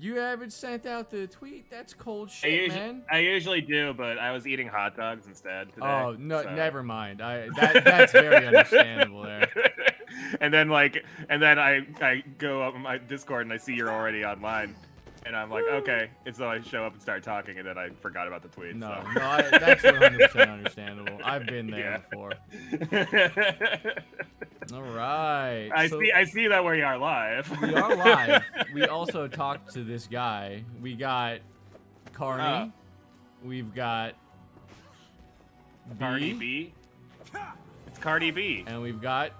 You haven't sent out the tweet? That's cold shit, man. I usually do, but I was eating hot dogs instead today. Oh, no, so. never mind. That's very understandable there. And then I go up on my Discord and I see you're already online. And I'm like, okay. And so I show up and start talking, and then I forgot about the tweet. No, so. that's 100% understandable. I've been there before. All right. I see that we are live. We are live. We also talked to this guy. We got Carney. We've got Cardi B. It's Cardi B. And we've got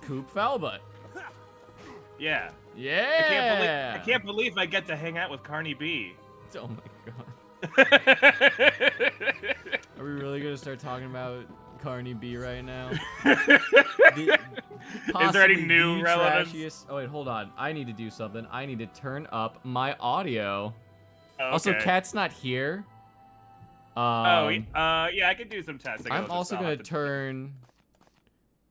Coop Foulbutt. Yeah. Yeah. I can't believe I get to hang out with Cardi B. Oh my god. Are we really gonna start talking about Cardi B right now? Is there any new relevance? Trashiest... Oh wait, hold on. I need to do something. I need to turn up my audio. Okay. Also, Kat's not here. Yeah, I can do some testing. I'm also gonna turn.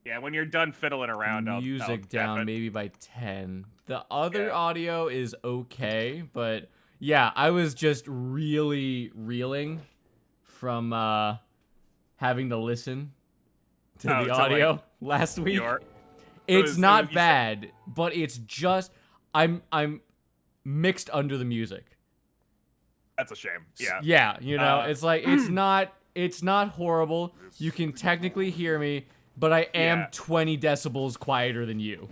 Yeah, when you're done fiddling around, music I'll down maybe by 10. The other audio is okay, but yeah, I was just really reeling from having to listen to the audio last week. It's not bad, but it's just I'm mixed under the music. That's a shame. Yeah. Yeah, you know, it's like it's not horrible. You can technically hear me, but I am 20 decibels quieter than you.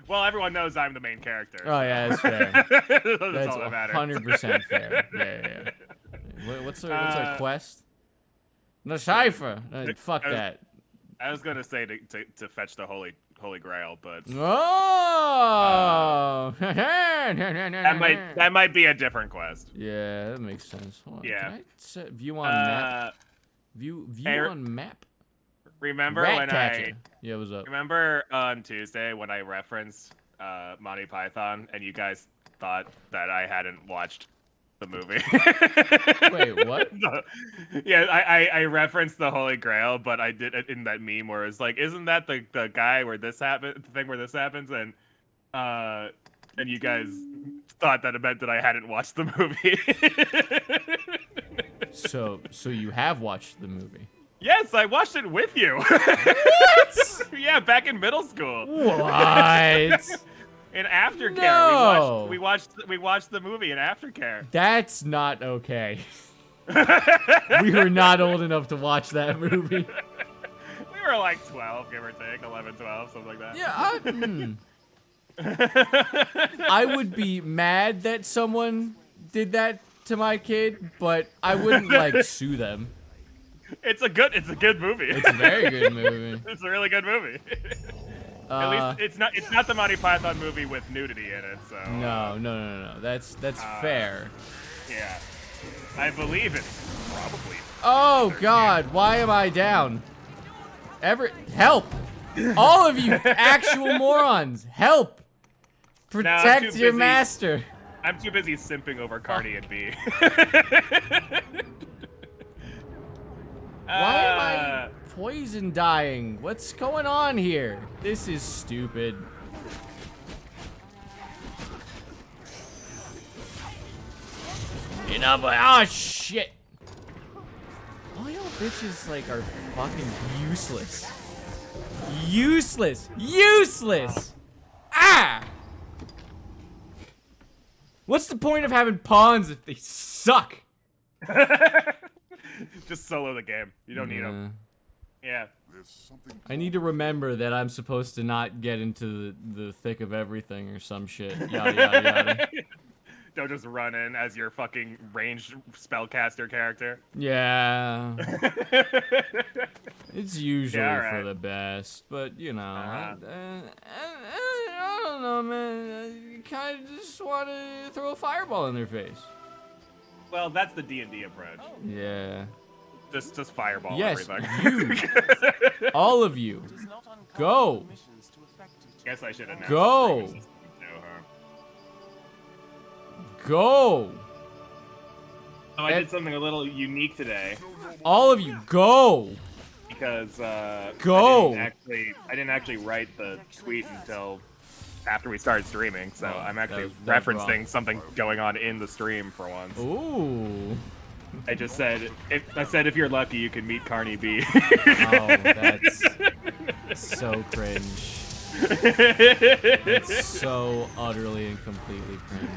Well, everyone knows I'm the main character. Oh yeah, that's fair. That's all that matters. 100% fair. Yeah. What's our quest? The cipher. Fuck that. I was gonna say to fetch the Holy Grail, but oh, that might be a different quest. Yeah, that makes sense. Hold on. Yeah. Can I set view on map? View on map. Remember Yeah, what's up? Remember on Tuesday when I referenced Monty Python and you guys thought that I hadn't watched the movie? Wait, what? Yeah, I referenced the Holy Grail, but I did it in that meme where it's like, isn't that the guy where this happens, the thing where this happens, and you guys thought that it meant that I hadn't watched the movie. So you have watched the movie? Yes, I watched it with you. What? Yeah, back in middle school. What? In aftercare, no. we watched the movie in aftercare. That's not okay. We were not old enough to watch that movie. We were like 12, give or take, 11, 12, something like that. Yeah, I would be mad that someone did that to my kid, but I wouldn't like sue them. It's a good movie. It's a very good movie. It's a really good movie. At least it's not the Monty Python movie with nudity in it, so. No. That's fair. Yeah. I believe it's probably. Oh God, why am I down? Help! All of you actual morons, help! Protect your master. I'm too busy simping over Cardi and B. Why am I poison dying? What's going on here? This is stupid. Oh shit! All y'all bitches like are fucking useless. Useless! Ah! What's the point of having pawns if they suck? Just solo the game. You don't need them. Yeah. I need to remember that I'm supposed to not get into the thick of everything or some shit. Yada, yada, yada. Don't just run in as your fucking ranged spellcaster character. Yeah. It's usually for the best, but you know, I don't know, man. You kind of just want to throw a fireball in their face. Well, that's the D&D approach. Yeah. Just fireball everything. You. All of you. Go. Guess I should have. Go. Go. Oh, I did something a little unique today. All of you, go. because Go! I didn't actually write the tweet until after we started streaming, so I'm actually that was referencing wrong. something going on in the stream for once. Ooh. I just said, if you're lucky, you can meet Carney B. Oh, that's so cringe. It's so utterly and completely cringe.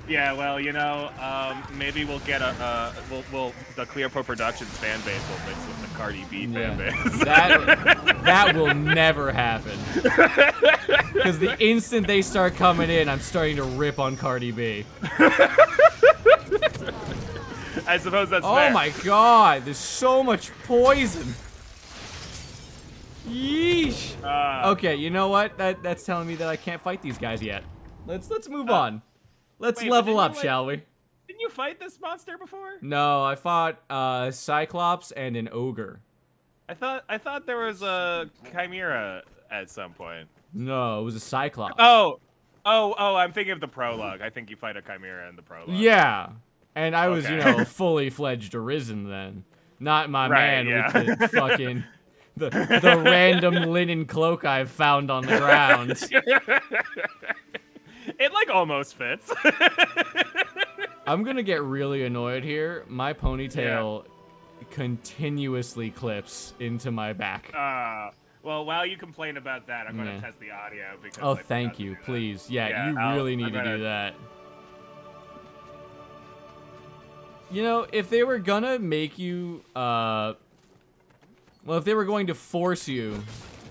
Yeah, well, you know, maybe we'll get the ClearPearl Productions fan base will mix with the Cardi B fan base. That will never happen. Because the instant they start coming in, I'm starting to rip on Cardi B. I suppose that's Oh fair. my god, there's so much poison. Yeesh. Okay, you know what? That's telling me that I can't fight these guys yet. Let's move on. Let's wait, level but up, didn't you, shall we? Didn't you fight this monster before? No, I fought Cyclops and an ogre. I thought there was a chimera at some point. No, it was a Cyclops. Oh, I'm thinking of the prologue. I think you fight a chimera in the prologue. Yeah. And I was, Okay. you know, a fully fledged Arisen then. Not my man with the fucking the random linen cloak I've found on the ground. It like almost fits. I'm gonna get really annoyed here. My ponytail continuously clips into my back. Well, while you complain about that, I'm gonna test the audio because. Oh, thank you, please. Yeah, you really need to do that. You know, if they were gonna make you, well, if they were going to force you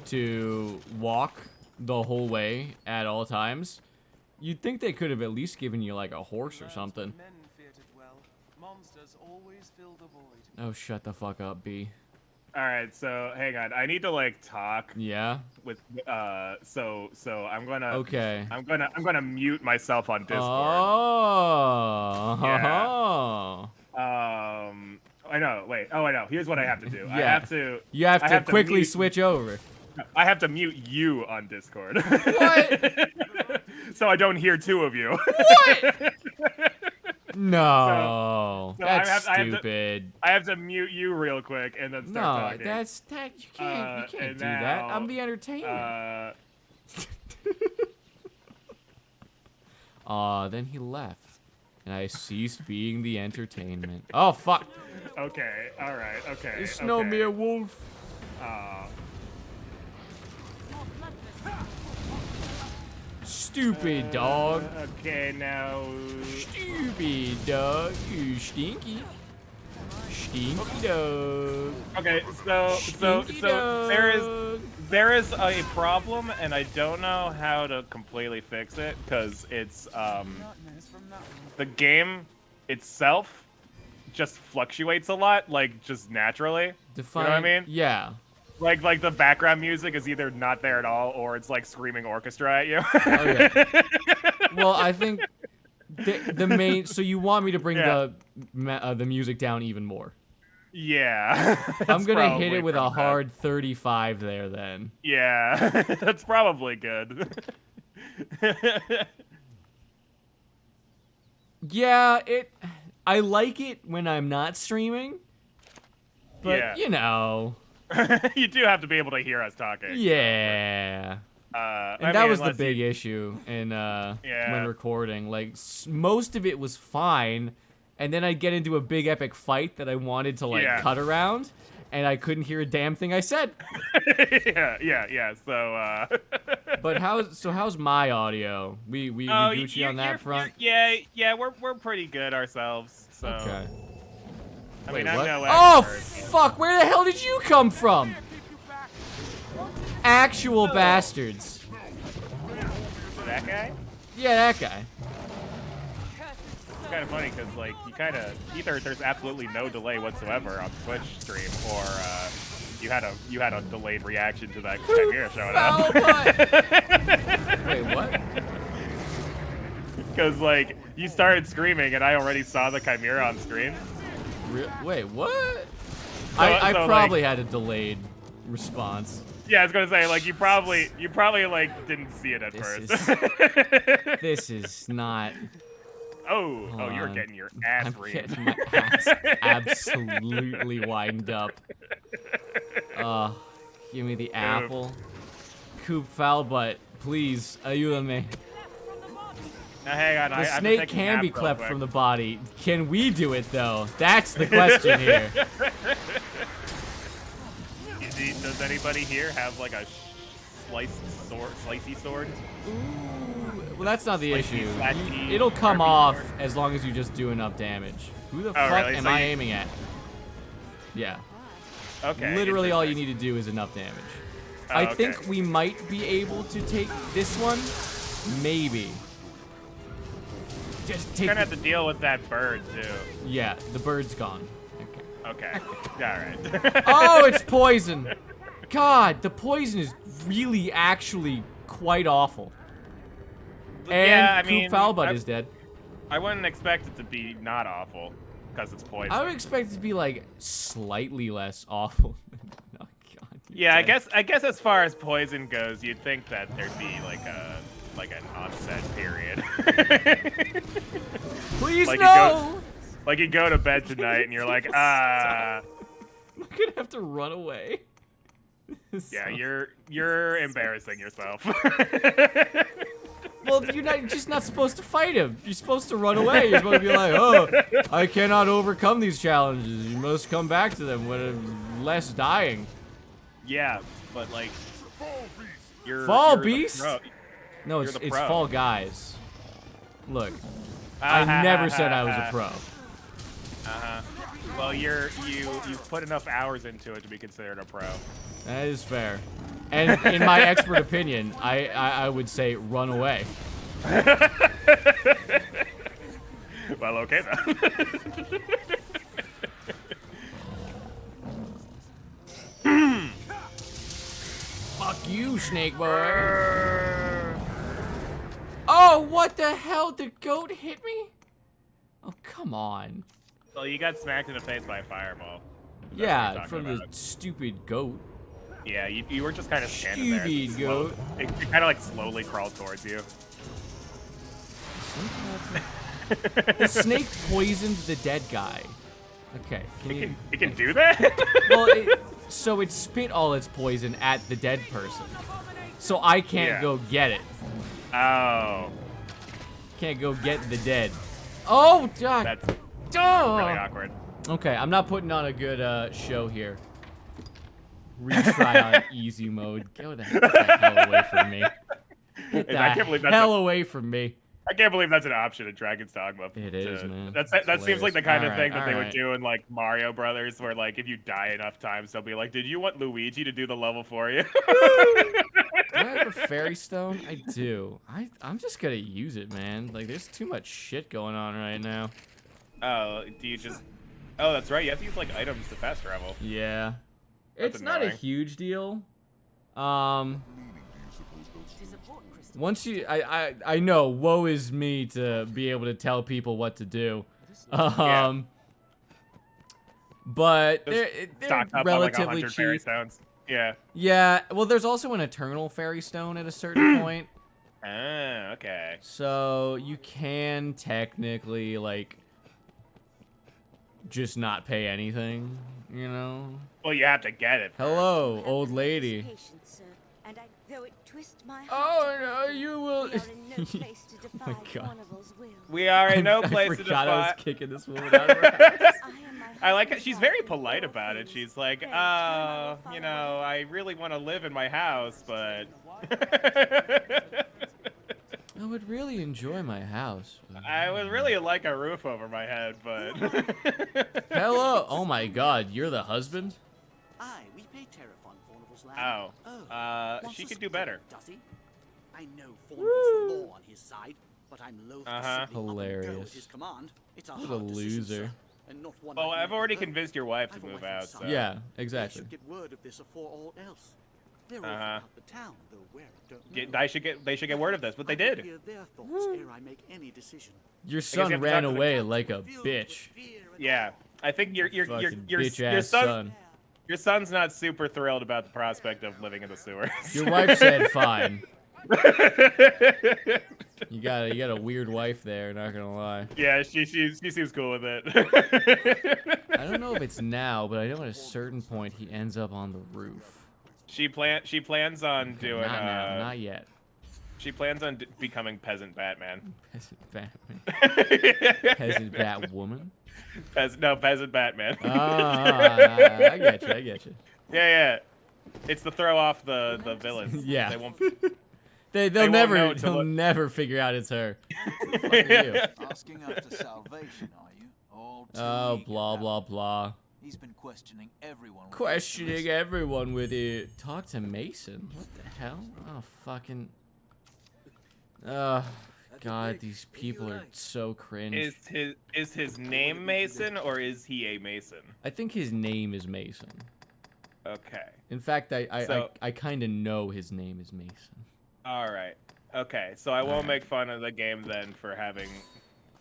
to walk the whole way at all times, you'd think they could have at least given you, like, a horse or something. Oh, shut the fuck up, B. Alright, so, hang on. I need to, like, talk. Yeah? With, so I'm gonna... Okay. I'm gonna mute myself on Discord. Oh! Yeah. I know, wait. Oh, I know. Here's what I have to do. Yeah. I have to... You have to quickly switch over. I have to mute you on Discord. What? So I don't hear two of you. What? No, so that's stupid. I have to mute you real quick and then start talking. No, you can't do that. I'm the entertainment. Then he left, and I ceased being the entertainment. Oh fuck. Okay, all right, okay. It's no mere wolf. Stupid dog. Okay, now. Stupid dog. You stinky. Stinky dog. Okay, so there is a problem, and I don't know how to completely fix it because it's the game itself just fluctuates a lot, like just naturally. Define, you know what I mean? Yeah. Like the background music is either not there at all, or it's like screaming orchestra at you. Oh, yeah. Well, I think the main. So you want me to bring the music down even more? Yeah. I'm gonna hit it with a hard 35 there, then. Yeah, that's probably good. Yeah, I like it when I'm not streaming, but you know. You do have to be able to hear us talking. Yeah. And that was the big issue in when recording. Like most of it was fine, and then I'd get into a big epic fight that I wanted to like cut around, and I couldn't hear a damn thing I said. Yeah. So. But how's my audio? We Gucci on that front. Yeah. We're pretty good ourselves. So. Okay. I mean, what? I'm no expert. Fuck! Where the hell did you come from? Actual bastards. That guy? Yeah, that guy. It's kind of funny because, like, you kind of either there's absolutely no delay whatsoever on Twitch stream, or you had a delayed reaction to that chimera showing up. Wait, what? Because like you started screaming and I already saw the chimera on screen. Wait, what? So, I probably had a delayed response. Yeah, I was gonna say, like, you probably like didn't see it at first. This is not. Oh, you're getting your ass I'm reamed. getting my ass absolutely wind up. Give me the apple. Coop foul butt, please, ayúdame. Now, hang on. The snake can be cleft from the body. Can we do it though? That's the question here. Does anybody here have like a slicey sword? Ooh, well, that's not the issue. Slicey, It'll come sharpie off sword. as long as you just do enough damage. Who the fuck really? am So I you- aiming at? Yeah. Okay. Literally all you interesting. need to do is enough damage. Oh, I okay. think we might be able to take this one. Maybe. Just take. You're gonna have to deal with that bird too. Yeah, the bird's gone. Okay. All right. Oh, it's poison. God, the poison is really actually quite awful. And Yeah, I Coop mean, Foulbutt is dead. I wouldn't expect it to be not awful because it's poison. I would expect it to be like slightly less awful. Oh, God, Yeah, you're dead. I guess as far as poison goes, you'd think that there'd be like an onset period. Please like no. you go to bed tonight and you're like, I'm gonna have to run away. yeah, So- you're embarrassing yourself. Well, you're just not supposed to fight him. You're supposed to run away. You're supposed to be like, oh, I cannot overcome these challenges. You must come back to them when less dying. Yeah, but like, Fall you're the Beast? pro. No, You're it's the pro. Fall Guys. Look, I never said I was a pro. Well, you've put enough hours into it to be considered a pro. That is fair. And in my expert opinion, I would say run away. Well, okay then. Fuck you, snake boy. Oh, what the hell? The goat hit me? Oh, come on. Well, you got smacked in the face by a fireball. That's what Yeah, you're talking from the about. stupid goat. Yeah, you were just kind of standing there. Stupid goat. It kind of like slowly crawled towards you. The snake poisoned the dead guy. Okay. It can do that? Well, so it spit all its poison at the dead person. So I can't Yeah. go get it. Oh, Can't go get the dead. Oh, God. that's Oh. really awkward. Okay, I'm not putting on a good show here. Retry on easy mode. Get the hell away from me. Get the I can't believe that's hell away from me. I can't believe that's an option in Dragon's Dogma. It is, man. That It's seems like the hilarious. kind of Alright, thing that they would alright. do in like Mario Brothers, where like if you die enough times, they'll be like, "Did you want Luigi to do the level for you?" Do I have a fairy stone? I do. I'm just gonna use it, man. Like, there's too much shit going on right now. Oh, do you just? Oh, that's right. You have to use like items to fast travel. Yeah. That's It's not a annoying. huge deal. Once you, I know, woe is me to be able to tell people what to do. But they're Stocked up on like relatively 100 fairy cheap. stones. Yeah. Yeah, well, there's also an eternal fairy stone at a certain point. Ah, okay. So you can technically, like, just not pay anything, you know? Well, you have to get it. Hello, old lady. And though it twist my Oh, no, you will. we are in no place to defy my God. Carnival's will. We are in no I place to forgot I was defy. kicking this woman out of her house. I am my I like it. husband's She's wife very and polite will about it. things. She's like, Then time oh, will you follow. know, I really want to live in my house, but. I would really enjoy my house. I would really like a roof over my head, but. Hello. Oh my God, you're the husband? Aye, we pay Terrafon Faunival's land. Wants She us could do to better. Does he? I know Faunival's the law on his side, but I'm loath Uh-huh. to simply up and go Hilarious. at his command. It's a What a hard decision, loser. sir, and not one Well, I I've can already make alone. convinced your wife to I've a move wife and out, so. son. Yeah, They exactly. should get word of this afore all else. They're all Uh-huh. about the town, though where I don't know. They should get word of this, but they I will did. hear their thoughts ere I make any decision. Your you son have to ran talk to the away Towns like a are filled with bitch. fear and Yeah, I think your Fucking bitch-ass son. Your son's not super thrilled about the prospect of living in the sewers. Your wife said fine. You got a weird wife there. Not gonna lie. Yeah, she seems cool with it. I don't know if it's now, but I know at a certain point he ends up on the roof. She plans on Okay, doing not now, not yet. She plans on becoming peasant Batman. Peasant Batman. Peasant Batwoman. Peasant Batman. I get you. Yeah. It's to throw off the villains. Yeah. They won't. They'll won't know until they'll never figure out it's her. Fuck you. Asking after salvation, are you? All too Oh, eager blah now. blah blah. He's been questioning everyone. with Questioning his everyone with it. Talk to Mason. What the hell? Oh fucking. God, these people are so cringe. Is his name Mason or is he a Mason? I think his name is Mason. Okay. In fact, So- I kind of know his name is Mason. All right. Okay. So I won't Alright. make fun of the game then for having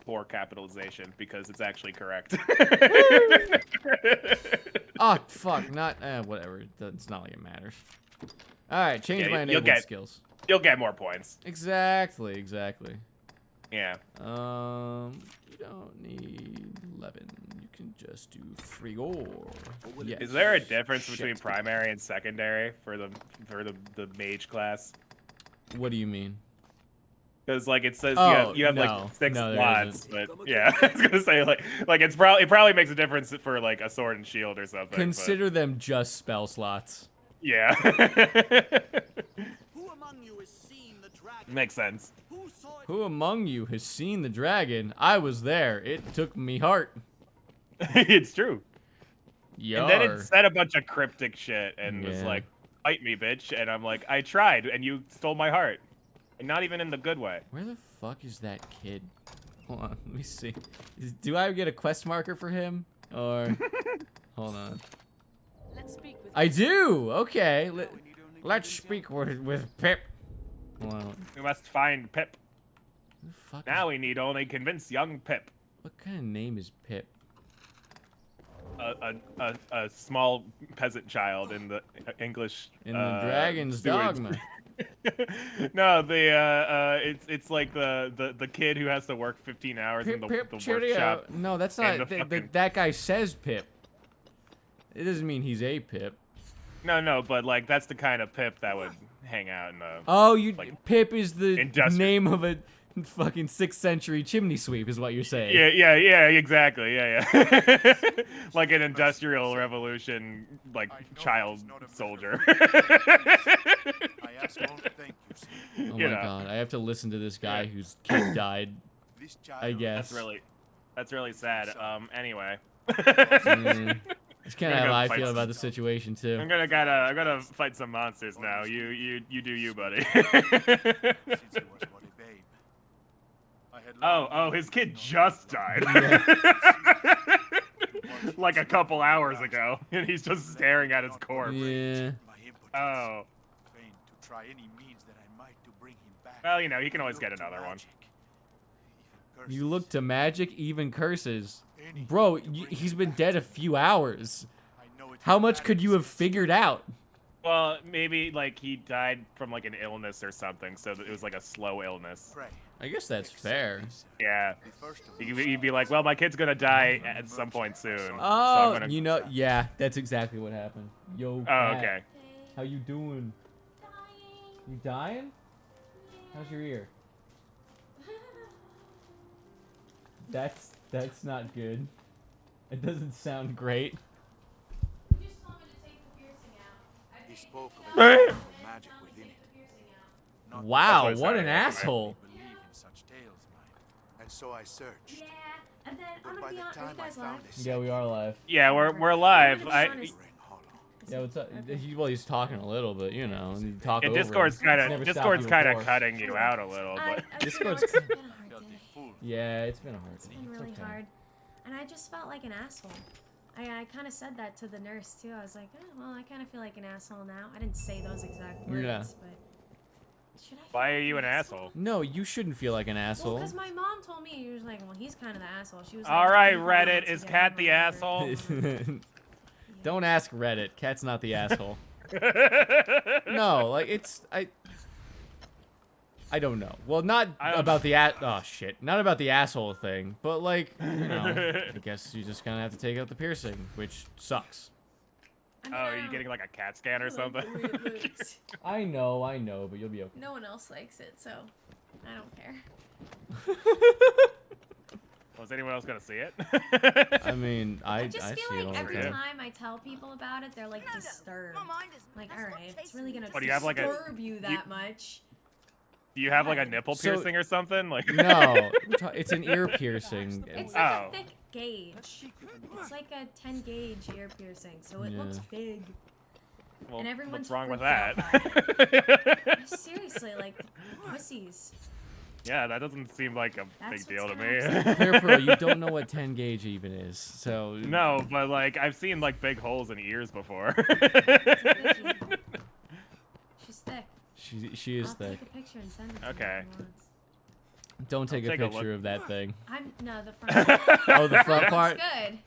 poor capitalization because it's actually correct. Oh fuck, not whatever. It's not like it matters. All right, change Yeah, my you'll enabled get- skills. You'll get more points. Exactly. Yeah. You don't need 11. You can just do 3 or. Yes. Is there a difference Shit. between primary and secondary for the mage class? What do you mean? Because like it says Oh, you have no. like 6 No, there slots, but yeah, I was gonna say like it probably makes a difference for like a sword and shield or something. Consider them just spell slots. But, yeah. Who among you has seen the dragon? Makes sense. Who saw it? Who among you has seen the dragon? I was there. It took me heart. It's true. Yar. And then it said a bunch of cryptic shit and was Yeah. like, "Fight me, bitch!" And I'm like, "I tried, and you stole my heart, and not even in the good way." Where the fuck is that kid? Hold on, let me see. Do I get a quest marker for him? Or hold on. Let's speak with I do. Okay. Let's speak with Pip. Hold on. We must find Pip. Who the fuck Now is, we need only convince young Pip. what kind of name is Pip? A small peasant child in the English In the Dragon's sewage. Dogma. No, it's like the kid who has to work 15 hours in Pip, the Pip, cheerio. workshop. No, that's and not. the fucking- That guy says Pip. It doesn't mean he's a Pip. No, but like that's the kind of Pip that would hang out in the. Oh, you Like, Pip is the industrial- name of a fucking 6th century chimney sweep, is what you're saying. Yeah, exactly. Yeah. Like an industrial revolution, like child soldier. I ask only thank you, sir. Oh you my know. god, I have to listen to this guy whose kid died. This child I guess. That's really sad. Anyway. Mm. That's kind of Gotta how go I fight feel some about the situation too. I gotta fight some monsters now. You do you, buddy. since he was but a babe. I had Oh, his kid just died. Like a couple hours ago, and he's just staring at his corpse. Yeah. my impotence, Oh, fain to try any means that I might to bring him back. well, you know, he can always Look get to another one. magic, even You look curses. to magic, even curses. Anything Bro, to bring he's him been back. dead a few hours. I know it How will much matter could you have since- figured out? Well, maybe like he died from like an illness or something, so that it was like a slow illness. Pray, I guess that's accept fair. me, sir. Yeah. The first of You'd be like, well, my kid's gonna die at some point soon. so Oh, I'm gonna... you know, yeah, that's exactly what happened. Yo, Oh, Cat, okay. how you doing? You dying? How's your ear? That's not good. It doesn't sound great. He spoke of a powerful magic within it. Not Wow, That's what what I an said. asshole. believe in such tales, mine. And so I searched. Yeah, and then I'm But by gonna be the honest. Are you time I guys found live? this Yeah, we are live. Yeah, we're live. Honest. ring hollow. Yeah, what's up? Okay. Well, he's talking a little bit, you know. And you talk Yeah, over Discord's him. kind It's never of stopped Discord's you kind of before. cutting you out a little, but Discord's- it's been a hard Felt day. a fool. Yeah, it's been a hard It's day. been It's really okay. hard, and I just felt like an asshole. I kind of said that to the nurse too. I was like, oh, well, I kind of feel like an asshole now. I didn't say those exact words, Yeah. but should I? why feel are like you an asshole? No, you shouldn't feel like an Well, asshole. because my mom told me, he was like, well, he's kind of the asshole. She was like, All right, "You probably Reddit, want to is get Cat him the or whatever." asshole? Don't ask Reddit. Cat's not the asshole. No, like I don't know. Well, not about the not about the asshole thing, but like, you know, I guess you just kind of have to take out the piercing, which sucks. I mean, Oh, I are you don't- getting like a CAT scan or I like something? the way it looks. I know, but you'll be okay. No one else likes it, so I don't care. Was anyone else gonna see it? I mean, I just I feel see it like all every the time. time I tell people about it, they're like disturbed. Like, all right, if it's really gonna What, do you have, like, a- disturb you that much. Do you have like a nipple So- piercing or something? Like No, it's an ear piercing. It's like Oh. a thick gauge. It's like a 10 gauge ear piercing, so it Yeah. looks big. well, and everyone's what's wrong with freaked out that? Seriously, like pussies. Yeah, that doesn't seem like a That's big deal to what's me. gonna upset ClearPearl, you don't know what 10 gauge even is, so No, but like I've seen like big holes in ears before. She's thick. she is I'll thick. take a picture and send it to Okay. you if you want. Don't take a take a picture look. of that thing. No, the front. Oh, the front part. It's good.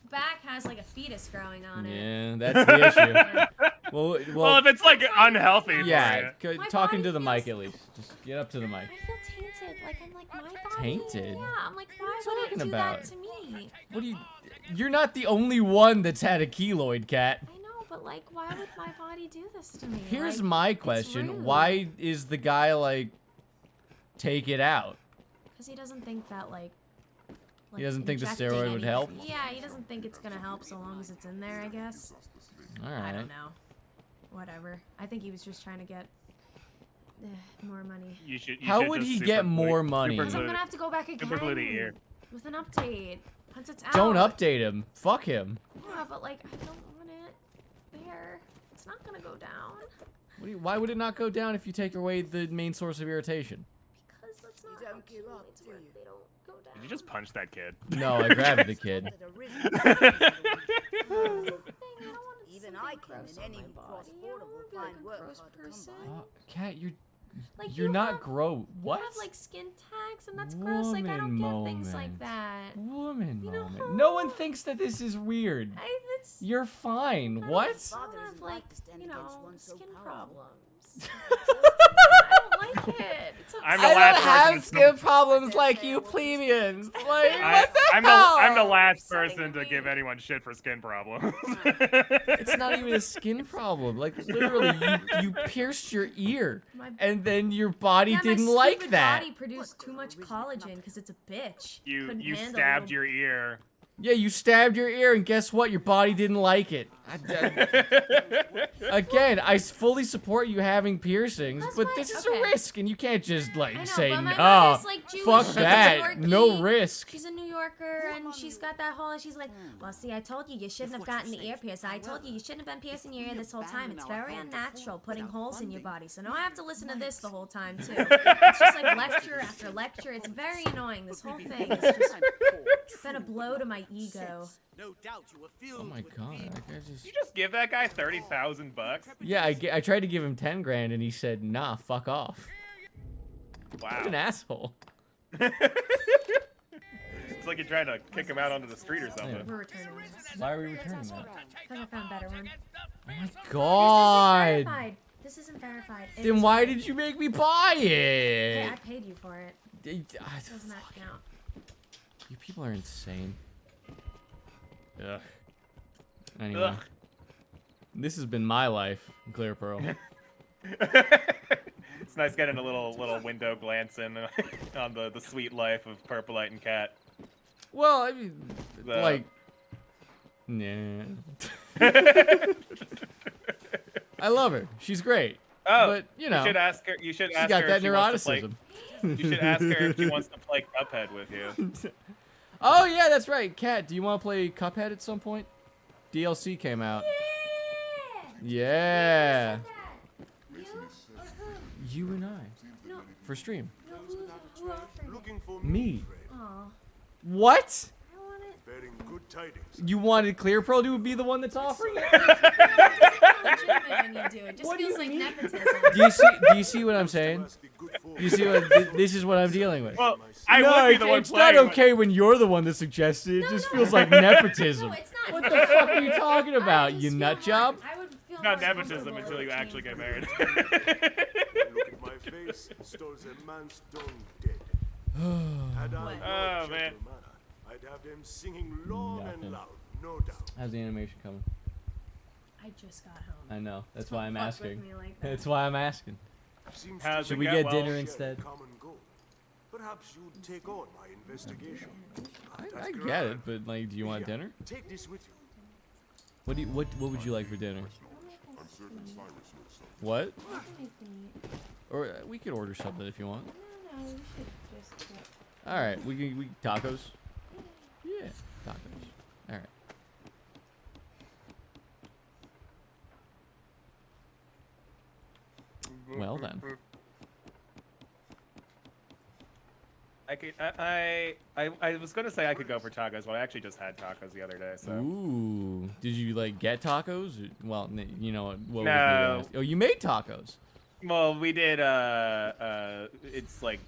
The back has like a fetus growing on it. Yeah, that's the issue. Well, Well, if it's like unhealthy. for yeah, you. My talking body to the mic feels- at least. Just get up to the mic. I feel tainted. Like I'm like my body. Tainted? Yeah, I'm like, why are you would talking it do about? that to me? What do you? You're not the only one that's had a keloid, cat. I know, but like, why would my body do this to me? Here's Like, my it's question: rude. why is the guy like, take it out? Because he doesn't think that like doesn't think the injecting steroid would help? Yeah, he doesn't think it's gonna help so long as it's in there. I guess. All I right. don't know. Whatever. I think he was just trying to get more money. You should. You How should would just he super get glue- more money? super Because I'm glue- gonna have to go back again Super glue the ear. with an update once it's out. Don't update him. Fuck him. Yeah, but like I don't want it there. It's not gonna go down Why would it not go down if you take away the main source of irritation? because that's not don't how give up, keloids do work. you? They don't go down. Did you just punch that kid? No, I grabbed the kid. That Arisen That's the thing, I don't want Even something I can gross in on any my body. I cross-border don't will wanna be like find a work gross hard to come person. Cat, Like you're you not have- gross. What? You have like skin tags, and that's gross. Like I don't Woman get things like moment. that. Woman You know- moment. No one thinks that this is weird. It's You're fine. I What? don't Father have doesn't like like to stand you against know one so skin powerful. problems. I don't like it. It's I'm the I last don't person have to- skin problems like you plebeians. Like, what the I'm hell? the last Upsetting person to me. give anyone shit for skin problems. It's not even a skin problem. Like, literally, you pierced your ear, My- and then your body Yeah, didn't my like stupid that. body produced too much collagen because it's a bitch. You Couldn't you handle stabbed little- your ear. Yeah, you stabbed your ear, and guess what? Your body didn't like it. Again, I fully support you having piercings, That's but why- this is okay. a risk, and you can't just I like know, say, but my "Nah, mother's, like, Jewish, fuck she's that, Yorkie. no risk." She's a New Yorker, and she's got that whole. She's like, well, see, I told you shouldn't have gotten the ear pierced. I told you shouldn't have been piercing your ear this whole time. It's very unnatural putting holes in your body. So now I have to listen to this the whole time too. It's just like lecture after lecture. It's very annoying. This whole thing is just been a blow to my ego. No doubt you were filled Oh my with god, fear. that guy just. You just give that guy $30,000. Yeah, I tried to give him 10 grand, and he said, "Nah, fuck off." What an Wow. asshole. It's like you're trying to kick him out onto the street or something. We're returning this Why are we returning that? because I found a better one. Oh my god. This isn't verified. It Then is why fake. did you make me buy Hey, I it? paid you for it. Doesn't that count? You people are insane. Ugh. Anyway. Ugh. This has been my life, ClearPearl. It's nice getting a little window glance in on the sweet life of Purplite and Cat. Well, I mean, The- like, nah. I love her. She's great. Oh, But, you know, you should ask her. You should She's ask got her that if she wants to play. neuroticism. You should ask her if she wants to play Cuphead with you. Oh, yeah, that's right. Kat, do you want to play Cuphead at some point? DLC came out. Yeah. You and I. No, For stream. no, who offered it? Looking for Me. Aw, What? I want it. bearing good tidings. You wanted ClearPearl to be the one that's offering it? Legitimate when you do it. Just What do feels you like mean? nepotism. Do you see what I'm saying? Must be good for Do you see what this is what I'm dealing with? Well, I no, would be the one it's playing. not but- okay when you're the one that suggested it. It just feels like nepotism. No, it's not. What the fuck are you talking I about, just you feel nut job? I would feel It's not more nepotism comfortable until if you it actually came get from married. me. Look at my face. race stores a man's done dead. Had I What? Oh, man. I'd have them singing long Nothing. and loud, no doubt. How's the animation coming? I just got home. I know. That's why I'm Don't fuck with asking. me like that. That's why I'm asking. Seems How's Should it we go? get Well, dinner share a instead? common goal. Perhaps you'd take on my investigation. I get it, but like, do you want Here, dinner? Take this with you. What would you like for dinner? What? Or we could order something if you want. All right, we tacos. Yeah, tacos. All right. Well then. I was gonna say I could go for tacos, but I actually just had tacos the other day. So Ooh, did you like get tacos? Well, you know what? What No. was the, oh, you made tacos. well, we did. It's like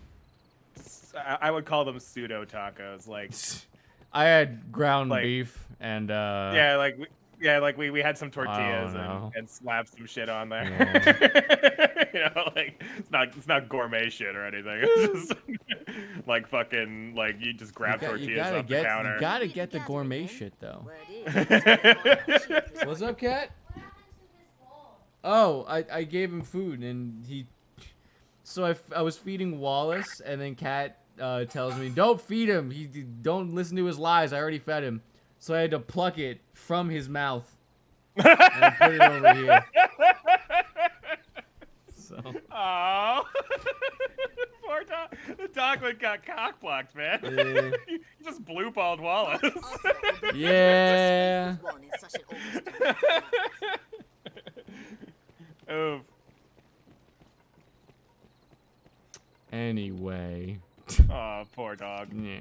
I would call them pseudo tacos. Like I had ground Like- beef and yeah, like we had some tortillas no. and slapped some shit on there. Yeah. You know, like it's not gourmet shit or anything. It's just like fucking like you just grab tortillas off the counter. You gotta get the gourmet shit though. What's What's up, cat? Oh, I gave him food and he. So I was feeding Wallace and then Cat tells me don't feed him. He don't listen to his lies. I already fed him. So I had to pluck it from his mouth and put it over here. So Oh, poor dog. The dogwood got cockblocked, man. Yeah. You just blue-balled Wallace. yeah. Oof. Anyway. Oh, poor dog. Yeah.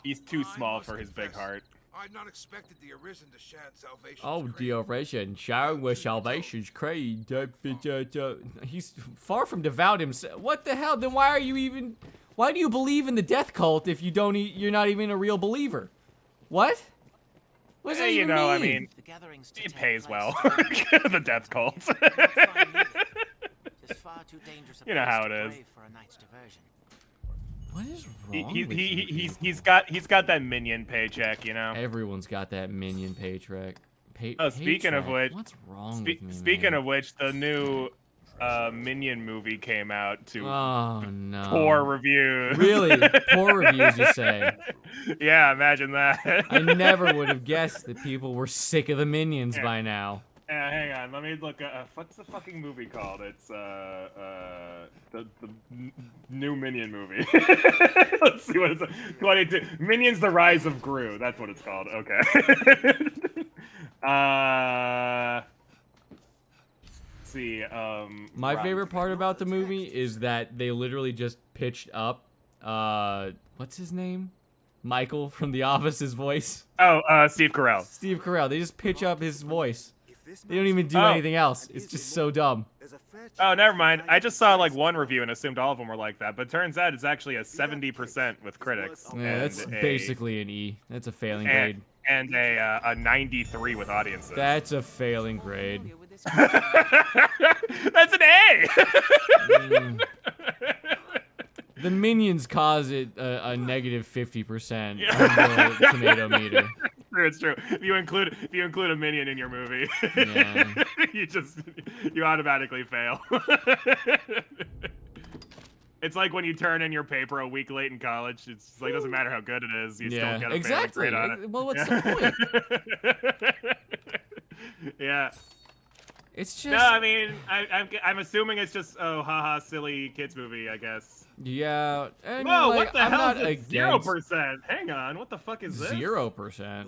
He's too small for his big heart. I'd not expected the Arisen to share salvation. Oh, the Arisen, showering with salvation's creed. He's far from devout himself. What the hell? Then why are you even? Why do you believe in the death cult if you don't? You're not even a real believer. What? What does that You even know, I mean? mean, The gatherings to it take pays place well. in The death cult. It's far too dangerous a You know place how to it is. brave for a night's diversion. What is wrong with you He's got that minion paycheck, you know. Everyone's got that minion paycheck. Oh, speaking of paycheck. which- What's wrong with me, Speaking man? of which, the new Minion movie came out to Oh no. poor reviews. Really? Poor reviews, you say? Yeah, imagine that. I never would have guessed that people were sick of the minions by now. Hang on, let me look. What's the fucking movie called? It's the new Minion movie. Let's see what it's. 22 Minions: The Rise of Gru. That's what it's called. Okay. Let's see. My Rise favorite of part about the movie is that they literally just pitched up, what's his name? Michael from The Office's voice. Oh, Steve Carell. Steve Carell. They just pitch up his voice. They don't even do anything else. It's just so dumb. Oh, never mind. I just saw like one review and assumed all of them were like that, but turns out it's actually a 70% with critics. Yeah, that's and a- basically an E. That's a failing and, grade. and a 93 with audiences. That's a failing grade. That's an A. Mm. The minions cause it a negative 50% on the tomato meter. It's true. If you include a minion in your movie, Yeah. you automatically fail. It's like when you turn in your paper a week late in college. It's like doesn't matter how good it is, you still get a exactly. failing grade on it. Well, what's the point? Yeah. It's just No, I mean, I'm assuming it's just haha, silly kids movie, I guess. yeah. And Whoa, like, what the I'm hell not is it? against 0%? Hang on, what the fuck is this? 0%.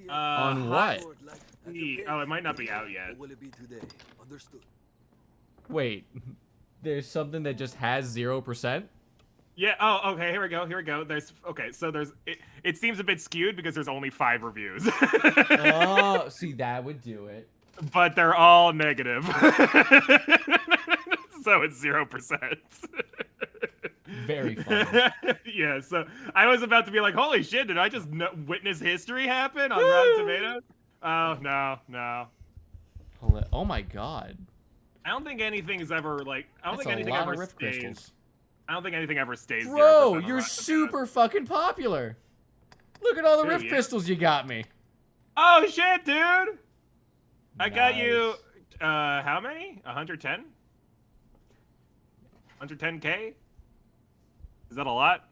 On what? Oh, it might not be out yet. Wait, there's something that just has 0%? Yeah. Oh, okay. Here we go. It seems a bit skewed because there's only 5 reviews. Oh, see, that would do it. But they're all negative. So it's 0%. Very funny. Yeah, so I was about to be like, holy shit, did I just witness history happen on Rotten Tomatoes? Oh, no. Oh my god. I don't think anything is ever like. I don't That's think a anything lot ever of rift stays. crystals. I don't think anything ever stays. Bro, 0% you're around. super fucking popular. Look at all the Dude, rift yeah. crystals you got me. Oh shit, dude! I got you. Nice. How many? 110? 110K? Is that a lot?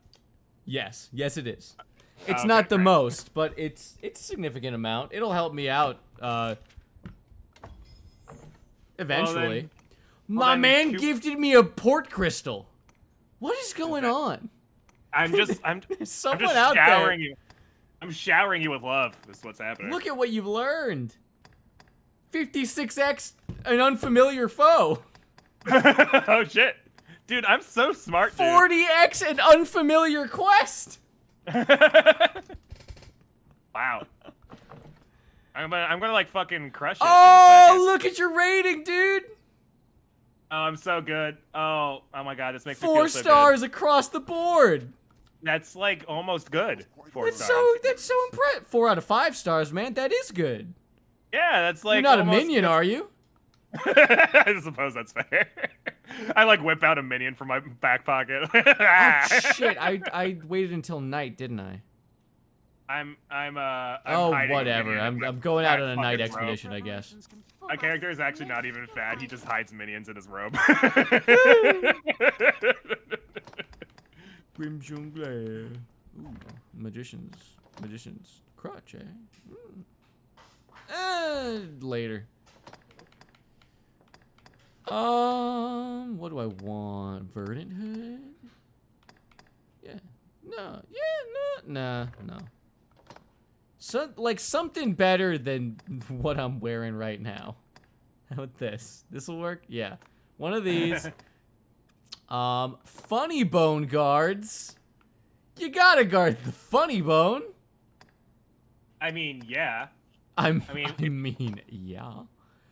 Yes, yes it is. It's Okay, not the great. most, but it's a significant amount. It'll help me out eventually. My then man gifted me a port crystal. What is going on? I'm There's just someone out there. showering you. I'm showering you with love. This is what's happening. Look at what you've learned. 56x, an unfamiliar foe. Oh shit, dude! I'm so smart, dude. 40x, an unfamiliar quest. Wow. I'm gonna like fucking crush it. Oh, look at your rating, dude. Oh, I'm so good. Oh my god, this makes me feel 4 so stars across the board. good. That's like almost good. 4 That's stars. so impressive. 4 out of 5 stars, man. That is good. Yeah, that's like. You're not almost, a minion, are you? I suppose that's fair. I like whip out a minion from my back pocket. Oh, shit, I waited until night, didn't I? I'm Oh, hiding a whatever. minion in I'm my going out back on a night pocket robe. expedition, I guess. My character is actually not even fat. He just hides minions in his robe. Grim Jungle. Ooh, magician's crutch, eh? Later. What do I want? Verdant hood? Yeah. No. Yeah, no. So, like, something better than what I'm wearing right now. How about this? This will work? Yeah. One of these. Funny bone guards. You gotta guard the funny bone. I mean, yeah. I mean, mean, yeah.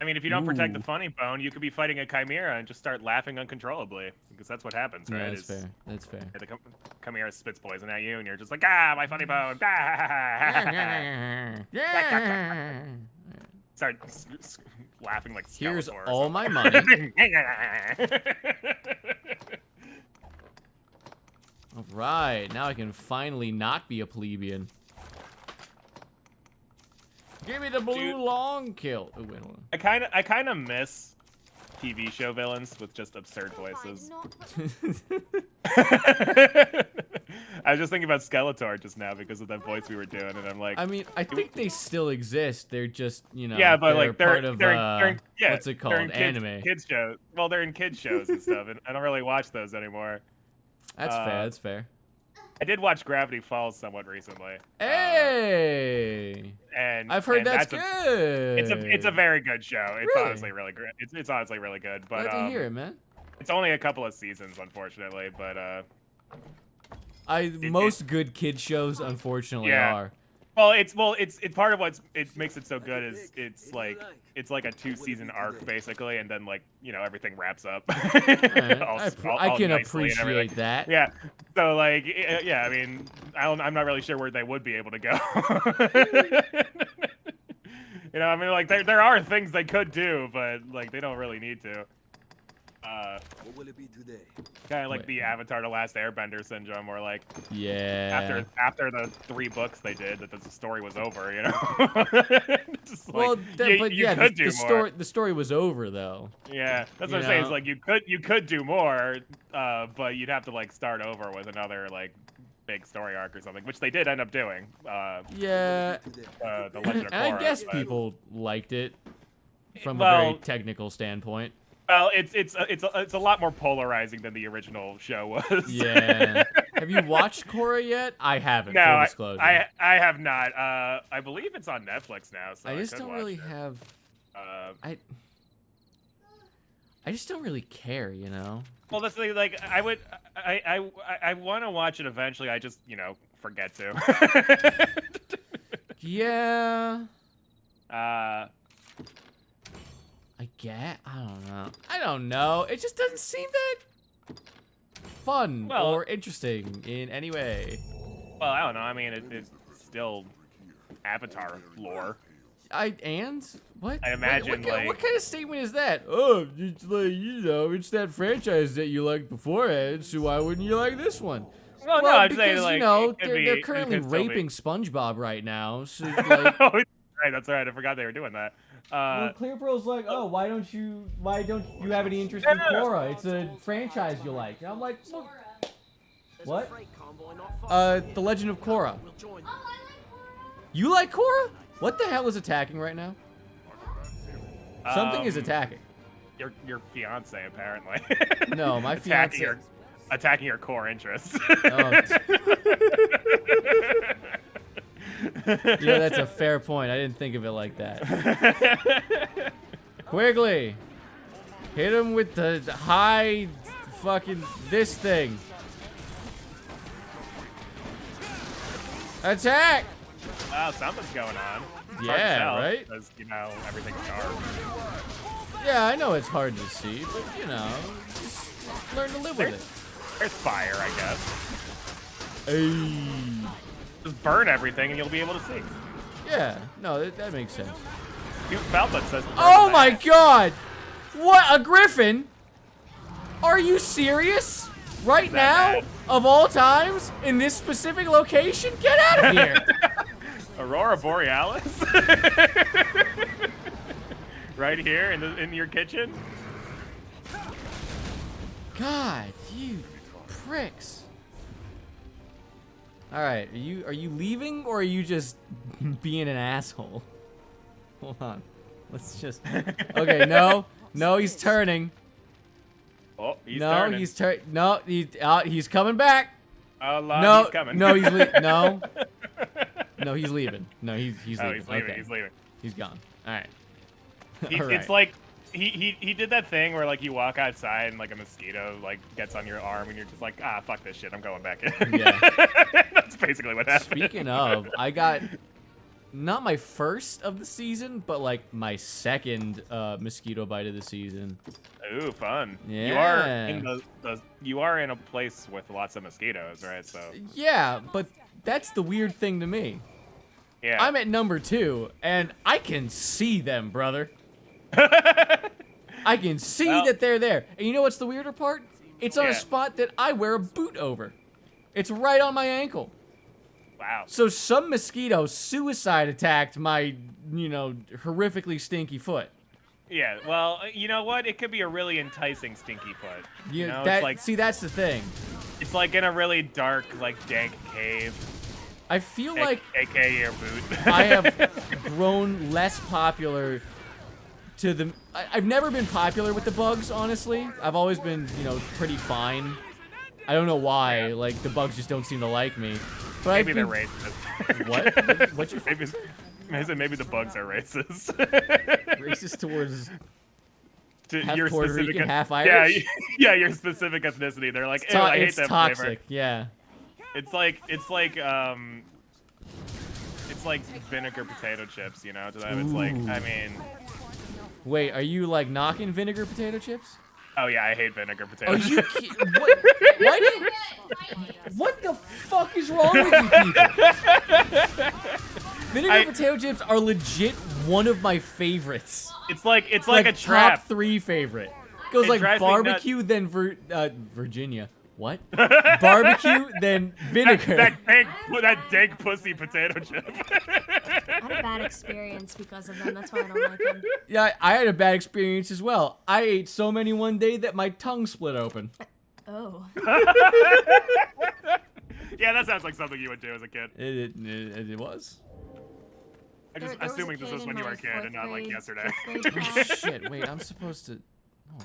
I mean, if you don't protect the Ooh. funny bone, you could be fighting a chimera and just start laughing uncontrollably, because that's what happens, right? Yeah, that's fair. That's fair. The chimera spits poison at you, and you're just like, ah, my funny bone. Ah. Start laughing like Skeletor. Here's or all something. my money. All right, now I can finally not be a plebeian. Give me the blue Dude. long kill. Oh, wait, hold on. I kind of miss TV show villains with just absurd voices. I was just thinking about Skeletor just now because of that voice we were doing, and I'm like, I mean, I think they still exist. They're just, you know, yeah, but like part of yeah, what's it called? they're in Anime. kids shows. Well, they're in kids shows and stuff, and I don't really watch those anymore. That's fair. That's fair. I did watch Gravity Falls somewhat recently. Hey, And I've heard and that's a, good. it's a very good show. It's Really? honestly really great. It's honestly really good. But Glad to hear it, man. it's only a couple of seasons, unfortunately. But Most good kid shows, unfortunately, Yeah. are. it's part of what it makes it so good is it's like a 2-season arc basically, and then like everything wraps up. Alright, All- I all can nicely and appreciate everything. that. Yeah. So like yeah, I mean I'm not really sure where they would be able to go. I mean like there are things they could do, but like they don't really need to. What will it be today? Kind of like Wait. the Avatar: The Last Airbender syndrome, where like Yeah. after the 3 books they did, that the story was over, Just Well, like, but you yeah, could do more. the story was over though. Yeah, that's You what I'm saying. Is know? like you could do more, but you'd have to like start over with another like big story arc or something, which they did end up doing. Yeah. The Legend of I Korra. guess but- people liked it from a Well- very technical standpoint. Well, it's a lot more polarizing than the original show was. Yeah. Have you watched Korra yet? I haven't. No, full disclosure. I have not. I believe it's on Netflix now. So I just could don't watch really it. have. Uh, I just don't really care, you know. Well, that's the thing, like I want to watch it eventually. I just forget to. Yeah. I get. I don't know. It just doesn't seem that fun Well- or interesting in any way. Well, I don't know. I mean, it's still Avatar lore. and what? I imagine, what kind of statement is that? Oh, it's like, you know, it's that franchise that you liked beforehand, so why wouldn't you like this one? Well, no, Well, I'd because say, like, you know it could they're be- currently it could still be. raping SpongeBob right now, so like. Oh, right, that's right. I forgot they were doing that. Well, ClearPearl's like, oh, why don't you have any interest in Korra? It's a franchise you like. And I'm like, well, what? The Legend of Korra. You like Korra? What the hell is attacking right now? Something is attacking. Your fiance, apparently. No, my fiance. Attacking your core interests. Oh. Yeah, that's a fair point. I didn't think of it like that. Quigley, hit him with the high fucking this thing. Attack! Wow, something's going on. It's hard to Yeah, tell right? Because, you know, everything's dark. Yeah, I know it's hard to see, but you know, just learn to live with it. There's fire, I guess. Hey. Just burn everything and you'll be able to see. Yeah, no, that makes sense. Falbut says. to burn Oh that. my god! What, a griffin? Are you serious? Right now? bad? Of all times? In this specific location? Get out of here! Aurora Borealis? Right here in your kitchen? God, you pricks. Alright, are you leaving or are you just being an asshole? Hold on. Let's just okay, no, he's turning. Oh, he's No, turning. he's coming back. Oh, Lord, No, he's coming. no, no, he's leaving. No, he's leaving. Oh, he's leaving. Okay. He's leaving. He's gone. All right. It's All right. like he did that thing where like you walk outside and like a mosquito like gets on your arm and you're just like, ah, fuck this shit, I'm going back in. Yeah. That's basically what happened. Speaking of, I got not my first of the season, but like my second mosquito bite of the season. Ooh, fun. Yeah. You are in you are in a place with lots of mosquitoes, right? So Yeah, but that's the weird thing to me. yeah. I'm at number 2, and I can see them, brother. I can see Well- that they're there. And you know what's the weirder part? It's on Yeah. a spot that I wear a boot over. It's right on my ankle. Wow. So some mosquito suicide attacked my, you know, horrifically stinky foot. Yeah. Well, you know what? It could be a really enticing stinky foot. You know, that, it's like see, that's the thing. it's like in a really dark, like dank cave. I feel like AKA your boot. I have grown less popular to the... I've never been popular with the bugs, honestly. I've always been, you know, pretty fine. I don't know why. Yeah. Like, the bugs just don't seem to like me. But Maybe I've they're been... racist. What? What's your Maybe the bugs are racist. racist towards... To Half your Puerto specific, Rican, half yeah, Irish? Yeah, your specific ethnicity. They're like, ew, I hate it's that toxic, flavor. yeah. It's like vinegar potato chips, you know. To them, it's like, I mean, Wait, are you, like, knocking vinegar potato chips? oh yeah, I hate vinegar potato Are chips. you what? Why do you... What the fuck is wrong with you people? Vinegar potato chips are legit one of my favorites. It's like a top trap. 3 favorite. Goes It like drives me barbecue, then Virginia. What? Barbecue, then vinegar. that dank pussy potato chip. I had a bad experience because of them. That's why I don't like them. Yeah, I had a bad experience as well. I ate so many one day that my tongue split open. Oh. Yeah, that sounds like something you would do as a kid. It was. I'm just There was a assuming this kid is in when you were my a kid and not like fourth yesterday. grade class. Shit, wait, I'm supposed to... Oh,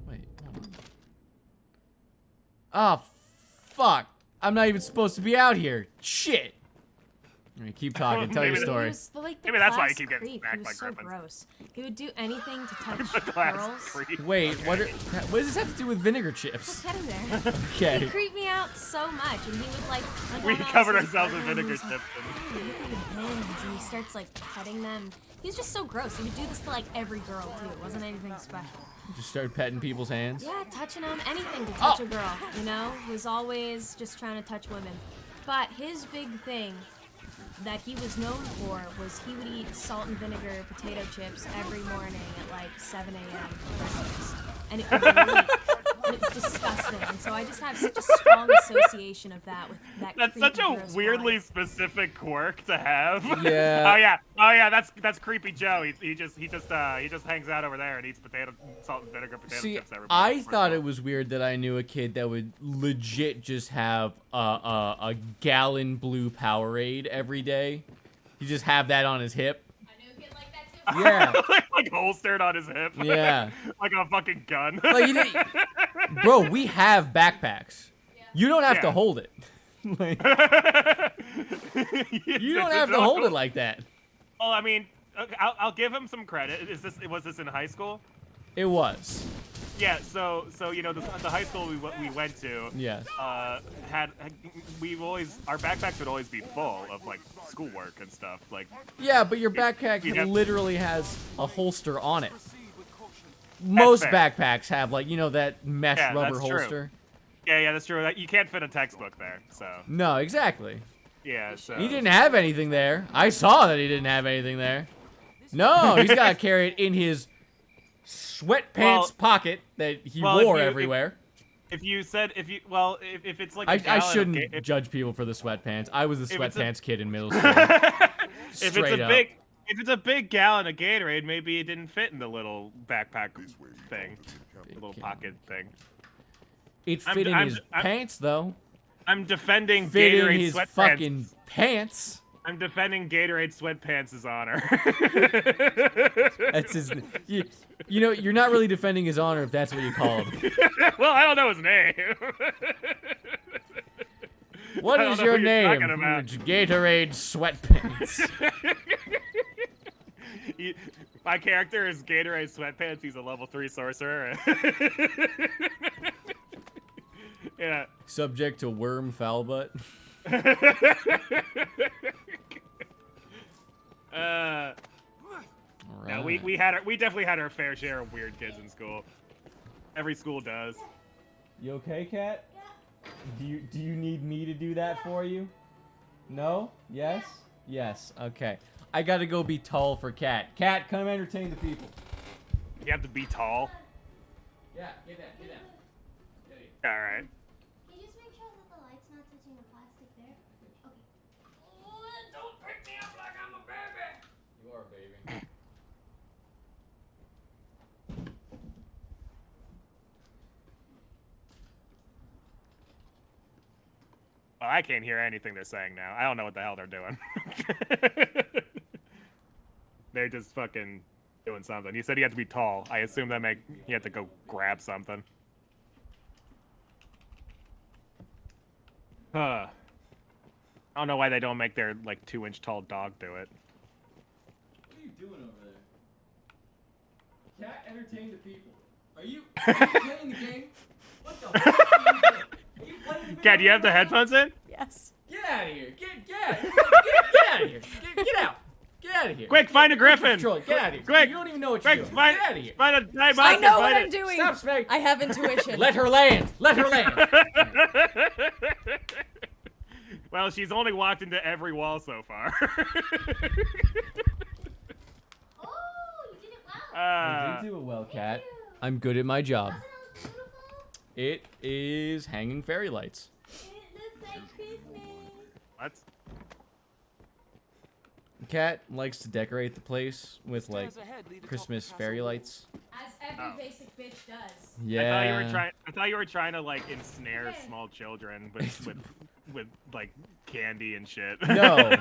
wait, hold on. Oh, fuck. I'm not even supposed to be out here. Shit. All right, keep talking. Tell your Maybe- story. He was the Maybe that's why you class keep getting creep. smacked He by was so griffins. gross. He would do anything to touch The glass girls. creep. Wait, what does this have to do with vinegar chips? Get him there. Okay. He creeped me out so much, and he would like. my We dumbass covered was ourselves in arguing, vinegar he was chips. Like, "Oh, look at your hands," and he starts like petting them. He's just so gross. He would do this to like every girl too. It wasn't anything special. Just start petting people's hands. Yeah, touching them, anything to touch Oh. a girl. You know, he was always just trying to touch women. But his big thing that he was known for was he would eat salt and vinegar potato chips every morning at like 7 a.m. for breakfast. And it would leak. And it was disgusting. And so I just have such a strong association of that with that. That's such creepy, a gross weirdly body. specific quirk to have. Yeah. Oh yeah. That's creepy Joe. He just hangs out over there and eats salt and vinegar potato See, chips every I morning. thought it was weird that I knew a kid that would legit just have a gallon blue Powerade every day. He just have that on his hip. I knew a kid like that too. Yeah. like holstered on his hip. Yeah. like a fucking gun. Like you didn't, bro, we have backpacks. You don't have to Yeah. hold it. Like, you don't have to hold it like that. Well, I mean, I'll give him some credit. Was this in high school? It was. Yeah. So you know the high school we went to. Yes. Our backpacks would always be full of like schoolwork and stuff. Like. Yeah, but your backpack you have- literally has a holster on it. Most fair. backpacks have like, you know, that mesh Yeah, rubber that's true. holster. Yeah, that's true. You can't fit a textbook there. So. No, exactly. Yeah. So. He didn't have anything there. I saw that he didn't have anything there. No, he's got to carry it in his sweatpants pocket that he wore everywhere. If it's like I shouldn't judge people for the sweatpants. I was the if it's a- sweatpants kid in middle school. If it's a big gallon of Gatorade, maybe it didn't fit in the little backpack thing, the little pocket thing. It fit in his pants though. I'm defending Fit in Gatorade his sweatpants. fucking pants. I'm defending Gatorade sweatpants' honor. That's his. You know, you're not really defending his honor if that's what you call him. Well, I don't know his name. What I don't is know your who you're name? talking about. It's Gatorade sweatpants. My character is Gatorade sweatpants. He's a level 3 sorcerer. Yeah. Subject to worm foul butt. No, we definitely had our fair share of weird kids in school. Every school does. You okay, Kat? Do you need me to do that for you? No? Yes? Yes. Okay. I gotta go be tall for Kat. Kat, come entertain the people. You have to be tall. Yeah, get down. All right. Can you just make sure that the light's not touching the plastic there? Okay. Don't pick me up like I'm a baby. You are a baby. Well, I can't hear anything they're saying now. I don't know what the hell they're doing. They're just fucking doing something. You said he had to be tall. I assume that he had to go grab something. I don't know why they don't make their like 2-inch tall dog do it. What are you doing over there? Cat, entertain the people. Are you playing the game? What the fuck are you doing? Are you playing the Cat, do you have the game? headphones in? Yes. Get out of here! Get out of here! Get out! Get out of here! Quick, find a griffin! Control it. Get out of here! Quick! You don't even know what you're Quick, doing. find Get out of here! a giant I monster, know what find I'm it. doing. Stop, Snake! I have intuition. Let her land! Let her land! Well, she's only walked into every wall so far. Oh, you did it well. I did do it well, Cat. I'm good at my job. Wasn't it beautiful? It is hanging fairy lights. It looks like Christmas. What? Cat likes to decorate the place with like Christmas fairy lights. As every basic bitch does. Yeah. I thought you were trying to like ensnare small children with like candy and shit. No.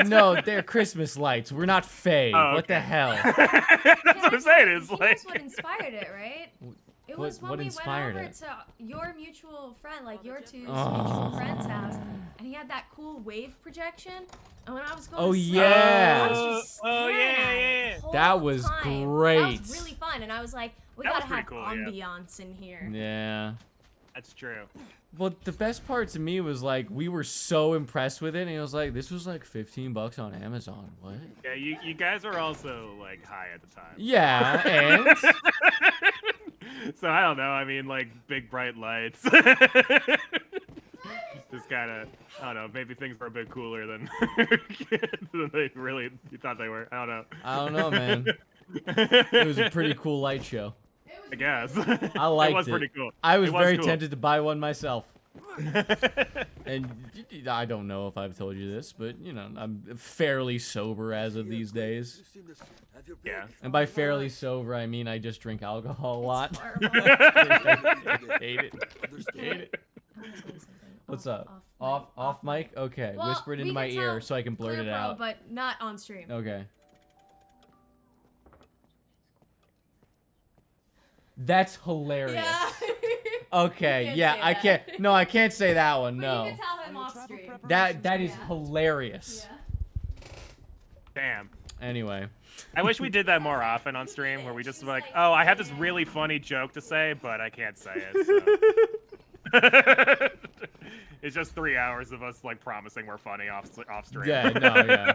No, they're Christmas lights. We're not Fae. Oh, What the okay. hell? That's what I'm saying. It's He like knows what inspired it, right? It was when what we inspired went over it? to your mutual friend, like your two's Oh. mutual friend's house, and he had that cool wave projection. And when I was going Oh, to sleep, yeah. I was just Oh, staring yeah, at it yeah. the whole That was time. great. That was really fun, and I was like, we That was gotta have pretty cool, yeah. ambiance in here. Yeah. that's true. Well, the best part to me was like we were so impressed with it, and it was like this was like $15 on Amazon. What? Yeah, you guys were also like high at the time. Yeah, and So I don't know. I mean, like big bright lights. Just kind I don't know, maybe things were a bit cooler than, than they really thought they were. I don't know. I don't know, man. It was a pretty cool light show. I guess. I liked it. It was pretty cool. I was It was very cool. tempted to buy one myself. And I don't know if I've told you this, but you know, I'm fairly sober as of these days. Yeah. And by fairly sober, I mean I just drink alcohol a lot. Horrible. Hate it. Hate it. What's up? Off mic? Okay. Well, Whisper it into we my can ear tell so I can blurt it ClearPearl, out. but not on stream. Okay. That's hilarious. Yeah. Okay, can't yeah, say I that. can't. No, I can't say that one. But No. you can tell him off stream. That is Yeah. hilarious. Yeah. Damn. Anyway. I wish we did that more often on stream, where we just like, oh, I have this really funny joke to say, but I can't say it. So. It's just 3 hours of us like promising we're funny off stream. Yeah, no, yeah.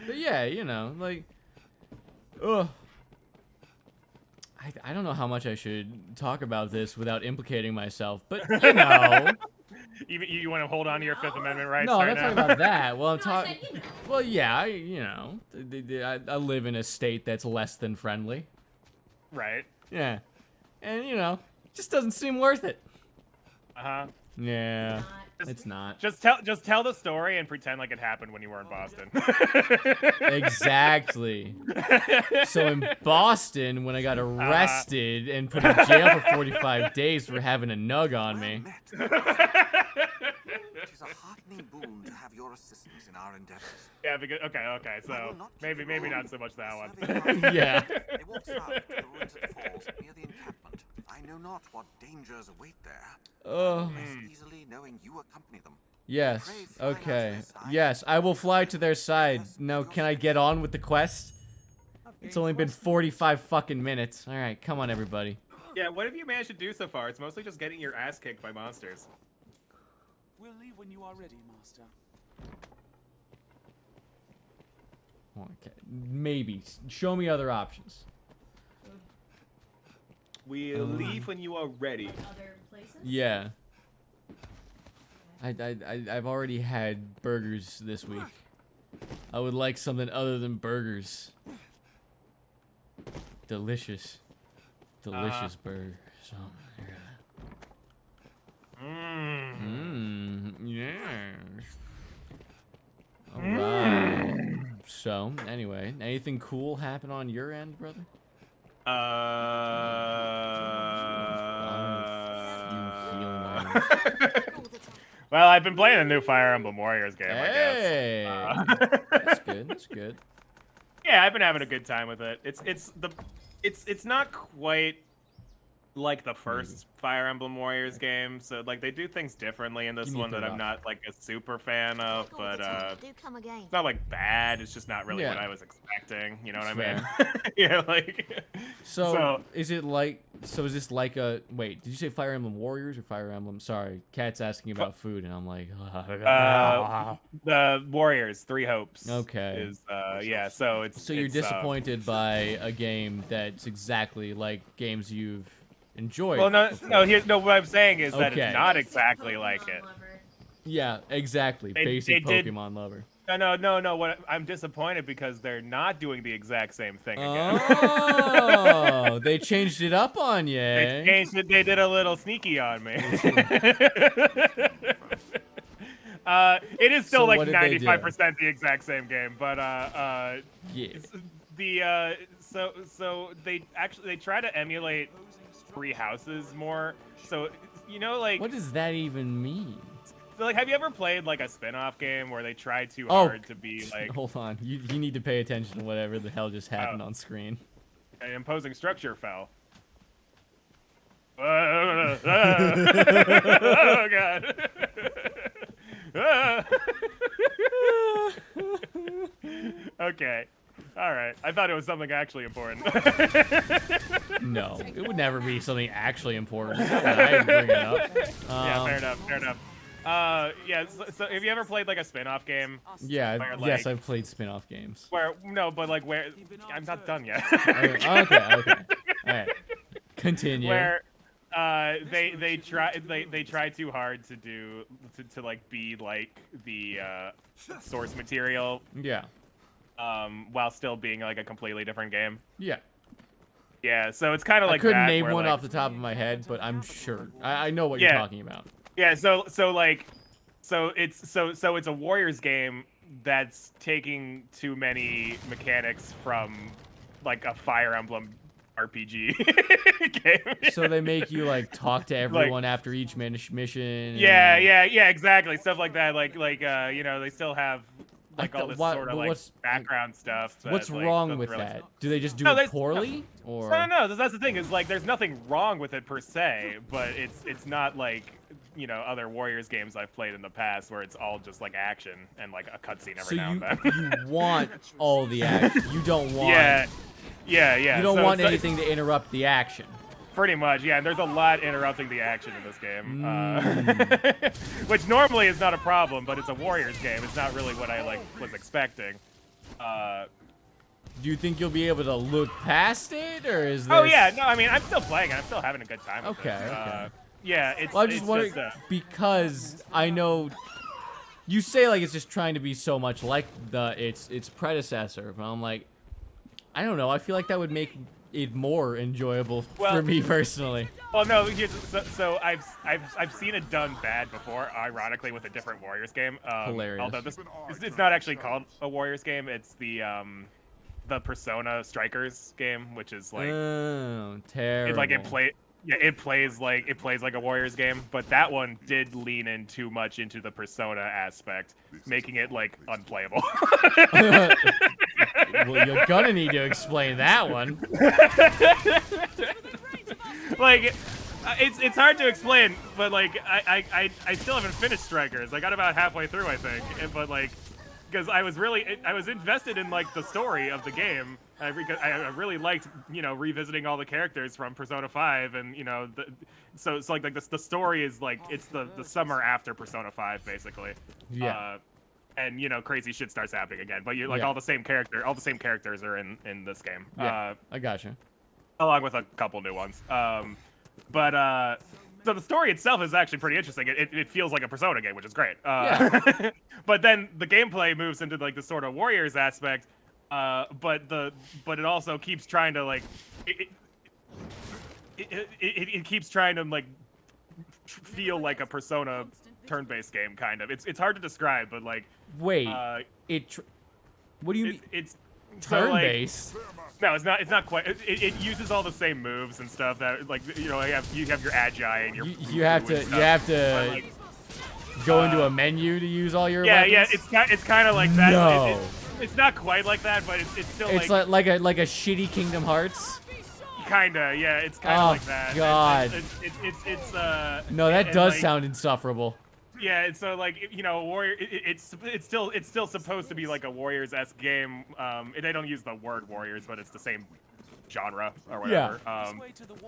But yeah, you know, like, ugh. I don't know how much I should talk about this without implicating myself, but you know. You want to hold on to your Fifth Amendment rights No, I'm right not now? talking about that. Well, I'm No, I talking. said, you know. Well, yeah, I live in a state that's less than friendly. Right. Yeah, and you know, it just doesn't seem worth it. Uh-huh. Yeah, Not. it's not. Just tell the story and pretend like it happened when you were in Boston. Exactly. So in Boston, when I got arrested and put in jail for 45 days for having a nug on me. It is a heartening boon to have your assistance in our endeavors. Yeah, because okay, so maybe not so much that one. Yeah. They walk south to the ruins at Falls near the encampment. I know not what dangers await there. Oh. Less easily knowing you accompany them. Yes. Okay. Yes, I will fly to their side. Now, can I get on with the quest? It's only been 45 fucking minutes. All right, come on, everybody. Yeah, what have you managed to do so far? It's mostly just getting your ass kicked by monsters. We'll leave when you are ready, Master. Okay. Maybe. Show me other options. We'll leave when you are ready. Other places? Yeah. I've already had burgers this week. I would like something other than burgers. Delicious. Delicious burgers. Oh, yeah. Yes. Alright. So, anyway, anything cool happen on your end, brother? Well, I've been playing a new Fire Emblem Warriors game, Hey! I guess. That's good, that's good. Yeah, I've been having a good time with it. It's not quite like the first Fire Emblem Warriors game, so like they do things differently in this Give me one that third I'm not like a super fan of, but do come again. it's not like bad. It's just not really Yeah. what I was expecting. You know what That's I mean? Yeah, like. So, is it like, so is this like a, wait, did you say Fire Emblem Warriors or Fire Emblem? Sorry, Cat's asking about food, and I'm like, The Warriors, Three Hopes. Okay. Is yeah, so it's. So you're it's, disappointed by a game that's exactly like games you've enjoyed. Well, no. What I'm saying is that Okay. it's not exactly like it. Yeah, exactly. Basic they did- Pokemon lover. No. What I'm disappointed because they're not doing the exact same thing again. Oh, they changed it up on you. They changed it. They did a little sneaky on me. It is still So like what did they do? 95% the exact same game, but Yeah. so they try to emulate Three Houses more. So like What does that even mean? so, like have you ever played like a spin-off game where they try too Oh, hard to be like Hold on. You need to pay attention to whatever the hell just happened on screen. an imposing structure fell? Oh god. Okay. All right. I thought it was something actually important. No, it would never be something actually important. I'd bring it up. Yeah, fair enough. Fair enough. Yeah. So have you ever played like a spin-off game Yeah, Where, yes, like- I've played spin-off games. where but like where I'm not done yet. Okay. All right. Continue. they try too hard to do to like be like the source material. Yeah. While still being like a completely different game. Yeah. Yeah, so it's kind of like I couldn't that, name where, one like, off the top of my head, but I'm sure I know what you're Yeah. talking about. Yeah, so it's a Warriors game that's taking too many mechanics from like a Fire Emblem RPG game. So they make you like talk to everyone after each mission. And, Yeah, exactly. Stuff like that. Like you know, they still have like all this sort of like background stuff. What's like, wrong doesn't with really- that? Do they just do No, it they- poorly? Or No, that's the thing. Is like there's nothing wrong with it per se, but it's not like, you know, other Warriors games I've played in the past where it's all just like action and like a cutscene every so now and then. you want all the action. You don't want. Yeah. You don't want anything to interrupt the action. Pretty much, yeah. And there's a lot interrupting the action in this game, which normally is not a problem, but it's a Warriors game. It's not really what I was expecting. Do you think you'll be able to look past it, or is this? Oh yeah, no. I mean, I'm still playing it. I'm still having a good time. With Okay. it. Okay. Yeah, it's. Well, I'm just it's wondering because I know you say like it's just trying to be so much like its predecessor, but I'm like, I don't know. I feel like that would make it more enjoyable for me personally. Well, no. So I've seen it done bad before. Ironically, with a different Warriors game. Hilarious. Although it's not actually called a Warriors game. It's the Persona Strikers game, which is like terrible. It plays like a Warriors game, but that one did lean in too much into the Persona aspect, making it like unplayable. Well, you're gonna need to explain that one. Like, it's hard to explain, but like I still haven't finished Strikers. I got about halfway through, I think, but like, because I was invested in like the story of the game. I really liked, you know, revisiting all the characters from Persona 5, and you know, so it's like the story is like it's the summer after Persona 5 basically. Yeah. And you know, crazy shit starts happening again, but you like all the same characters are in this game. Yeah, I gotcha. Along with a couple new ones. So the story itself is actually pretty interesting. It feels like a Persona game, which is great. Yeah. But then the gameplay moves into like the sort of Warriors aspect. But it also keeps trying to like it keeps trying to like feel like a Persona turn-based game kind of. It's hard to describe, but like wait, what do you mean? It's turn-based. So, like, no, it's not quite. It uses all the same moves and stuff that like, you know, you have your Agi and your you have to like, go into a menu to use all your yeah weapons? it's kind of like that. No. It's not quite like that, but it's still it's like a shitty Kingdom Hearts. Kinda, yeah. It's kind of like that. God. It's No, that does like, sound insufferable. Yeah, it's so like, you know, Warrior. It's still supposed to be like a Warriors-esque game. They don't use the word Warriors, but it's the same genre or whatever. Yeah.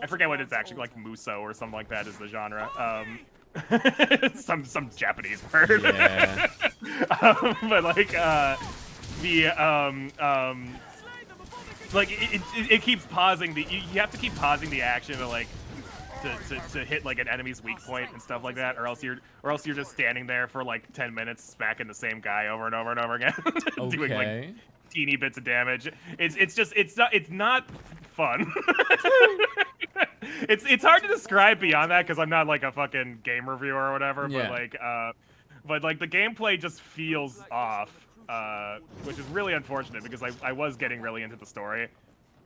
I forget what it's actually like. Muso or something like that is the genre. Some Japanese word. Yeah. But like like it keeps pausing you have to keep pausing the action to like to hit like an enemy's weak point and stuff like that, or else you're just standing there for like 10 minutes smacking the same guy over and over and over again. Doing like teeny bits of damage. It's not fun. It's hard to describe beyond that because I'm not like a fucking game reviewer or whatever, Yeah. but like the gameplay just feels off. Which is really unfortunate because I was getting really into the story,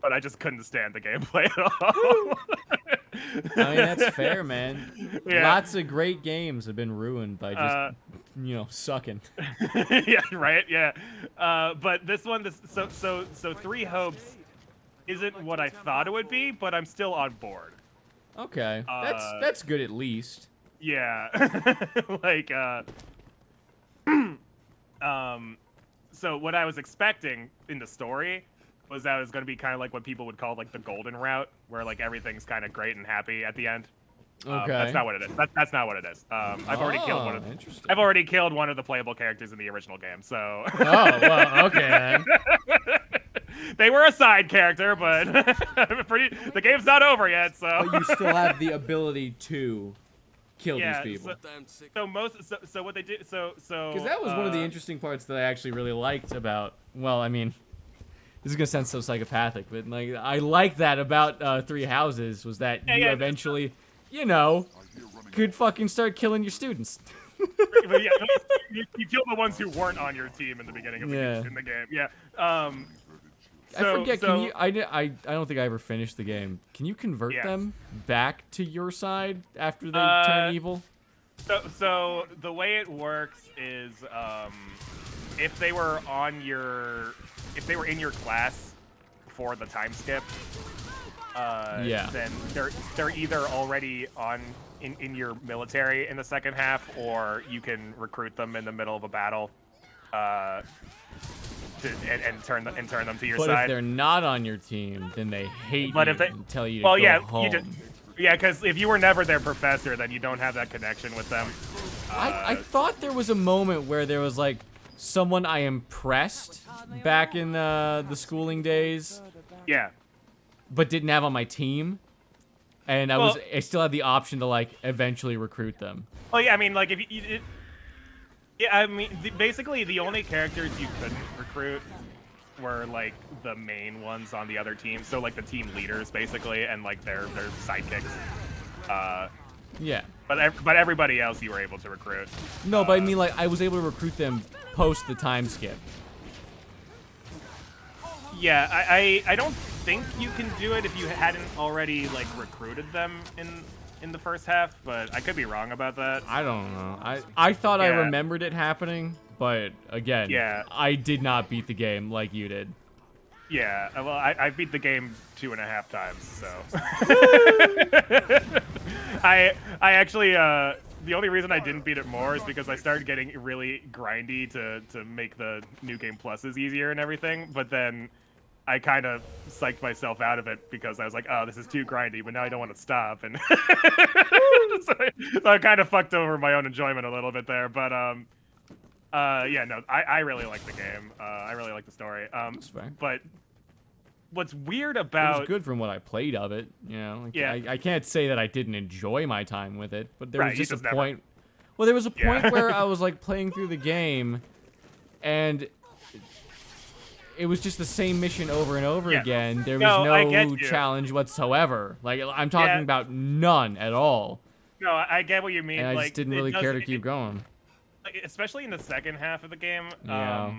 but I just couldn't stand the gameplay at all. I mean, that's fair, man. Yeah. Lots of great games have been ruined by just, you know, sucking. Yeah, right. Yeah, but this one, so Three Hopes isn't what I thought it would be, but I'm still on board. Okay, that's good at least. Yeah, like so what I was expecting in the story was that it was going to be kind of like what people would call like the golden route, where like everything's kind of great and happy at the end. Okay. That's not what it is. That's not what it is. I've already killed one of interesting. I've already killed one of the playable characters in the original game, so. Oh, well, okay then. They were a side character, but the game's not over yet, so. But you still have the ability to kill these people. So what they did, so. Because that was one of the interesting parts that I actually really liked about. Well, I mean, this is gonna sound so psychopathic, but like I like that about Three Houses was that you eventually, you know, could fucking start killing your students. But yeah, you kill the ones who weren't on your team in the beginning of the game. Yeah. I forget. Can you? I don't think I ever finished the game. Can you convert them back to your side after they turn evil? So the way it works is, if they were in your class before the time skip, then they're either already in your military in the second half, or you can recruit them in the middle of a battle, and turn them to your side. But if they're not on your team, then they hate you and tell you to go home. Because if you were never their professor, then you don't have that connection with them. I thought there was a moment where there was like someone I impressed back in the schooling days. Yeah. But didn't have on my team. And I still had the option to like eventually recruit them. Well, yeah, I mean, like basically the only characters you couldn't recruit were like the main ones on the other team. So like the team leaders basically, and like their sidekicks. Yeah. But everybody else you were able to recruit. No, but I mean like I was able to recruit them post the time skip. Yeah, I don't think you can do it if you hadn't already like recruited them in the first half, but I could be wrong about that. I don't know. I thought I remembered it happening, but again, I did not beat the game like you did. Yeah, well, I beat the game 2.5 times, so. I actually, the only reason I didn't beat it more is because I started getting really grindy to make the new game pluses easier and everything, but then I kind of psyched myself out of it because I was like, oh, this is too grindy, but now I don't want to stop, and so I kind of fucked over my own enjoyment a little bit there, but yeah, no, I really like the game. I really like the story. That's fair. But what's weird about it was good from what I played of it, you know. Like, I can't say that I didn't enjoy my time with it, but there was just a point. Well, there was a point where I was like playing through the game, and it was just the same mission over and over again. There was no challenge whatsoever. Like I'm talking about none at all. No, I get what you mean. And I like, just didn't really care to keep going. Like, especially in the second half of the game. Yeah.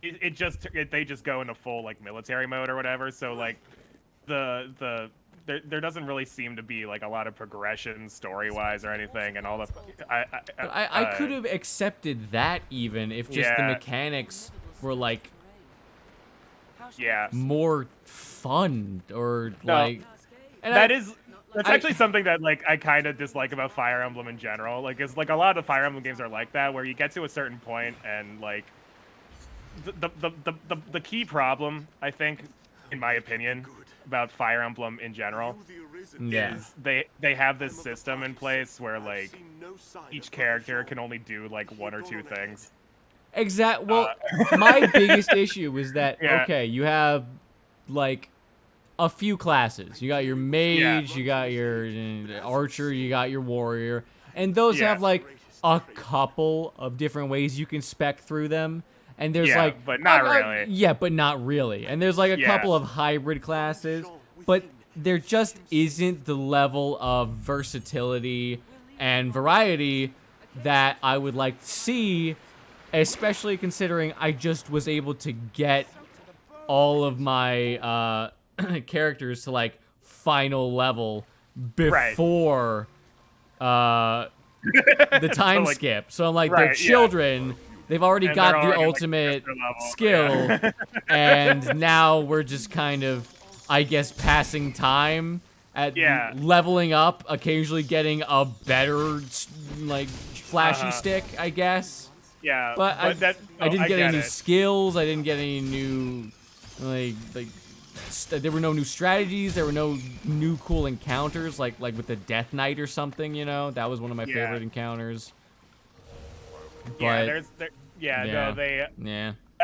They just go into full like military mode or whatever. So like there there doesn't really seem to be like a lot of progression story wise or anything, and all the. I could have accepted that even if just the mechanics were like. Yeah. More fun or like. And That's actually something that like I kind of dislike about Fire Emblem in general. Like, it's like a lot of Fire Emblem games are like that, where you get to a certain point and like the key problem, I think, in my opinion, about Fire Emblem in general, is they have this system in place where like each character can only do like one or two things. Exactly. Well, my biggest issue was that okay, you have like a few classes. You got your mage, you got your archer, you got your warrior, and those have like a couple of different ways you can spec through them. And there's like, but not really. Yeah, but not really. And there's like a couple of hybrid classes, but there just isn't the level of versatility and variety that I would like to see, especially considering I just was able to get all of my characters to like final level before the time skip. So I'm like, they're children. They've already got the ultimate skill, and now we're just kind of, I guess, passing time at leveling up, occasionally getting a better, like, flashy stick, I guess. Yeah, but I didn't get any new skills. I didn't get any new, there were no new strategies. There were no new cool encounters, like with the Death Knight or something. You know, that was one of my favorite encounters. But,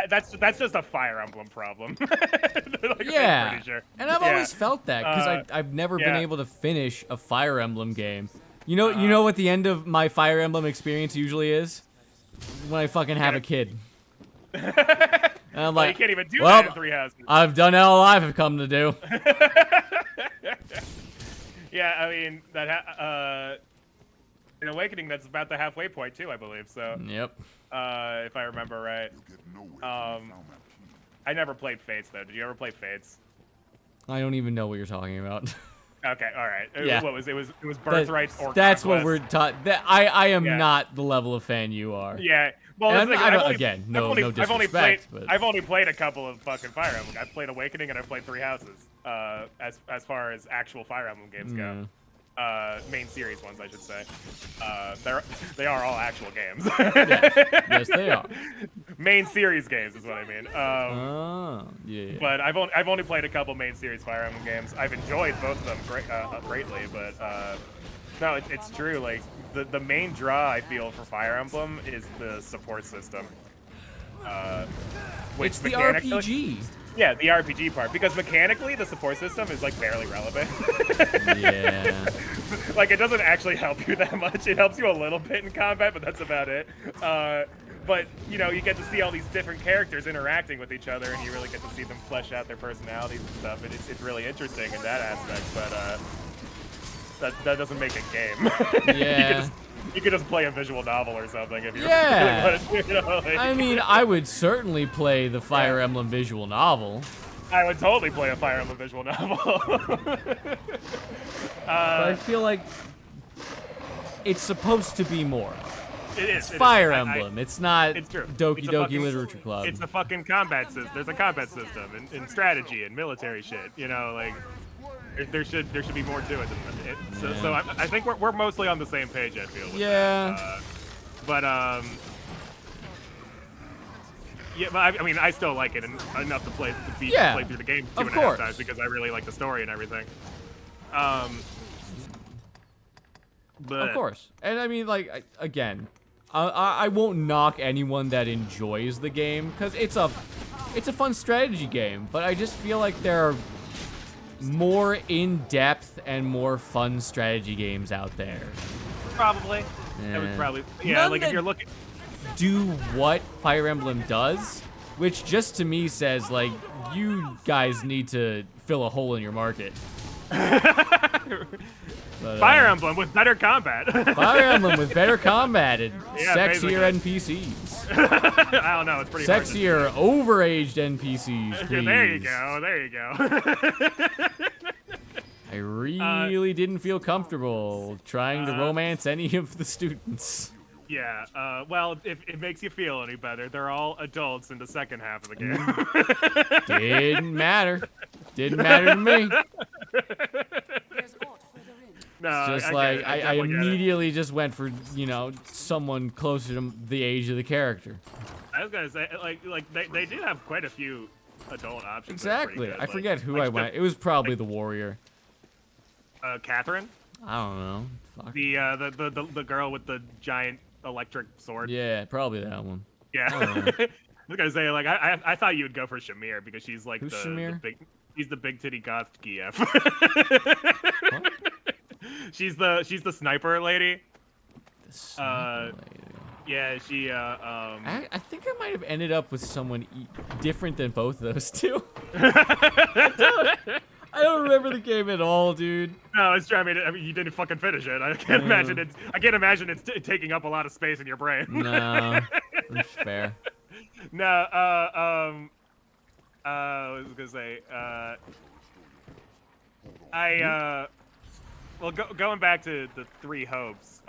That's just a Fire Emblem problem. Like, Yeah, I'm pretty sure. and I've always felt that because I've never been yeah. able to finish a Fire Emblem game. You know what the end of my Fire Emblem experience usually is? When I fucking have a kid. And I'm Well, you like, can't even do well, that in 3 houses. I've done all I've come to do. Yeah, I mean in Awakening, that's about the halfway point too, I believe. So, Yep. if I remember right. I never played Fates though. Did you ever play Fates? I don't even know what you're talking about. Okay, all right. Yeah. What was it? Was Birthrights or That's what Conquest? we're taught. I am Yeah. not the level of fan you are. Yeah. Well, And that's the I thing, don't- I've only- again, I've only disrespect, played, but I've only played a couple of fucking Fire Emblem. I've played Awakening and I've played 3 Houses. As far as actual Fire Emblem games go. Main series ones, I should say. They are all actual games. yes, they are. Main series games is what I mean. Oh, yeah. But I've only played a couple main series Fire Emblem games. I've enjoyed both of them greatly, but no, it's true. Like the main draw I feel for Fire Emblem is the support system. Which It's the mechanically- RPG. Yeah, the RPG part, because mechanically the support system is like barely relevant. Yeah. Like it doesn't actually help you that much. It helps you a little bit in combat, but that's about it. But you know, you get to see all these different characters interacting with each other, and you really get to see them flesh out their personalities and stuff. And it's really interesting in that aspect. But that doesn't make a game. Yeah. You could just play a visual novel or something if you Yeah. really wanted to. You know, like, I mean, I would certainly play the Fire Emblem visual novel. I would totally play a Fire Emblem visual novel. But I feel like it's supposed to be more. It is. It's Fire Emblem. It's not It's true. Doki It's a Doki fucking- Literature Club. It's a fucking combat system. There's a combat system and strategy and military shit. You know, like there should be more to it. Than it. So I think we're mostly on the same page. I feel. With Yeah. that. But yeah, but I mean, I still like it enough to play play through the game two of and a half course. times because I really like the story and everything. But Of course. And I mean, like, again, I won't knock anyone that enjoys the game, because it's a fun strategy game, but I just feel like there are more in-depth and more fun strategy games out there. probably. I would Yeah. probably. None Yeah, like that- if you're looking. Do what Fire Emblem does, which just to me says, like, you guys need to fill a hole in your market. But, Fire Emblem with better combat. Fire Emblem with better combat and Yeah, sexier basically. NPCs. I don't know. It's pretty hard to Sexier, overaged NPCs, do. please. There you go. There you go. I really didn't feel comfortable trying to romance any of the students. Yeah. Well, if it makes you feel any better, they're all adults in the second half of the game. Didn't matter. Didn't matter to me. There's aught further in. No, Just I like get it. I definitely get it. immediately just went for, you know, someone closer to the age of the character. I was gonna say, like they do have quite a few adult options. that are pretty Exactly. good, I like- forget who like I went. It was probably the warrior. Catherine, I don't know. Fuck. the girl with the giant electric sword. Yeah, probably that one. Yeah. I don't know. I was gonna say, like, I thought you would go for Shamir because she's like Who's the Shamir? big. She's the big titty goth GF. What? She's the sniper lady. The sniper lady. Yeah, she I think I might have ended up with someone different than both of those two. I don't remember the game at all, dude. No, it's true. I mean, you didn't fucking finish it. I can't imagine it's. I can't imagine it's taking up a lot of space in your brain. No, that's fair. No. I was gonna say. Well, going back to the Three Hopes.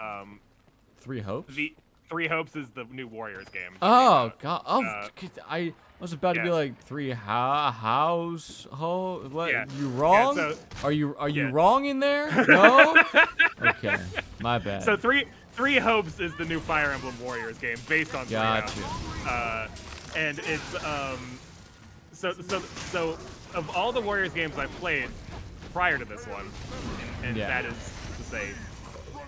Three Hopes? The Three Hopes is the new Warriors game. Oh god! Oh, uh, I was about to be yeah. like what? Yeah. You wrong? so- are you yeah. wrong in there? No. Okay, my bad. So Three Hopes is the new Fire Emblem Warriors game based on Three Gotcha. Houses. And it's so of all the Warriors games I've played prior to this one, and Yeah. that is to say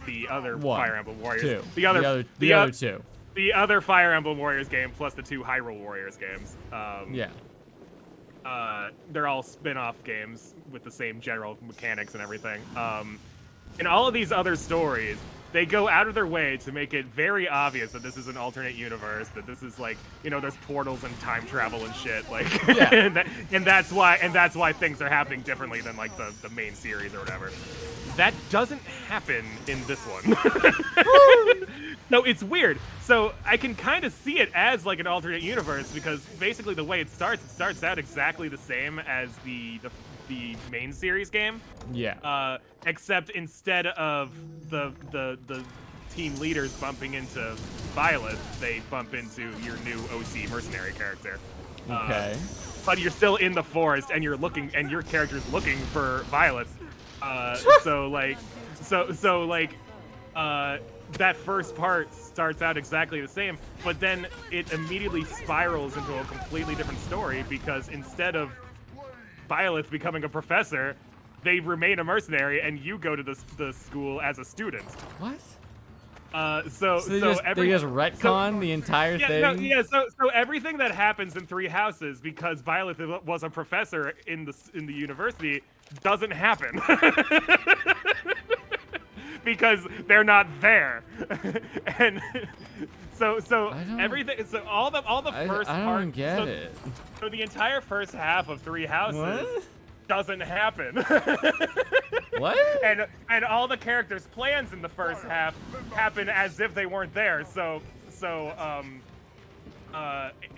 the other One, Fire Emblem Warriors. two. The other two. the other Fire Emblem Warriors game plus the 2 Hyrule Warriors games. Yeah. They're all spin-off games with the same general mechanics and everything. In all of these other stories, they go out of their way to make it very obvious that this is an alternate universe, that this is like, you know, there's portals and time travel and shit, like, Yeah. and that's why things are happening differently than like the main series or whatever. That doesn't happen in this one. No, it's weird. So I can kind of see it as like an alternate universe because basically the way it starts out exactly the same as the main series game. Yeah. Except instead of the team leaders bumping into Violet, they bump into your new OC mercenary character. Okay. But you're still in the forest and your character's looking for Violet. That first part starts out exactly the same, but then it immediately spirals into a completely different story because instead of Violet becoming a professor, they remain a mercenary and you go to the school as a student. What? So they just retcon the entire thing? So everything that happens in Three Houses because Violet was a professor in the university doesn't happen. Because they're not there. And so everything, so all the first part. I don't get it. So the entire first half of Three Houses What? doesn't happen. What? And all the characters' plans in the first half happen as if they weren't there. So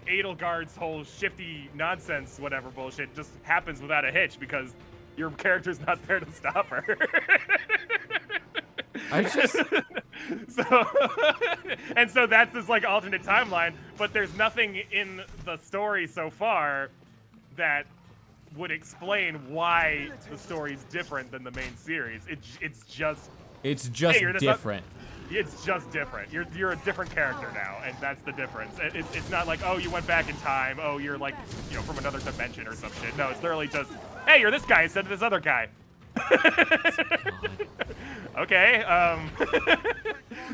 Edelgard's whole shifty nonsense, whatever bullshit, just happens without a hitch because your character's not there to stop her. So that's this like alternate timeline, but there's nothing in the story so far that would explain why the story's different than the main series. It's just hey, different. It's just different. You're a different character now, and that's the difference. It's not like, oh, you went back in time. Oh, you're like, you know, from another dimension or some shit. No, it's literally just, hey, you're this guy instead of this other guy. Okay.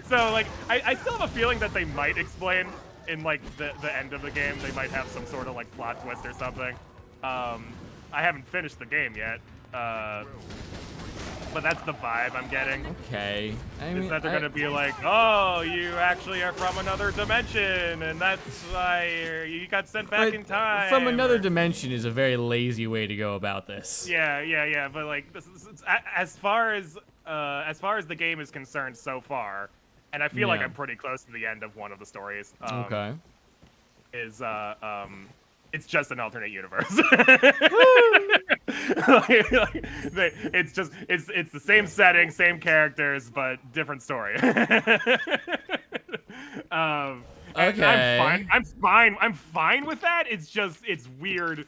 So like, I still have a feeling that they might explain in like the end of the game. They might have some sort of like plot twist or something. I haven't finished the game yet. But that's the vibe I'm getting. Okay. I mean, is that they're gonna be like, oh, you actually are from another dimension, and that's why you got sent back in time. From another dimension is a very lazy way to go about this. Yeah. But like, as far as the game is concerned so far, and I feel like I'm pretty close to the end of one of the stories. Okay. It's just an alternate universe. It's the same setting, same characters, but different story. Okay. I'm fine with that. It's weird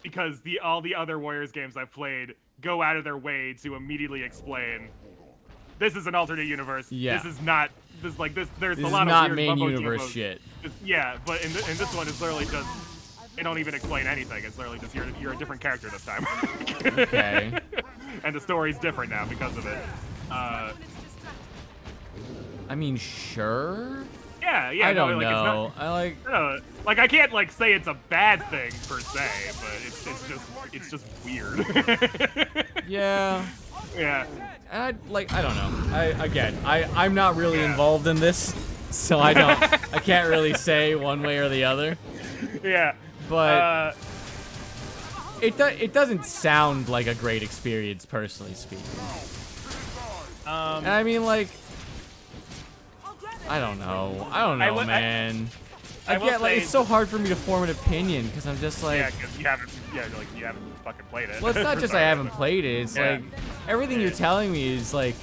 because all the other Warriors games I've played go out of their way to immediately explain this is an alternate universe. Yeah. This is not. There's This a lot is not of weird main mumbo universe jumbo. shit. Yeah, but in this one, it's literally just. They don't even explain anything. It's literally just you're a different character this time. Okay. And the story's different now because of it. I mean, sure. Yeah. I don't like, know. Like I can't like say it's a bad thing per se, but it's just weird. Yeah. Yeah. I don't know. I'm not really involved in this, so I can't really say one way or the other. Yeah. But it doesn't sound like a great experience, personally speaking. And I mean, like, I don't know, man. I get like it's so hard for me to form an opinion because I'm just like, yeah, because you haven't fucking played it. well, it's not just I haven't played it. It's like everything you're telling me is like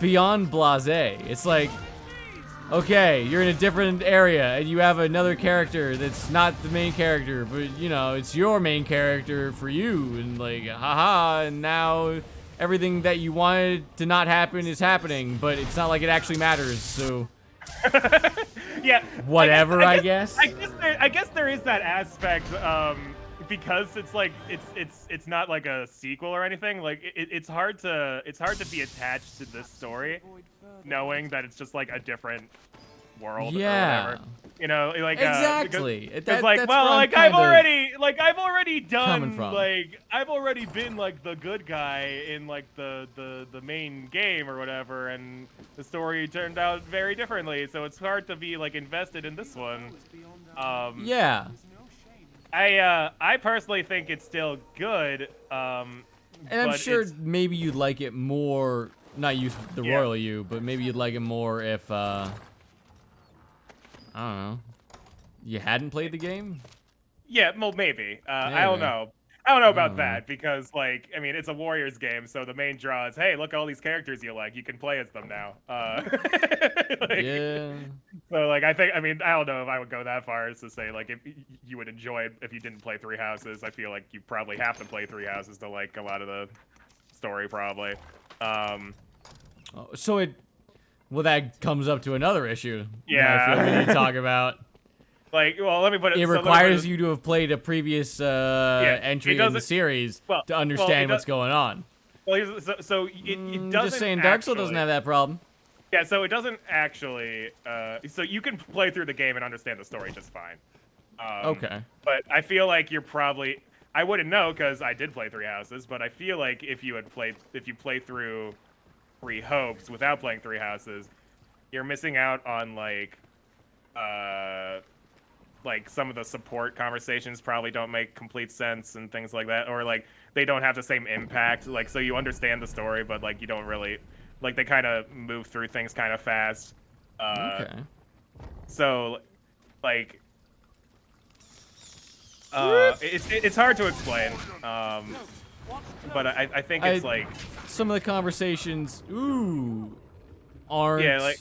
beyond blasé. It's like, okay, you're in a different area and you have another character that's not the main character, but you know, it's your main character for you, and like, haha, and now everything that you wanted to not happen is happening, but it's not like it actually matters, so yeah. Whatever, I guess. I guess there is that aspect, because it's like it's not like a sequel or anything. Like it's hard to be attached to this story, knowing that it's just like a different world or Yeah. whatever. You know, like Exactly. It's like, That's well, where I'm like I've kinda already coming done from. like I've already been like the good guy in like the main game or whatever, and the story turned out very differently. So it's hard to be like invested in this one. Yeah. I personally think it's still good. And I'm but sure it's, maybe you'd like it more, not use the Yeah. royal you, but maybe you'd like it more if, I don't know, you hadn't played the game? Yeah, well, maybe. I don't Maybe. know. I don't know about don't know. that because, like, I mean, it's a Warriors game, so the main draw is, hey, look at all these characters you like. You can play as them now. Like, Yeah. So, like, I mean, I don't know if I would go that far as to say, like, if you would enjoy it if you didn't play Three Houses. I feel like you probably have to play Three Houses to like a lot of the story, probably. Oh, so well, that comes up to another issue. Yeah. I feel we need to talk about. Like, well, let me put it. It so let me requires put it- you to have played a previous entry in the doesn't- series well, to understand it what's going on. Well, so it doesn't. Just saying, Dark Souls doesn't actually- have that problem. Yeah, so it doesn't actually. So you can play through the game and understand the story just fine. Okay. But I feel like you're probably. I wouldn't know because I did play Three Houses, but I feel like if you play through Three Hopes without playing Three Houses, you're missing out on like some of the support conversations probably don't make complete sense and things like that, or like they don't have the same impact. Like, so you understand the story, but like you don't really. Like, they kind of move through things kind of fast. Okay. So, like, it's hard to explain. But I think it's like some of the conversations, aren't. Yeah, like-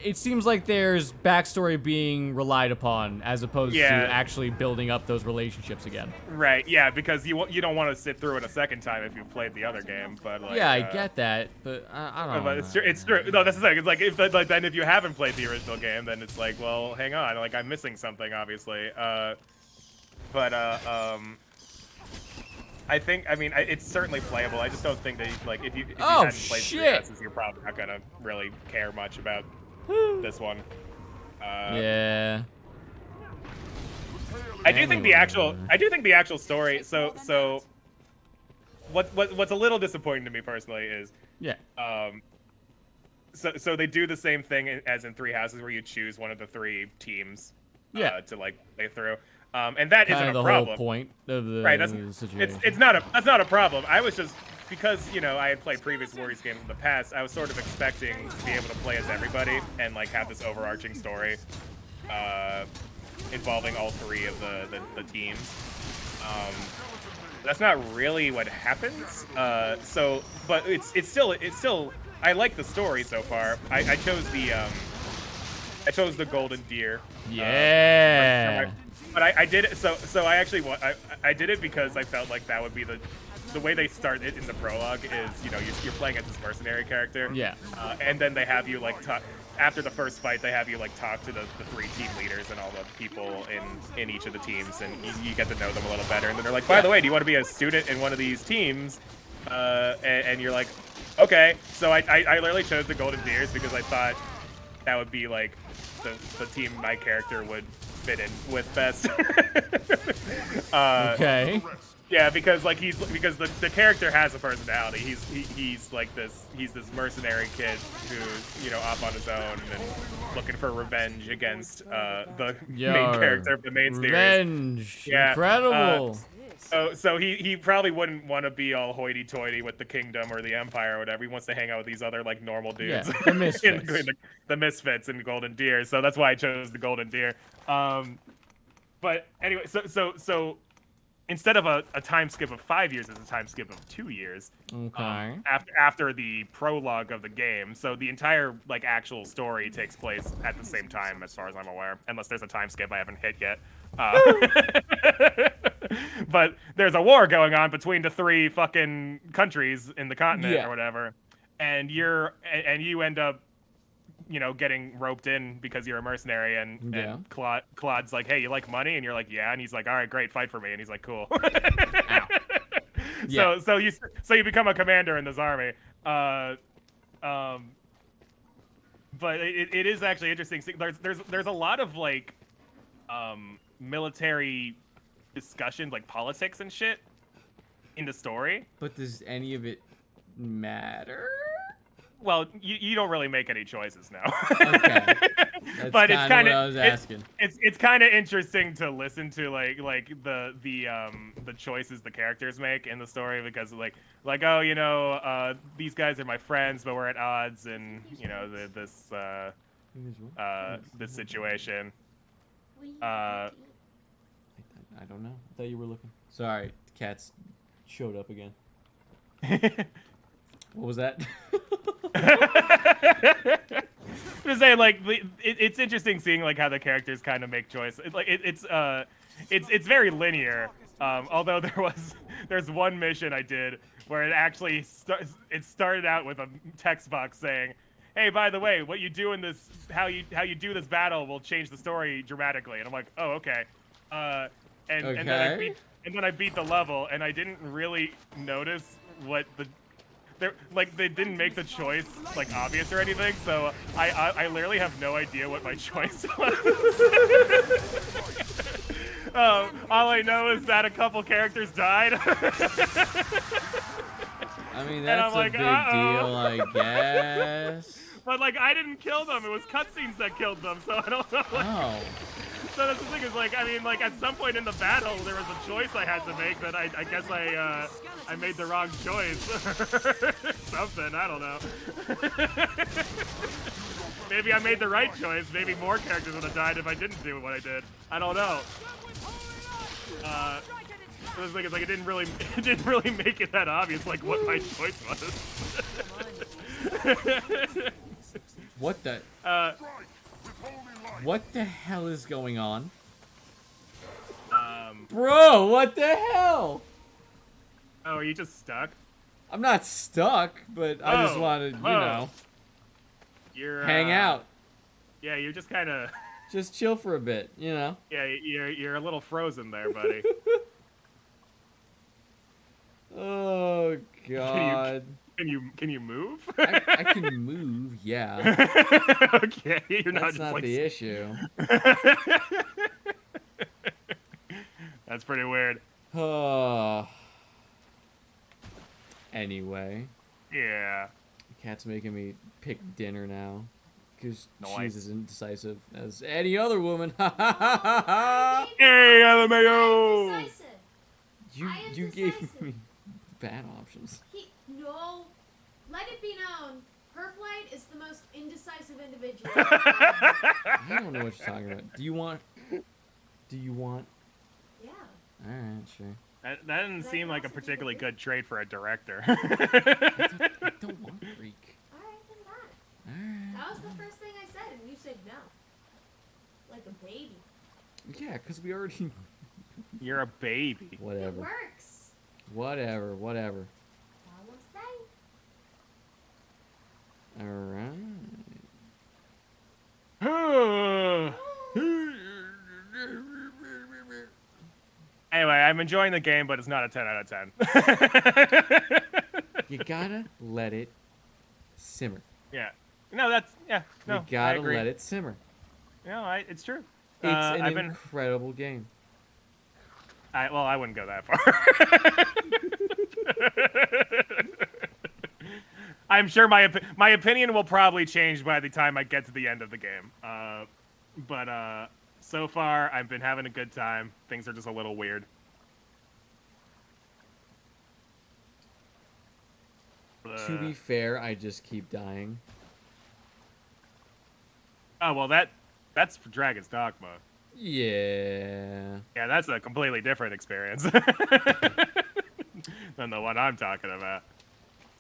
it seems like there's backstory being relied upon as opposed to Yeah. actually building up those relationships again. right, yeah, because you don't want to sit through it a second time if you've played the other game. But like, Yeah, I get that, but I don't know. But it's true. No, that's the thing. It's like then if you haven't played the original game, then it's like, well, hang on, like I'm missing something, obviously. I think, I mean, it's certainly playable. I just don't think that, like, if you Oh, hadn't played Three shit. Houses, you're probably not gonna really care much about this one. Yeah. I do think the actual story. So, what's a little disappointing to me personally is, Yeah. so they do the same thing as in Three Houses, where you choose one of the three teams, Yeah. to like play through. And that Kind isn't of the a problem. whole point of the, Right, the situation. that's not a problem. I was just because I had played previous Warriors games in the past. I was sort of expecting to be able to play as everybody and like have this overarching story involving all three of the teams. That's not really what happens. But it's still I like the story so far. I chose the Golden Deer. Yeah. But I did it. So I actually I did it because I felt like that would be the way they start it in the prologue is you're playing as this mercenary character. Yeah. And then they have you like talk after the first fight. They have you like talk to the three team leaders and all the people in each of the teams, and you get to know them a little better. And then they're like, by the way, do you want to be a student in one of these teams? And you're like, okay. So I literally chose the Golden Deers because I thought that would be like the team my character would fit in with best. Okay. Yeah, because like the character has a personality. He's this mercenary kid who's off on his own and looking for revenge against the main character of the main series. Revenge. Yeah, Incredible. So he probably wouldn't want to be all hoity-toity with the kingdom or the empire or whatever. He wants to hang out with these other like normal dudes. Yeah, the misfits. the misfits and Golden Deer. So that's why I chose the Golden Deer. But anyway, so instead of a time skip of 5 years, it's a time skip of 2 years. Okay. After the prologue of the game, so the entire like actual story takes place at the same time, as far as I'm aware, unless there's a time skip I haven't hit yet. But there's a war going on between the three fucking countries in the continent or whatever, and you end up getting roped in because you're a mercenary, and Claude's like, hey, you like money? And you're like, yeah. And he's like, all right, great, fight for me. And he's like, cool. Yeah. So you become a commander in this army. but it is actually interesting. There's a lot of like military discussions, like politics and shit, in the story. But does any of it matter? Well, you don't really make any choices now. Okay. That's But it's kind what I was of asking. it's kind of interesting to listen to like the choices the characters make in the story, because like oh, you know, these guys are my friends but we're at odds, and you know this situation. I don't know. I thought you were looking. Sorry, the cats showed up again. What was that? To say like it's interesting seeing like how the characters kind of make choices. It's very linear. Although there's one mission I did where it actually started out with a text box saying, "Hey, by the way, what you do in this, how you do this battle will change the story dramatically." And I'm like, "Oh, okay." And then I beat the level, and I didn't really notice what they didn't make the choice like obvious or anything, so I literally have no idea what my choice was. All I know is that a couple characters died. I mean, that's a like, big deal, I guess. But like, I didn't kill them. It was cutscenes that killed them, so I don't know. Oh. So that's the thing, is like, I mean, like at some point in the battle there was a choice I had to make that I guess I made the wrong choice. Something, I don't know. Maybe I made the right choice. Maybe more characters would have died if I didn't do what I did. I don't know. The thing is, like, it didn't really make it that obvious, like what my choice was. What the? What the hell is going on? Bro, what the hell? Oh, are you just stuck? I'm not stuck, but I just wanted, you know, You're hang out. Yeah, you're just kind of. Just chill for a bit, you know. Yeah, you're a little frozen there, buddy. Oh God. Can you move? I can move, yeah. Okay, you're not That's just not like. the issue. That's pretty weird. Anyway. Yeah. The cat's making me pick dinner now. Because Nice. she's as indecisive as any other woman. Ha ha ha ha ha! Hey, LMAO! You gave me bad options. No. Let it be known, Perplite is the most indecisive individual. I don't know what you're talking about. Do you want? Yeah. Alright, sure. That doesn't seem like a particularly good trade for a director. I don't want Greek. Alright, then that. Alright. That was the first thing I said, and you said no. Like a baby. Yeah, because we already... You're a baby. It Whatever. works. Whatever. That's all I'm saying. Alright. Anyway, I'm enjoying the game, but it's not a 10 out of 10. You gotta let it simmer. Yeah. No, that's yeah. No, You I gotta agree. let it simmer. No, it's true. It's an I've been. incredible game. Well, I wouldn't go that far. I'm sure my opinion will probably change by the time I get to the end of the game. But so far, I've been having a good time. Things are just a little weird. To be fair, I just keep dying. Oh well, that's for Dragon's Dogma. Yeah. Yeah, that's a completely different experience than the one I'm talking about.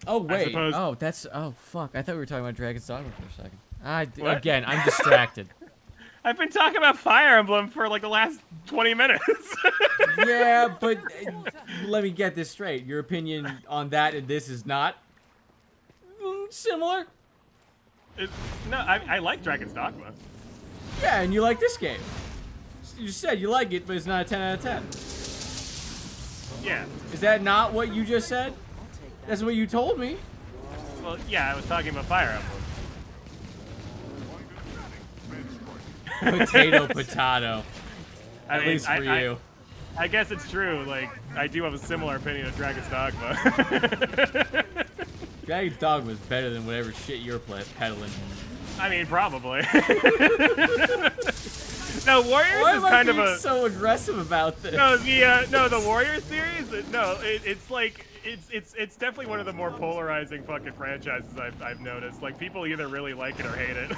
Oh wait. suppose- Oh, that's. Oh fuck. I thought we were talking about Dragon's Dogma for a second. What? Again, I'm distracted. I've been talking about Fire Emblem for like the last 20 minutes. Yeah, but let me get this straight. Your opinion on that and this is not similar. No, I like Dragon's Dogma. Yeah, and you like this game. You said you like it, but it's not a 10 out of 10. Yeah. Is that not what you just said? That's what you told me. Well, yeah, I was talking about Fire Emblem. Potato. I At mean, least for you. I guess it's true. Like, I do have a similar opinion of Dragon's Dogma. Dragon's Dogma was better than whatever shit you're peddling. I mean, probably. No, Warriors Why is am I kind of being a. so aggressive about this? No, the Warriors series. No, it's like it's definitely one of the more polarizing fucking franchises I've noticed. Like people either really like it or hate it.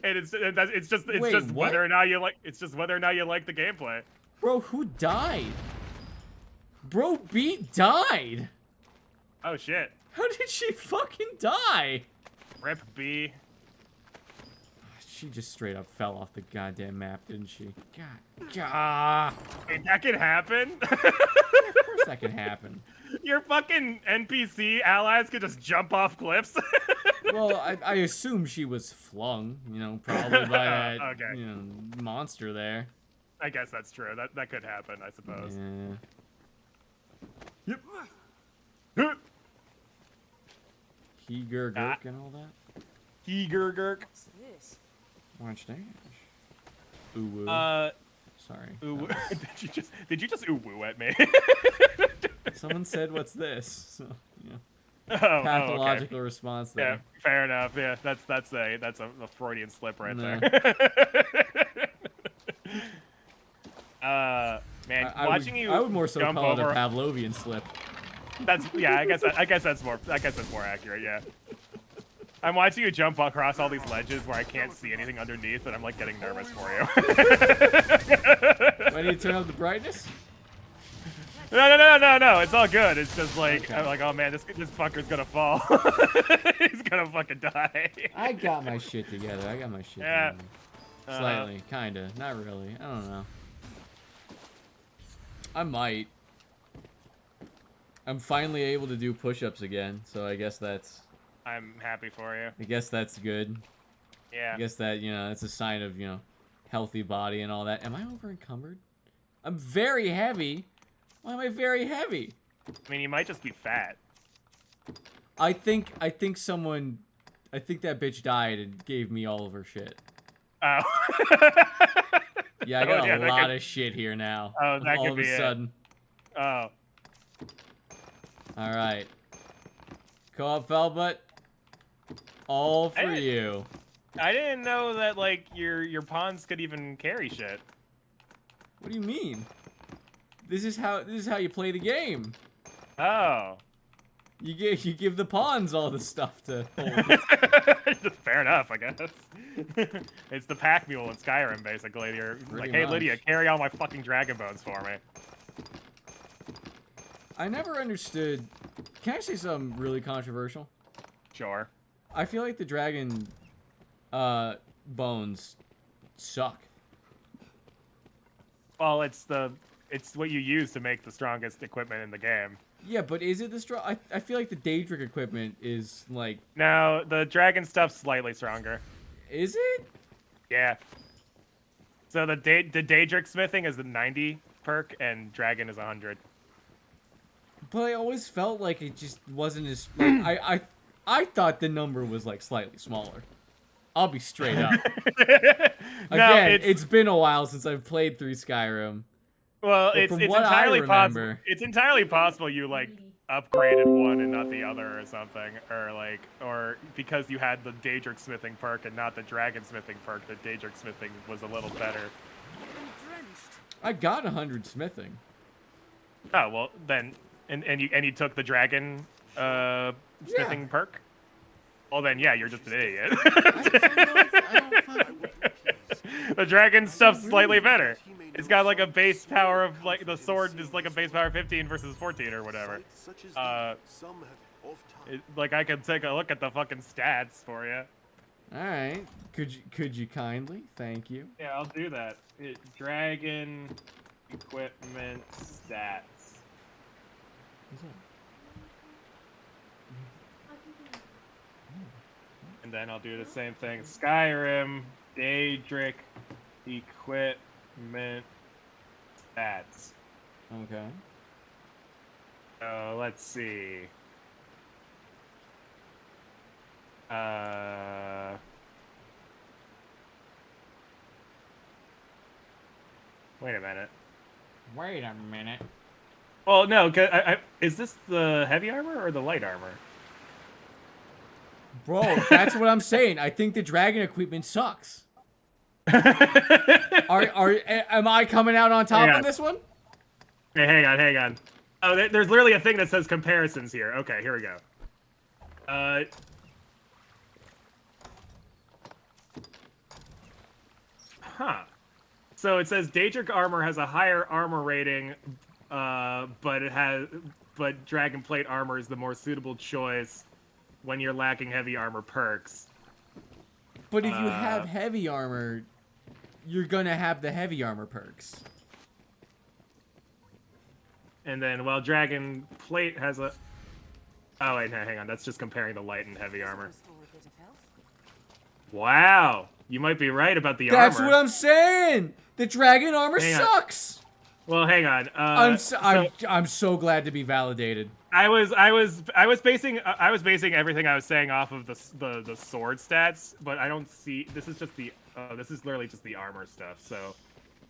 And it's just Wait, what? whether or not you like the gameplay. Bro, who died? Bro, B died. Oh shit! How did she fucking die? Rip B. She just straight up fell off the goddamn map, didn't she? God. Wait, that can happen. Of course that can happen. Your fucking NPC allies could just jump off cliffs. Well, I assume she was flung, you know, probably by that Okay. you know, monster there. I guess that's true. That could happen, I suppose. Yeah. Yep. Heger Gurk and all that. Gurk. What's this? Watch dash. Ooh woo. Sorry. Ooh, That did you just ooh woo at me? was- Someone said, "What's this?" So, you know, Oh, pathological okay. response Yeah, there. fair enough. Yeah, that's a Freudian slip right No. there. Man, I watching would, you I would more so jump call it a over. Pavlovian slip. That's yeah. I guess that's more accurate. Yeah. I'm watching you jump across all these ledges where I can't see anything underneath, and I'm like getting nervous for you. Do I need to turn up the brightness? No. It's all good. It's just like Okay. I'm like, oh man, this fucker's gonna fall. He's gonna fucking die. I got my shit together. Yeah. Together. Slightly, kinda, not really. I don't know. I might. I'm finally able to do push-ups again, so I guess that's I'm happy for you. good. Yeah. I guess that, you know, it's a sign of, you know, healthy body and all that. Am I over encumbered? I'm very heavy. Why am I very heavy? I mean, you might just be fat. I think that bitch died and gave me all of her shit. Oh. Yeah, I Oh, got yeah, a that lot could- of shit here now. Oh, that all could of be a it. sudden. Oh. All right. Co-op Felbutt. All for Hey. you. I didn't know that like your pawns could even carry shit. What do you mean? This is how you play the game. Oh. You give the pawns all the stuff to hold. Fair enough, I guess. It's the pack mule in Skyrim, basically. You're Pretty like, hey, much. Lydia, carry all my fucking dragon bones for me. I never understood. Can I say something really controversial? Sure. I feel like the dragon bones suck. Well, it's what you use to make the strongest equipment in the game. Yeah, but is it the strong? I feel like the Daedric equipment is like. No, the dragon stuff's slightly stronger. Is it? Yeah. So the Daedric smithing is the 90 perk, and dragon is 100. But I always felt like it just wasn't as. Like, I thought the number was like slightly smaller. I'll be straight up. Again, it's been a while since I've played through Skyrim. Well, But it's from what I entirely possible. remember- It's entirely possible you like upgraded one and not the other, or something, or because you had the Daedric smithing perk and not the dragon smithing perk, the Daedric smithing was a little better. I got 100 smithing. Oh well, then and you took the dragon smithing perk. Well then, yeah, you're just an idiot. The dragon stuff's slightly better. It's got like a base power of like the sword is like a base power 15 versus 14 or whatever. Like I could take a look at the fucking stats for you. All right. Could you kindly? Thank you. Yeah, I'll do that. Dragon equipment stats. And then I'll do the same thing. Skyrim, Daedric, equipment, stats. Okay. Let's see. Wait a minute. Wait a minute. Well, no, is this the heavy armor or the light armor? Bro, that's what I'm saying. I think the dragon equipment sucks. Am I coming out on top Hang on on. this one? Hey, hang on. Oh, there's literally a thing that says comparisons here. Okay, here we go. So it says Daedric armor has a higher armor rating, but Dragon Plate armor is the more suitable choice when you're lacking heavy armor perks. But if you have heavy armor, you're gonna have the heavy armor perks. And then, while Dragon Plate has a... Oh, wait, hang on. That's just comparing the light and heavy armor. Restore a bit of health. Wow. You might be right about the That's armor. what I'm saying. The dragon armor Hang on. sucks. Well, hang on. I'm so glad to be validated. I was basing everything I was saying off of the sword stats, but I don't see. This is just the. This is literally just the armor stuff. So,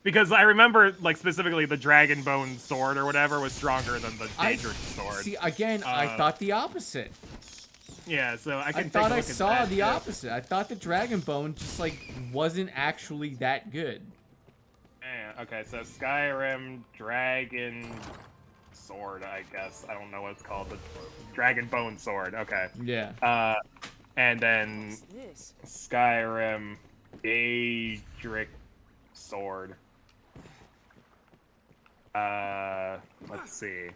because I remember like specifically the dragon bone sword or whatever was stronger than the Daedric sword. See, again, I thought the opposite. Yeah, so I can. thought take a I look at saw that, the too. opposite. I thought the dragon bone just like wasn't actually that good. Yeah, okay, so Skyrim Dragon Sword, I guess. I don't know what it's called. The Dragon Bone Sword. Okay. Yeah. And then What's this? Skyrim Daedric Sword. Let's see.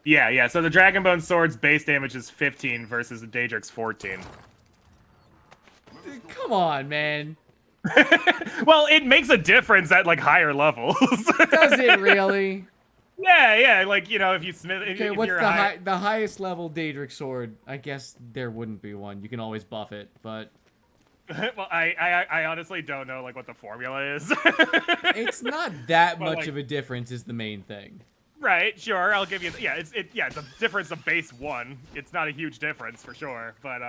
Yeah, so the Dragonbone Sword's base damage is 15 versus the Daedric's 14. Come on, man. Well, it makes a difference at, like, higher levels. Does it really? Yeah, like, you know, if you smith... Okay, if what's you're the highest level Daedric sword? I guess there wouldn't be one. You can always buff it, but... Well, I honestly don't know, like, what the formula is. It's not that But, much like- of a difference is the main thing. Right, sure, I'll give you... Yeah, it's a difference of base 1. It's not a huge difference, for sure, but,